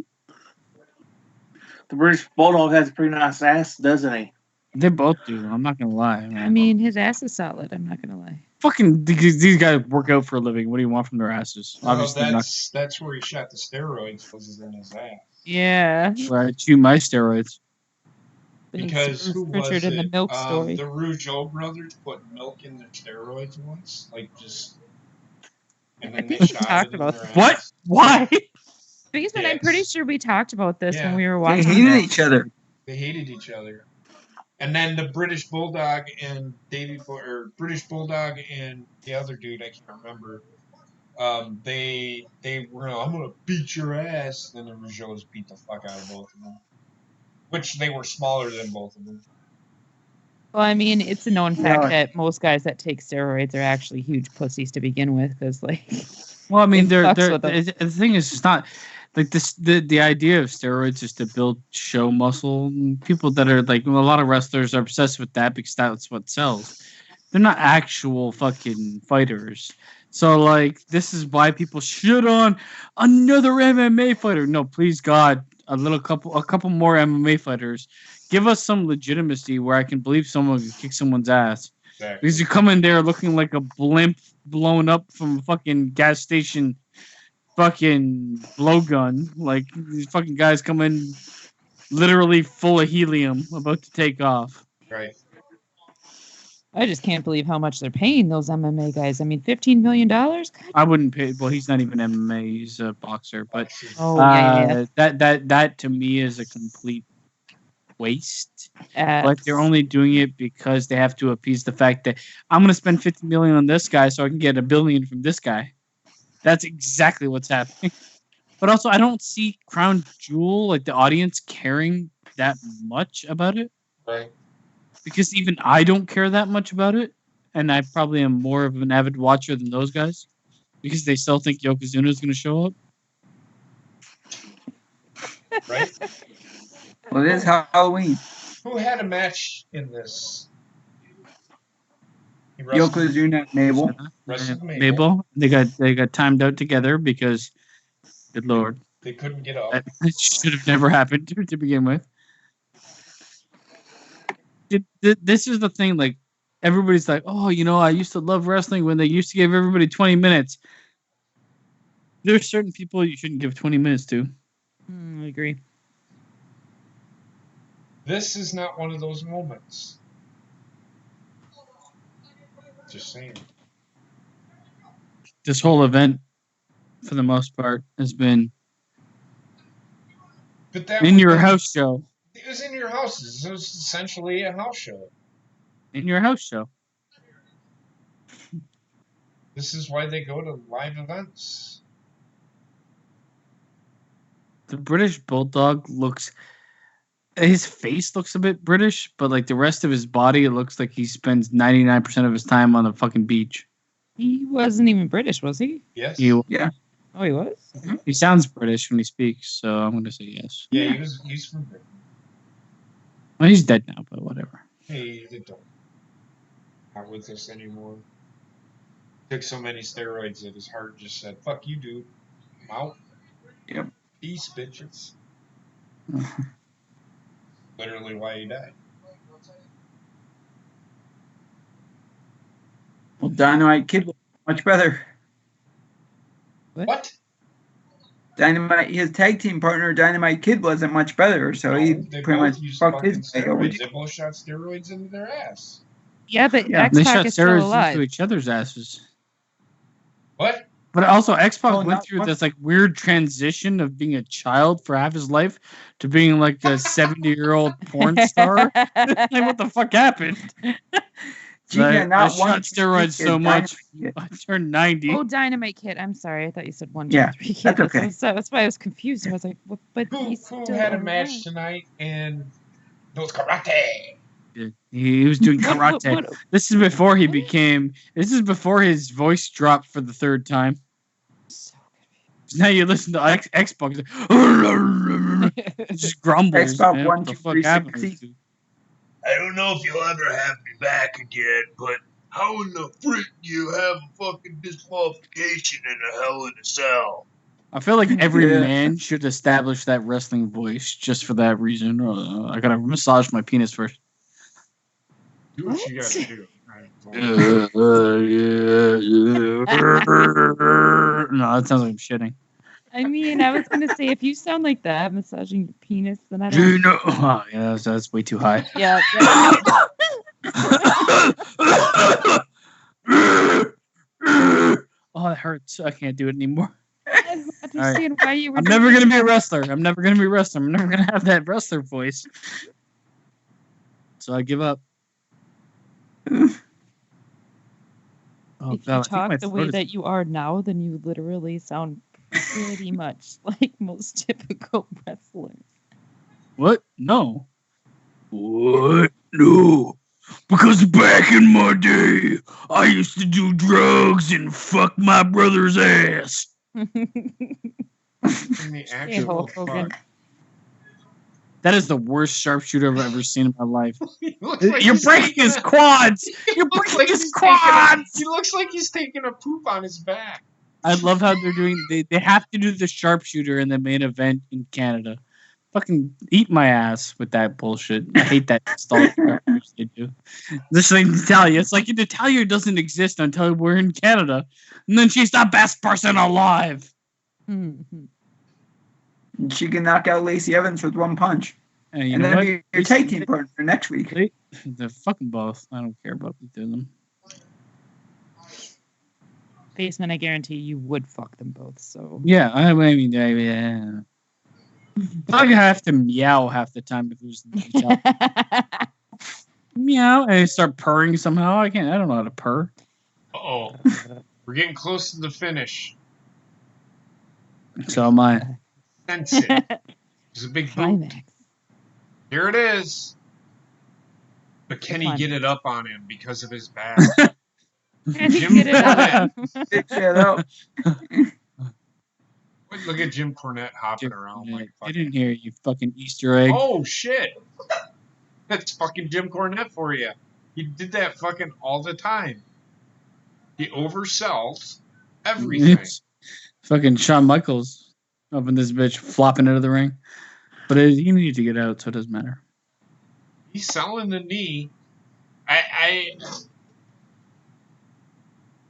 Speaker 3: The British Bulldog has a pretty nice ass, doesn't he?
Speaker 4: They both do. I'm not gonna lie, man.
Speaker 6: I mean, his ass is solid. I'm not gonna lie.
Speaker 4: Fucking these guys work out for a living. What do you want from their asses?
Speaker 1: Well,
Speaker 4: Obviously,
Speaker 1: that's where he shot the steroids was in his ass.
Speaker 6: Yeah.
Speaker 4: where I chew my steroids.
Speaker 1: Because who was
Speaker 6: Richard
Speaker 1: it?
Speaker 6: and the milk story.
Speaker 1: The Rougeau brothers put milk in their steroids once, like just, and then they shot it in their ass.
Speaker 4: What? Why?
Speaker 6: Basement, I'm pretty sure we talked about this when we were
Speaker 2: They
Speaker 6: watching.
Speaker 2: hated each other.
Speaker 1: They hated each other. And then the British Bulldog and British Bulldog and the other dude, I can't remember. They were, I'm gonna beat your ass. Then the Rougeaus beat the fuck out of both of them, which they were smaller than both of them.
Speaker 6: Well, I mean, it's a known fact that most guys that take steroids are actually huge pussies to begin with, because like.
Speaker 4: Well, I mean, the thing is, it's not like this. The idea of steroids is to build show muscle. And people that are like a lot of wrestlers are obsessed with that because that's what sells. They're not actual fucking fighters. So like, this is why people shit on another MMA fighter. No, please God, a couple more MMA fighters. Give us some legitimacy where I can believe someone can kick someone's ass. Exactly. Because you come in there looking like a blimp blown up from a fucking gas station fucking blowgun. Like, these fucking guys come in literally full of helium about to take off.
Speaker 1: Right.
Speaker 6: I just can't believe how much they're paying those MMA guys. I mean, $15 million?
Speaker 4: I wouldn't pay. Well, he's not even MMA. He's a boxer. But
Speaker 6: yeah.
Speaker 4: That to me is a complete waste. But they're only doing it because they have to appease the fact that I'm going to spend $50 million on this guy so I can get $1 billion from this guy. That's exactly what's happening. But also, I don't see Crown Jewel, like the audience, caring that much about it.
Speaker 1: Right.
Speaker 4: Because even I don't care that much about it. And I probably am more of an avid watcher than those guys. Because they still think Yokozuna is going to show up.
Speaker 1: Right?
Speaker 2: Well, it is Halloween.
Speaker 1: Who had a match in this?
Speaker 2: Yokozuna and Mabel.
Speaker 4: Mabel. They got timed out together because, good lord,
Speaker 1: they couldn't get up.
Speaker 4: It should have never happened to begin with. This is the thing. Like, everybody's like, "Oh, I used to love wrestling when they used to give everybody 20 minutes." There's certain people you shouldn't give 20 minutes to.
Speaker 6: I agree.
Speaker 1: This is not one of those moments. Just saying.
Speaker 4: This whole event, for the most part, has been in your house show.
Speaker 1: It was in your house. It was essentially a house show.
Speaker 4: In your house show.
Speaker 1: This is why they go to live events.
Speaker 4: The British Bulldog his face looks a bit British, but like the rest of his body, it looks like he spends 99% of his time on the fucking beach.
Speaker 6: He wasn't even British, was he?
Speaker 1: Yes.
Speaker 4: Yeah.
Speaker 6: Oh, he was?
Speaker 4: Mm-hmm. He sounds British when he speaks, so I'm going to say yes.
Speaker 1: Yeah, he's from Britain.
Speaker 4: Well, he's dead now, but whatever.
Speaker 1: Hey, not with us anymore. Took so many steroids that his heart just said, "Fuck you, dude. I'm out."
Speaker 2: Yep.
Speaker 1: Peace, bitches. Literally why he died.
Speaker 2: Well, Dynamite Kid was much better.
Speaker 1: What?
Speaker 2: Dynamite, his tag team partner, Dynamite Kid, wasn't much better, so he pretty much fucked his way over.
Speaker 1: They both shot steroids into their ass.
Speaker 6: Yeah, but
Speaker 2: Yeah.
Speaker 4: They
Speaker 6: X-Pac
Speaker 4: shot
Speaker 6: is still
Speaker 4: steroids
Speaker 6: alive.
Speaker 4: into each other's asses.
Speaker 1: What?
Speaker 4: But also, X-Pac went
Speaker 2: not
Speaker 4: through
Speaker 2: one-
Speaker 4: this like weird transition of being a child for half his life to being like a 70-year-old porn star. Like, what the fuck happened? I shot steroids so much. I turned 90.
Speaker 6: Oh, Dynamite Kid. I'm sorry. I thought you said 1, 2,
Speaker 2: Yeah,
Speaker 6: 3 Kid.
Speaker 2: that's okay.
Speaker 6: That's why I was confused. I was like, what? But
Speaker 1: Who
Speaker 6: he's still
Speaker 1: had a
Speaker 6: alive.
Speaker 1: match tonight and knows karate?
Speaker 4: He was doing karate. This is before he became. This is before his voice dropped for the 3rd time.
Speaker 6: So
Speaker 4: Now you listen to Xbox. Just grumbles.
Speaker 2: Xbox
Speaker 4: man.
Speaker 2: 1,
Speaker 4: What the
Speaker 2: 2,
Speaker 4: fuck
Speaker 2: 3,
Speaker 4: happened?
Speaker 2: 60.
Speaker 1: I don't know if you'll ever have me back again, but how in the frick do you have a fucking disqualification in a Hell in a Cell?
Speaker 4: I feel like every
Speaker 2: Yeah.
Speaker 4: man should establish that wrestling voice just for that reason. I gotta massage my penis first.
Speaker 1: Do what you gotta do.
Speaker 4: No, that sounds like I'm shitting.
Speaker 6: I mean, I was gonna say if you sound like that, massaging your penis, then I don't.
Speaker 4: Oh, yeah, that's way too high.
Speaker 6: Yeah.
Speaker 4: Oh, it hurts. I can't do it anymore.
Speaker 6: I don't understand why you were.
Speaker 4: I'm never gonna be a wrestler. I'm never gonna have that wrestler voice. So I give up. Oh,
Speaker 6: If
Speaker 4: God,
Speaker 6: you talk the way that you are now, then you literally sound pretty much like most typical wrestlers.
Speaker 4: What? No. What? No. Because back in my day, I used to do drugs and fuck my brother's ass.
Speaker 1: In the actual
Speaker 6: Hulk Hogan.
Speaker 1: fuck.
Speaker 4: That is the worst sharpshooter I've ever seen in my life.
Speaker 1: He looks like
Speaker 4: You're
Speaker 1: he's
Speaker 4: breaking
Speaker 1: taking
Speaker 4: his
Speaker 1: a-
Speaker 4: quads.
Speaker 1: he
Speaker 4: You're
Speaker 1: looks
Speaker 4: breaking
Speaker 1: like
Speaker 4: his
Speaker 1: he's taking a-
Speaker 4: quads.
Speaker 1: He looks like he's taking a poop on his back.
Speaker 4: I love how they're doing. They have to do the sharpshooter in the main event in Canada. Fucking eat my ass with that bullshit. I hate that style they do. This thing Natalia. It's like Natalia doesn't exist until we're in Canada, and then she's the best person alive.
Speaker 2: She can knock out Lacey Evans with one punch.
Speaker 4: And
Speaker 2: and then be your tag team partner next week.
Speaker 4: They're fucking both. I don't care about either of them.
Speaker 6: Basement, I guarantee you would fuck them both. So
Speaker 4: Yeah, I mean, yeah. I have to meow half the time if it was meow, and I start purring somehow. I don't know how to purr.
Speaker 1: Uh-oh. We're getting close to the finish.
Speaker 4: So am I.
Speaker 1: Sense it. There's a big boot.
Speaker 6: climax.
Speaker 1: Here it is. But can he
Speaker 6: Come on.
Speaker 1: get it up on him because of his back?
Speaker 6: Can you
Speaker 1: Jim
Speaker 6: get it up?
Speaker 2: Big shout out.
Speaker 1: Look at Jim Cornette hopping around like
Speaker 4: Get
Speaker 1: fucking...
Speaker 4: in here, you fucking Easter egg.
Speaker 1: Oh, shit. That's fucking Jim Cornette for you. He did that fucking all the time. He oversells everything.
Speaker 4: It's fucking Shawn Michaels up in this bitch flopping out of the ring. But you need to get out, so it doesn't matter.
Speaker 1: He's selling the knee.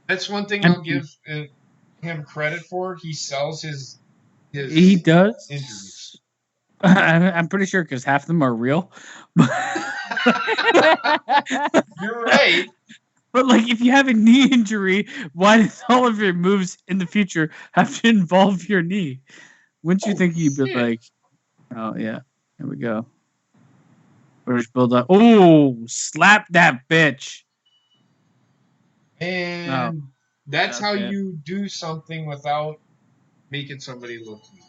Speaker 1: That's one thing I'll give him credit for. He sells his
Speaker 4: He does.
Speaker 1: injuries.
Speaker 4: I'm pretty sure because half of them are real.
Speaker 1: You're right.
Speaker 4: But like, if you have a knee injury, why does all of your moves in the future have to involve your knee? Wouldn't you think you'd be like, oh yeah, here we go. British build up. Oh, slap that bitch.
Speaker 1: And that's how
Speaker 4: Okay.
Speaker 1: you do something without making somebody look weak.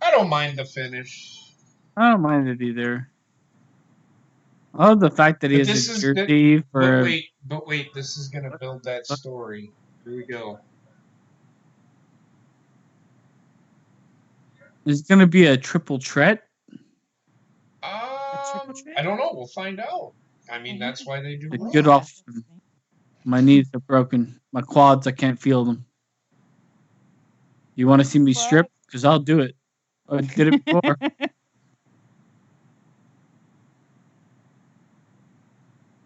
Speaker 1: I don't mind the finish.
Speaker 4: I don't mind it either. I love the fact that he
Speaker 1: But
Speaker 4: has
Speaker 1: this
Speaker 4: a
Speaker 1: is
Speaker 4: jersey for.
Speaker 1: But wait, this is gonna build that story. Here we go.
Speaker 4: It's gonna be a triple threat.
Speaker 1: I don't know. We'll find out. I mean, that's why they do.
Speaker 4: A
Speaker 1: Raw.
Speaker 4: good off. My knees are broken. My quads, I can't feel them. You want to see me strip? Because I'll do it. I did it before.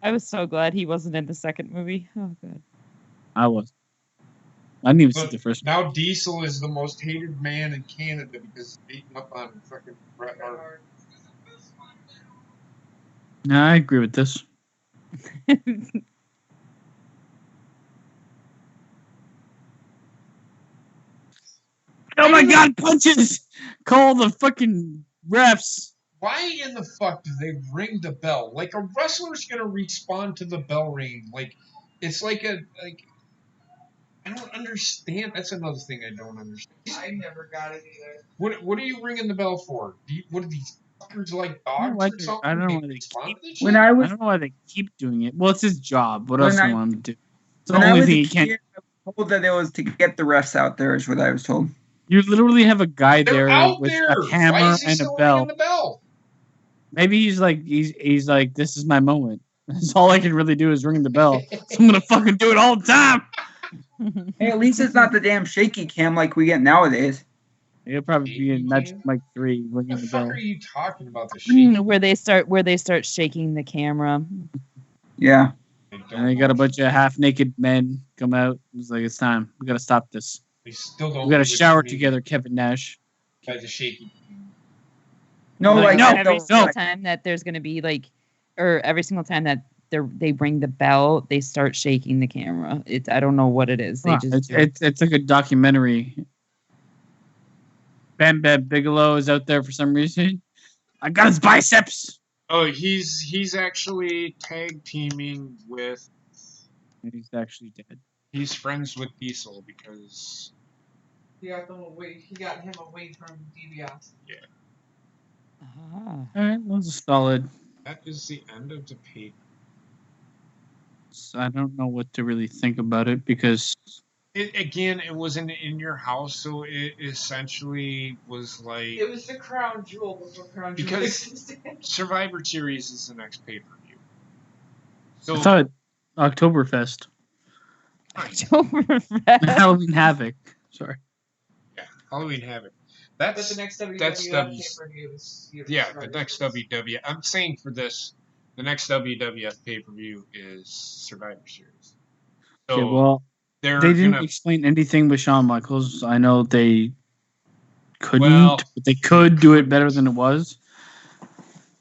Speaker 6: I was so glad he wasn't in the second movie. Oh, good.
Speaker 4: I was. I didn't even see the first one.
Speaker 1: Now Diesel is the most hated man in Canada because he's beating up on fucking Bret Hart.
Speaker 4: No, I agree with this. Oh my God, punches! Call the fucking refs.
Speaker 1: Why in the fuck do they ring the bell? Like, a wrestler's gonna respond to the bell ring. Like, it's like I don't understand. That's another thing I don't understand.
Speaker 5: I never got it either.
Speaker 1: What are you ringing the bell for? What are these fuckers like dogs or something?
Speaker 4: I don't know why they keep doing it. Well, it's his job. What else do you want him to do? It's the only thing he can't.
Speaker 2: I was told that it was to get the refs out there, is what I was told.
Speaker 4: You literally have a guy there with a hammer
Speaker 1: Why is he
Speaker 4: and
Speaker 1: still
Speaker 4: a bell.
Speaker 1: ringing the bell?
Speaker 4: Maybe he's like, this is my moment. That's all I can really do is ring the bell. So I'm gonna fucking do it all the time.
Speaker 2: Hey, at least it's not the damn shaky cam like we get nowadays.
Speaker 4: It'll probably be in Magic Mike 3 ringing the bell.
Speaker 1: What the fuck are you talking about? The shaky?
Speaker 6: Where they start shaking the camera.
Speaker 2: Yeah.
Speaker 4: And you got a bunch of half-naked men come out. It's like, it's time. We gotta stop this.
Speaker 1: We still don't.
Speaker 4: We gotta shower together, Kevin Nash.
Speaker 1: By the shaky.
Speaker 2: No,
Speaker 6: every single time that there's gonna be or every single time that they ring the bell, they start shaking the camera. I don't know what it is.
Speaker 4: It's like a documentary. Bam Bam Bigelow is out there for some reason. I got his biceps.
Speaker 1: Oh, he's actually tag teaming with.
Speaker 4: He's actually dead.
Speaker 1: He's friends with Diesel because
Speaker 5: he got him away from DiBiase.
Speaker 1: Yeah.
Speaker 4: All right, that's solid.
Speaker 1: That is the end of the paper.
Speaker 4: I don't know what to really think about it because
Speaker 1: it wasn't in your house, so it essentially was like
Speaker 5: it was the crown jewel before crown jewel existed.
Speaker 1: Survivor Series is the next pay-per-view. So
Speaker 4: I thought Oktoberfest. Halloween Havoc. Sorry.
Speaker 1: Yeah, Halloween Havoc.
Speaker 5: But the next WWF pay-per-view is
Speaker 1: the next WWF. I'm saying for this, the next WWF pay-per-view is Survivor Series. So
Speaker 4: okay, well, they didn't explain anything with Shawn Michaels. I know they couldn't, but they could do it better than it was.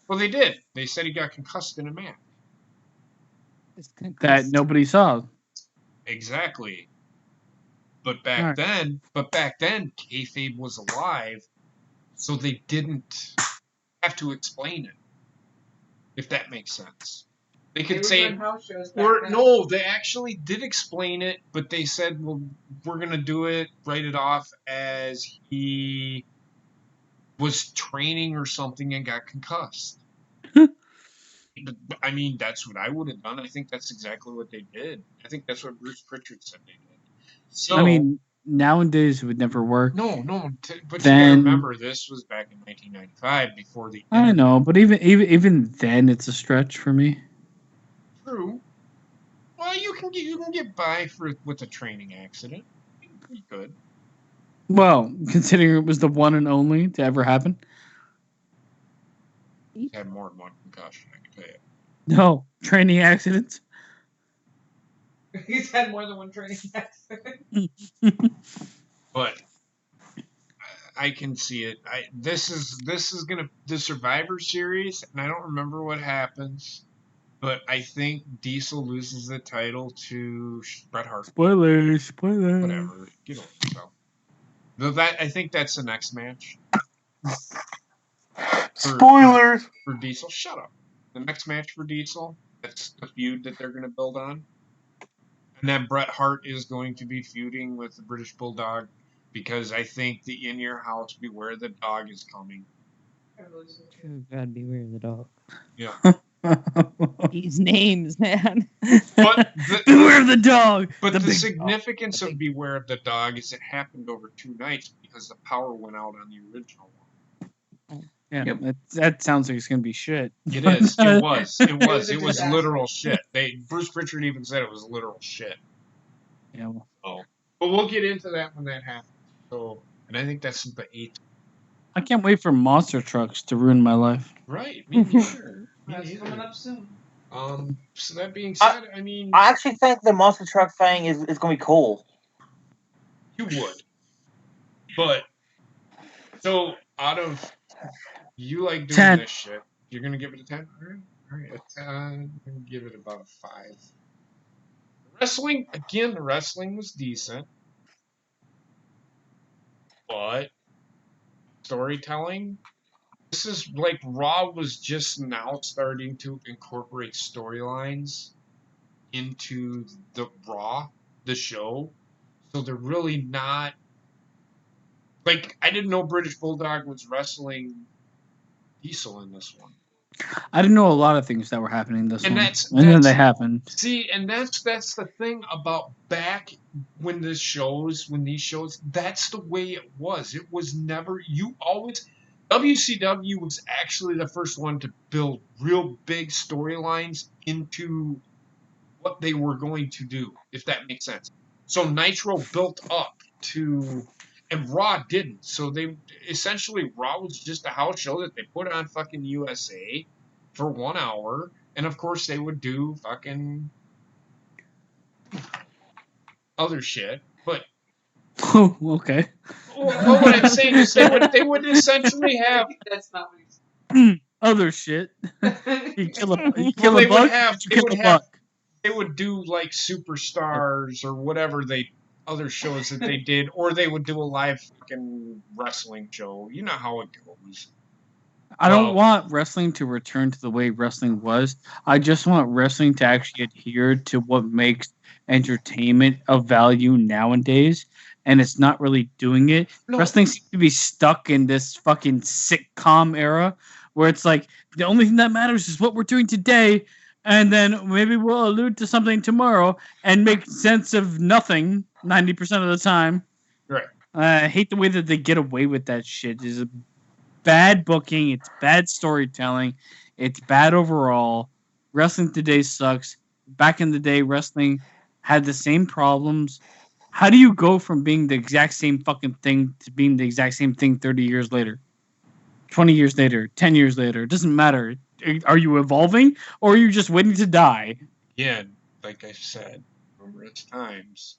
Speaker 1: Well, they did. They said he got concussed in a match.
Speaker 4: That nobody saw.
Speaker 1: Exactly. But back then, kayfabe was alive, so they didn't have to explain it. If that makes sense, they could say, no, they actually did explain it, but they said, well, we're gonna do it, write it off as he was training or something and got concussed. I mean, that's what I would have done. I think that's exactly what they did. I think that's what Bruce Pritchard said they did. So,
Speaker 4: I mean, nowadays it would never work.
Speaker 1: No, but you gotta remember, this was back in 1995 before the internet.
Speaker 4: I know, but even then, it's a stretch for me.
Speaker 1: True. Well, you can get by with a training accident. You could.
Speaker 4: Well, considering it was the one and only to ever happen.
Speaker 1: He's had more than one concussion, I can tell you.
Speaker 4: No, training accidents.
Speaker 5: He's had more than one training accident.
Speaker 1: But I can see it. This is gonna the Survivor Series, and I don't remember what happens, but I think Diesel loses the title to Bret Hart.
Speaker 4: Spoilers.
Speaker 1: Whatever. Get over yourself. I think that's the next match.
Speaker 3: Spoilers
Speaker 1: for Diesel. Shut up. The next match for Diesel. That's the feud that they're going to build on. And then Bret Hart is going to be feuding with the British Bulldog because I think the In Your House Beware the Dog is coming.
Speaker 6: Oh God, beware the dog.
Speaker 1: Yeah.
Speaker 6: These names, man.
Speaker 1: But
Speaker 4: beware of the dog.
Speaker 1: But the significance of Beware of the Dog is it happened over 2 nights because the power went out on the original one.
Speaker 4: Yeah, yep. That sounds like it's gonna be shit.
Speaker 1: It is. It was. It was literal shit. Bruce Pritchard even said it was literal shit.
Speaker 4: Yeah. Well.
Speaker 1: But we'll get into that when that happens. So, and I think that's the 8th.
Speaker 4: I can't wait for monster trucks to ruin my life.
Speaker 1: Right. Me neither.
Speaker 5: That's coming up soon.
Speaker 1: So that being said, I mean,
Speaker 3: I actually think the monster truck thing is gonna be cool.
Speaker 1: You would. But, so, out of, you like doing
Speaker 4: 10.
Speaker 1: this shit, you're going to give it a 10? Alright, a 10. I'm going to give it about a 5. Wrestling, again, the wrestling was decent. But, storytelling, this is like Raw was just now starting to incorporate storylines into the Raw, the show. So they're really not, like, I didn't know British Bulldog was wrestling Diesel in this one.
Speaker 4: I didn't know a lot of things that were happening in this
Speaker 1: And
Speaker 4: one.
Speaker 1: that's
Speaker 4: Then they happened.
Speaker 1: See, and that's the thing about back when these shows, that's the way it was. It was never, WCW was actually the first one to build real big storylines into what they were going to do, if that makes sense. So Nitro built up to, and Raw didn't. So they essentially, Raw was just a house show that they put on fucking USA for 1 hour, and of course they would do fucking other shit. But
Speaker 4: Oh, okay.
Speaker 1: well, what I'm saying is they would essentially have
Speaker 5: That's not what he's
Speaker 4: other shit. You kill a bug.
Speaker 1: They would do like Superstars or whatever other shows that they did, or they would do a live fucking wrestling show. You know how it goes.
Speaker 4: I don't want wrestling to return to the way wrestling was. I just want wrestling to actually adhere to what makes entertainment of value nowadays, and it's not really doing it. No. Wrestling seems to be stuck in this fucking sitcom era where it's like the only thing that matters is what we're doing today, and then maybe we'll allude to something tomorrow and make sense of nothing 90% of the time.
Speaker 1: Right.
Speaker 4: I hate the way that they get away with that shit. Is bad booking, it's bad storytelling, it's bad overall. Wrestling today sucks. Back in the day, wrestling had the same problems. How do you go from being the exact same fucking thing to being the exact same thing 30 years later? 20 years later, 10 years later? It doesn't matter. Are you evolving or are you just waiting to die?
Speaker 1: Yeah, like I said numerous times,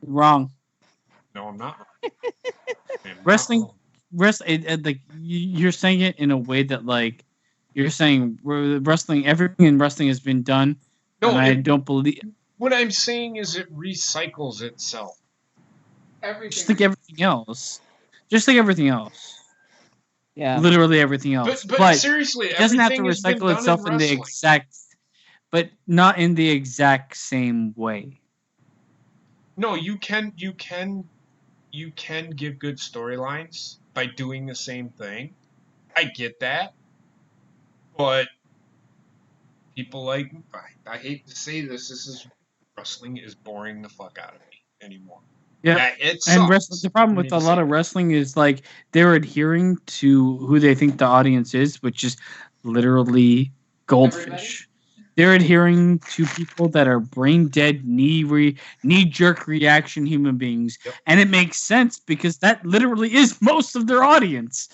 Speaker 4: Wrong.
Speaker 1: No, I'm not.
Speaker 4: Wrestling, like you're saying it in a way that like you're saying wrestling, everything in wrestling has been done. No, and I don't believe.
Speaker 1: What I'm saying is it recycles itself.
Speaker 5: Everything.
Speaker 4: Just like everything else. Just like everything else.
Speaker 6: Yeah.
Speaker 4: Literally everything else.
Speaker 1: But seriously,
Speaker 4: it doesn't have to recycle itself in the exact, but not in the exact same way.
Speaker 1: No, you can give good storylines by doing the same thing. I get that. But people like, I hate to say this, wrestling is boring the fuck out of me anymore.
Speaker 4: Yeah, and the problem with a lot of wrestling is like they're adhering to who they think the audience is, which is literally goldfish. Everybody? They're adhering to people that are brain dead, knee jerk reaction human beings, and it makes sense because that literally is most of their audience,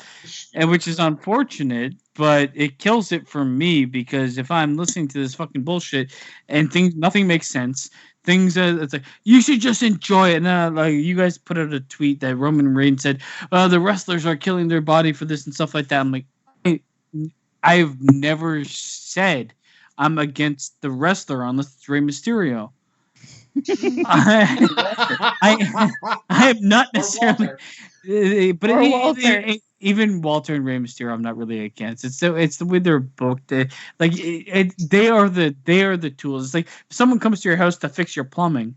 Speaker 4: and which is unfortunate. But it kills it for me because if I'm listening to this fucking bullshit and nothing makes sense. Things it's like you should just enjoy it. And like you guys put out a tweet that Roman Reigns said, the wrestlers are killing their body for this and stuff like that. I'm like, I've never said I'm against the wrestler unless it's Rey Mysterio. I am not necessarily, but even Walter and Rey Mysterio, I'm not really against. It's the way they're booked. They are the tools. It's like if someone comes to your house to fix your plumbing,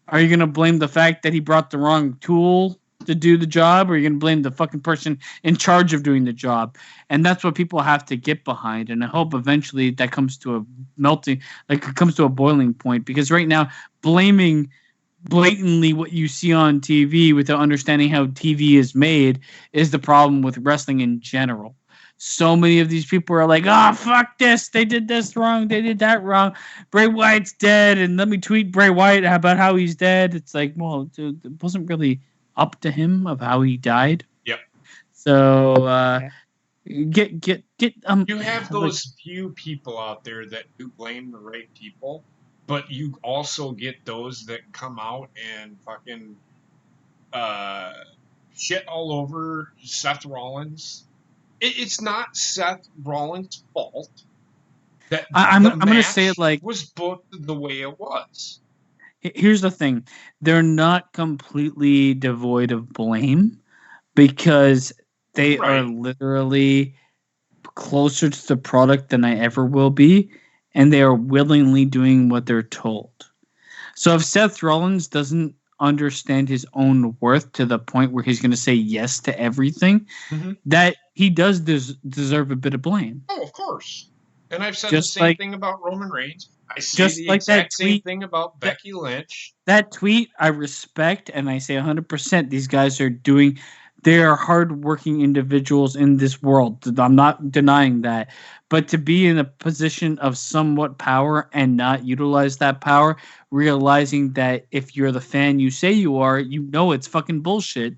Speaker 4: are you gonna blame the fact that he brought the wrong tool to do the job, or are you gonna blame the fucking person in charge of doing the job? And that's what people have to get behind. And I hope eventually that comes to a boiling point. Because right now, blaming blatantly what you see on TV without understanding how TV is made is the problem with wrestling in general. So many of these people are like, fuck this. They did this wrong. They did that wrong. Bray Wyatt's dead. And let me tweet Bray Wyatt about how he's dead. It's like, well, it wasn't really up to him of how he died.
Speaker 1: Yep.
Speaker 4: So, get
Speaker 1: you have those few people out there that do blame the right people. But you also get those that come out and fucking shit all over Seth Rollins. It's not Seth Rollins' fault that
Speaker 4: I'm
Speaker 1: the
Speaker 4: going to say it
Speaker 1: match
Speaker 4: like,
Speaker 1: was booked the way it was.
Speaker 4: here's the thing. They're not completely devoid of blame because they are literally closer to the product than I ever will be, and they are willingly doing what they're told. So if Seth Rollins doesn't understand his own worth to the point where he's going to say yes to everything, that he does deserve a bit of blame.
Speaker 1: Oh, of course. And I've said the same thing about Roman Reigns. I say the exact same thing about Becky Lynch.
Speaker 4: That tweet I respect, and I say 100% these guys are doing, they are hardworking individuals in this world. I'm not denying that. But to be in a position of somewhat power and not utilize that power, realizing that if you're the fan you say you are, you know it's fucking bullshit.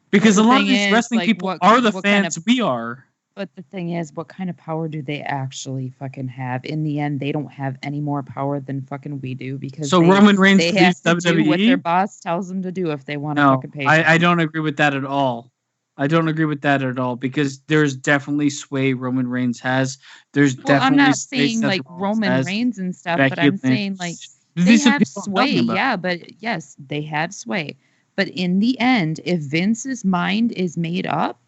Speaker 4: Because a lot of these wrestling people are the fans we are.
Speaker 6: But the thing is, what kind of power do they actually fucking have? In the end, they don't have any more power than fucking we do because
Speaker 4: Roman Reigns
Speaker 6: they have to
Speaker 4: WWE?
Speaker 6: do what their boss tells them to do if they want to fucking pay.
Speaker 4: I don't agree with that at all. I don't agree with that at all because there's definitely sway Roman Reigns has. There's definitely.
Speaker 6: I'm not saying like Roman Reigns and stuff, but I'm saying like they have sway. Yeah, but yes, they have sway. But in the end, if Vince's mind is made up,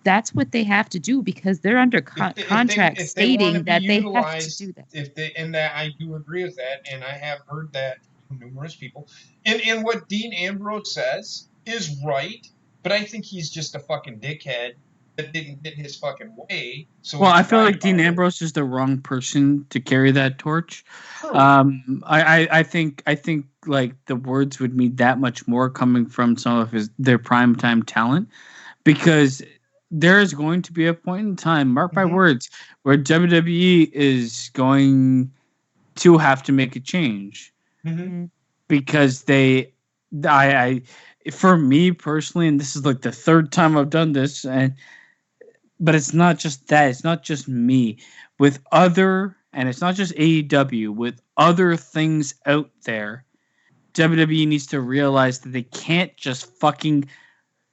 Speaker 6: that's what they have to do because they're under contract stating that they have to do that.
Speaker 1: And that I do agree with that, and I have heard that from numerous people. And what Dean Ambrose says is right, but I think he's just a fucking dickhead that didn't get his fucking way. So
Speaker 4: I feel like Dean Ambrose is the wrong person to carry that torch. I think like the words would mean that much more coming from some of their primetime talent because there is going to be a point in time, mark my words, where WWE is going to have to make a change because for me personally, and this is like the third time I've done this, but it's not just that, it's not just me and it's not just AEW with other things out there. WWE needs to realize that they can't just fucking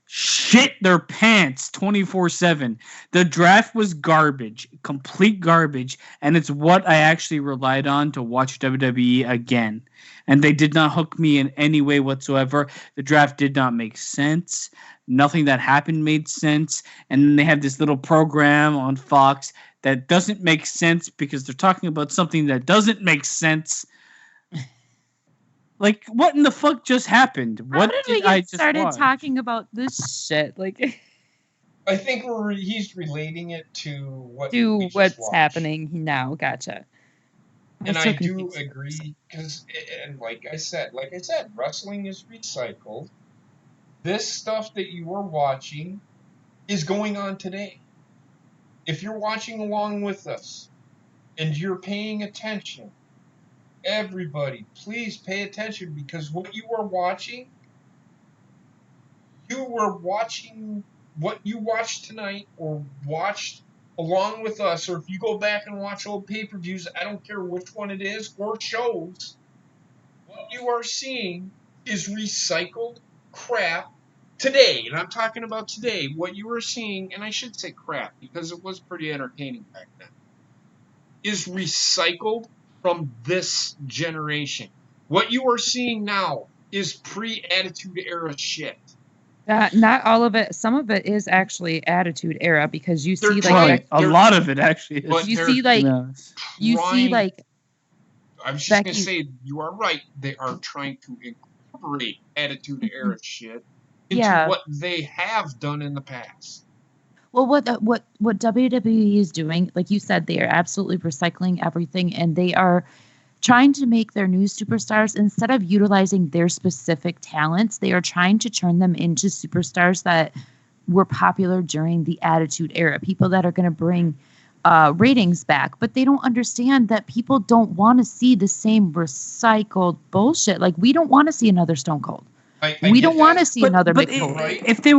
Speaker 4: shit their pants 24/7. The draft was garbage, complete garbage, and it's what I actually relied on to watch WWE again. And they did not hook me in any way whatsoever. The draft did not make sense. Nothing that happened made sense. And then they have this little program on Fox that doesn't make sense because they're talking about something that doesn't make sense. Like, what in the fuck just happened? What
Speaker 6: did we get started talking about this shit? Like,
Speaker 1: I think he's relating it to
Speaker 6: what's happening now. Gotcha.
Speaker 1: And I do agree because, and like I said, wrestling is recycled. This stuff that you are watching is going on today. If you're watching along with us and you're paying attention, everybody, please pay attention because what you are watching, what you watched tonight or watched along with us, or if you go back and watch old pay-per-views, I don't care which one it is, or shows, what you are seeing is recycled crap today. And I'm talking about today. What you are seeing, and I should say crap because it was pretty entertaining back then, is recycled from this generation. What you are seeing now is pre-Attitude Era shit.
Speaker 6: Not all of it. Some of it is actually Attitude Era because you see
Speaker 4: a lot of it actually is.
Speaker 6: You see like
Speaker 1: I was just going to say, you are right. They are trying to incorporate Attitude Era shit into what they have done in the past.
Speaker 6: Well, what WWE is doing, like you said, they are absolutely recycling everything, and they are trying to make their new superstars, instead of utilizing their specific talents, they are trying to turn them into superstars that were popular during the Attitude Era, people that are going to bring ratings back. But they don't understand that people don't want to see the same recycled bullshit. Like, we don't want to see another Stone Cold. We don't want to see another
Speaker 4: McNulty. If they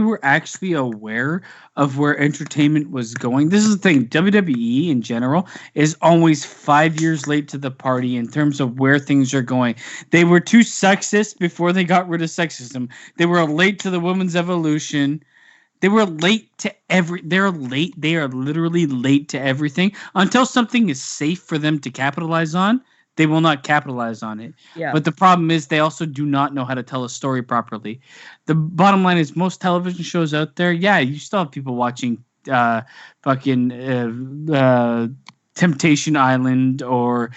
Speaker 4: were actually aware of where entertainment was going, this is the thing. WWE in general is always 5 years late to the party in terms of where things are going. They were too sexist before they got rid of sexism. They were late to the women's evolution. They were late to they're late. They are literally late to everything. Until something is safe for them to capitalize on, they will not capitalize on it.
Speaker 6: Yeah.
Speaker 4: But the problem is they also do not know how to tell a story properly. The bottom line is most television shows out there, yeah, you still have people watching Temptation Island or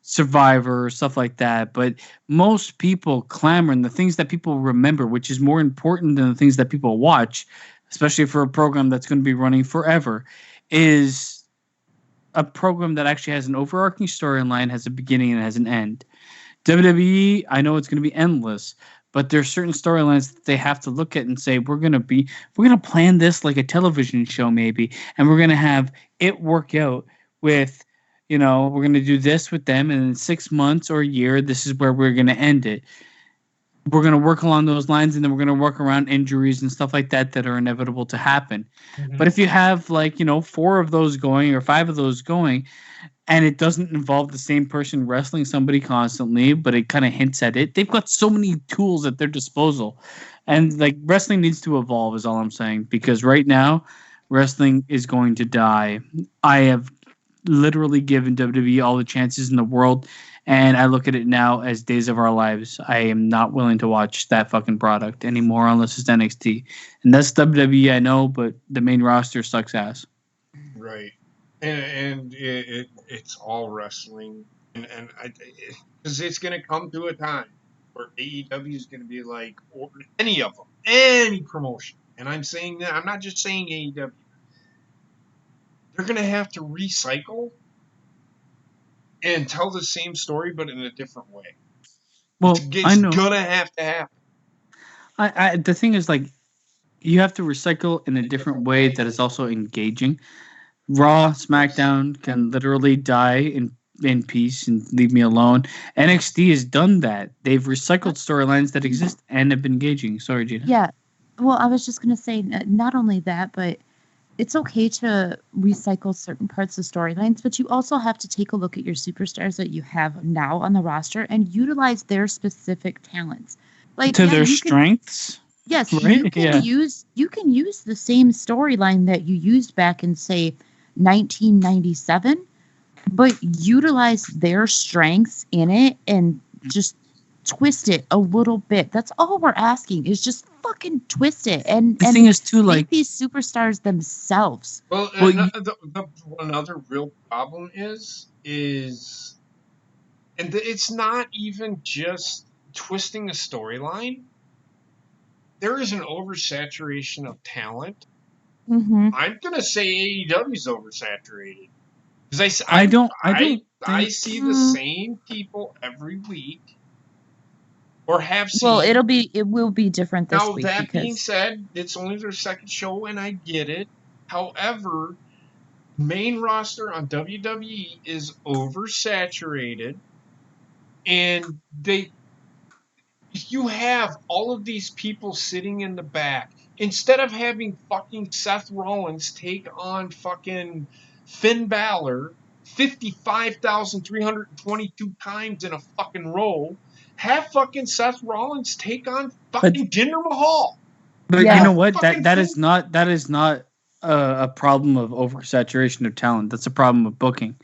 Speaker 4: Survivor or stuff like that. But most people clamor, and the things that people remember, which is more important than the things that people watch, especially for a program that's going to be running forever, is a program that actually has an overarching storyline, has a beginning and has an end. WWE, I know it's going to be endless, but there's certain storylines that they have to look at and say, we're going to plan this like a television show maybe, and we're going to have it work out with, we're going to do this with them, and in 6 months or a year, this is where we're going to end it. We're going to work along those lines, and then we're going to work around injuries and stuff like that are inevitable to happen. Mm-hmm. But if you have 4 of those going or 5 of those going, and it doesn't involve the same person wrestling somebody constantly, but it kind of hints at it, they've got so many tools at their disposal. And wrestling needs to evolve is all I'm saying, because right now wrestling is going to die. I have literally given WWE all the chances in the world, and I look at it now as Days of Our Lives. I am not willing to watch that fucking product anymore unless it's NXT. And that's WWE, I know, but the main roster sucks ass.
Speaker 1: Right. And it's all wrestling. And because it's going to come to a time where AEW is going to be like, or any of them, any promotion. And I'm saying that, I'm not just saying AEW. They're going to have to recycle and tell the same story, but in a different way.
Speaker 4: Well,
Speaker 1: it's gonna have to happen.
Speaker 4: The thing is, you have to recycle in a different way that is also engaging. Raw, SmackDown can literally die in peace and leave me alone. NXT has done that. They've recycled storylines that exist and have been engaging. Sorry, Gina.
Speaker 6: Yeah. Well, I was just gonna say, not only that, but it's okay to recycle certain parts of storylines, but you also have to take a look at your superstars that you have now on the roster and utilize their specific talents,
Speaker 4: their strengths.
Speaker 6: Yes, right? You can use the same storyline that you used back in, say, 1997, but utilize their strengths in it and just twist it a little bit. That's all we're asking, is just fucking twist it and
Speaker 4: the thing is too,
Speaker 6: make these superstars themselves.
Speaker 1: Well, another real problem is and it's not even just twisting a storyline. There is an oversaturation of talent.
Speaker 6: Mm-hmm.
Speaker 1: I'm gonna say AEW's oversaturated because I see the same people every week. Or have seen.
Speaker 6: Well, it will be different this week.
Speaker 1: Now, that being said, it's only their second show, and I get it. However, main roster on WWE is oversaturated, and you have all of these people sitting in the back. Instead of having fucking Seth Rollins take on fucking Finn Balor 55,322 times in a fucking row, have fucking Seth Rollins take on fucking Jinder Mahal.
Speaker 4: But you know what? That is not a problem of oversaturation of talent. That's a problem of booking,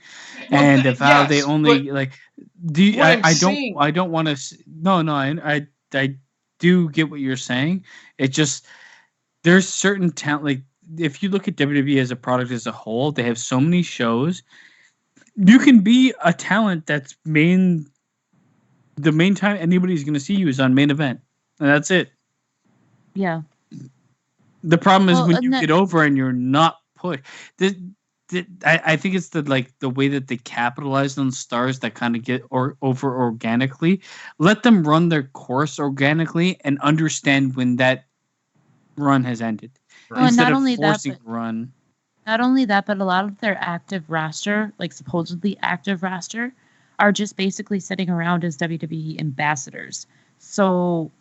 Speaker 4: and of how they only I don't want to. No, I do get what you're saying. It just there's certain talent. If you look at WWE as a product as a whole, they have so many shows. You can be a talent that's the main time anybody's going to see you is on main event, and that's it.
Speaker 6: Yeah.
Speaker 4: The problem is when you get over and you're not pushed. I think it's the way that they capitalize on stars that kind of get over organically. Let them run their course organically and understand when that run has ended.
Speaker 6: Well, instead of forcing a run. Not only that, but a lot of their active roster, supposedly active roster, are just basically sitting around as WWE ambassadors. So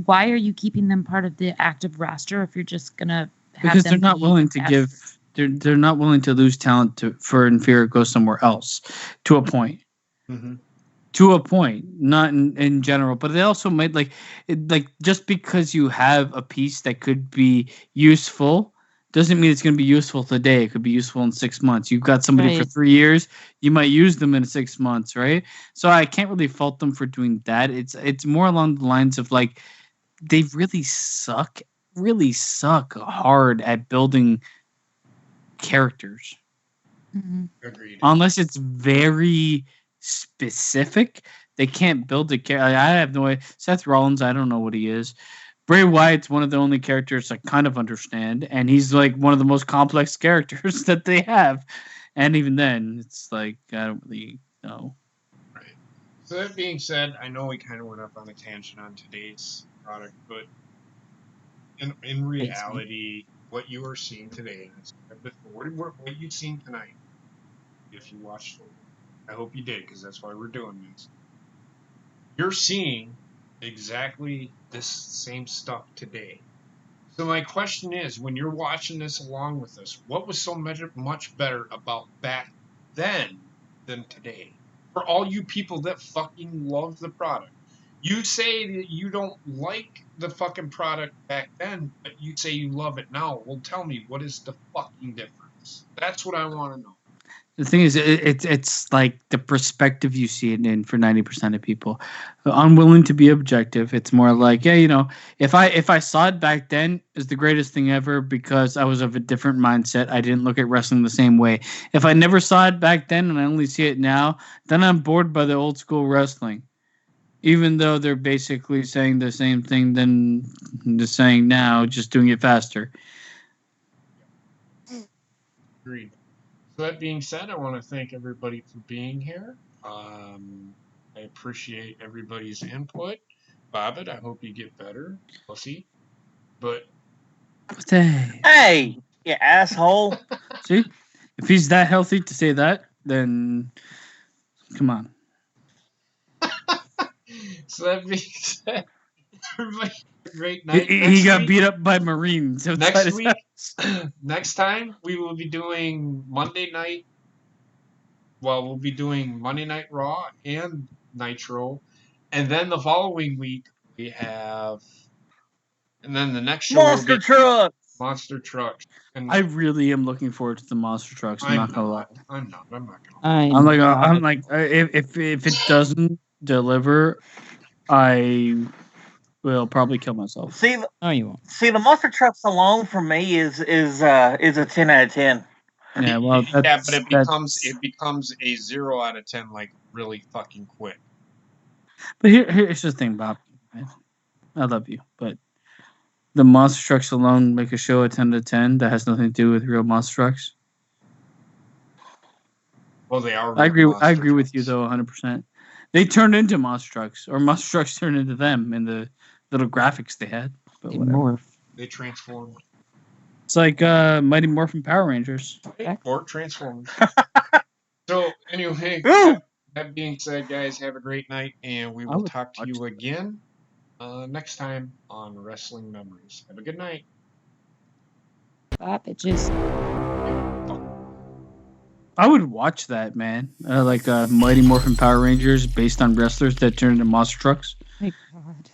Speaker 6: why are you keeping them part of the active roster if you're just gonna have
Speaker 4: because
Speaker 6: them
Speaker 4: they're not willing to give they're not willing to lose talent for inferior go somewhere else to a point.
Speaker 1: Mm-hmm.
Speaker 4: To a point, not in general, but they also might like just because you have a piece that could be useful doesn't mean it's going to be useful today. It could be useful in 6 months. You've got somebody for 3 years, you might use them in 6 months, right? So I can't really fault them for doing that. It's more along the lines of like they really suck hard at building characters.
Speaker 6: Mm-hmm.
Speaker 1: Agreed.
Speaker 4: Unless it's very specific, they can't build a character. I have no idea. Seth Rollins, I don't know what he is. Bray Wyatt's one of the only characters I kind of understand, and he's like one of the most complex characters that they have. And even then, it's like I don't really know.
Speaker 1: Right. So that being said, I know we kind of went up on a tangent on today's product, but in reality, what you are seeing today, what you've seen tonight, if you watched it, I hope you did, because that's why we're doing this. You're seeing exactly this same stuff today. So my question is, when you're watching this along with us, what was so much better about back then than today? For all you people that fucking love the product. You say that you don't like the fucking product back then, but you say you love it now. Well, tell me, what is the fucking difference? That's what I want to know.
Speaker 4: The thing is, it's like the perspective you see it in for 90% of people. Unwilling to be objective. It's more like, yeah, if I saw it back then, it's the greatest thing ever because I was of a different mindset. I didn't look at wrestling the same way. If I never saw it back then and I only see it now, then I'm bored by the old school wrestling. Even though they're basically saying the same thing than they're saying now, just doing it faster.
Speaker 1: Agreed. So that being said, I want to thank everybody for being here. I appreciate everybody's input. Bobbit, I hope you get better. We'll see. But
Speaker 3: hey, you asshole.
Speaker 4: See? If he's that healthy to say that, then come on.
Speaker 1: So that being said, everybody have a great night.
Speaker 4: He got beat up by Marines.
Speaker 1: Next week, next time, we will be doing Monday night. Well, we'll be doing Monday Night Raw and Nitro. And then the following week, we have... And then the next show
Speaker 3: Monster Trucks.
Speaker 1: Monster Trucks. And
Speaker 4: I really am looking forward to the Monster Trucks. I'm not gonna lie.
Speaker 1: I'm not gonna
Speaker 4: I'm like, if it doesn't deliver, I will probably kill myself.
Speaker 3: See,
Speaker 6: no, you won't.
Speaker 3: See, the Monster Trucks alone for me is a 10 out of 10.
Speaker 4: Yeah, well,
Speaker 1: but it becomes a 0 out of 10 like really fucking quick.
Speaker 4: But here's the thing, Bob. I love you, but the Monster Trucks alone make a show a 10 out of 10 that has nothing to do with real Monster Trucks.
Speaker 1: Well, they are.
Speaker 4: I agree with you though, 100%. They turned into Monster Trucks, or Monster Trucks turned into them in the little graphics they had. But
Speaker 1: they transformed.
Speaker 4: It's like Mighty Morphin Power Rangers.
Speaker 1: Or Transformers. So, anyway, that being said, guys, have a great night, and we will talk to you again next time on Wrestling Memories. Have a good night.
Speaker 6: Bye, bitches.
Speaker 4: I would watch that, man. Like Mighty Morphin Power Rangers based on wrestlers that turned into Monster Trucks.
Speaker 6: My God.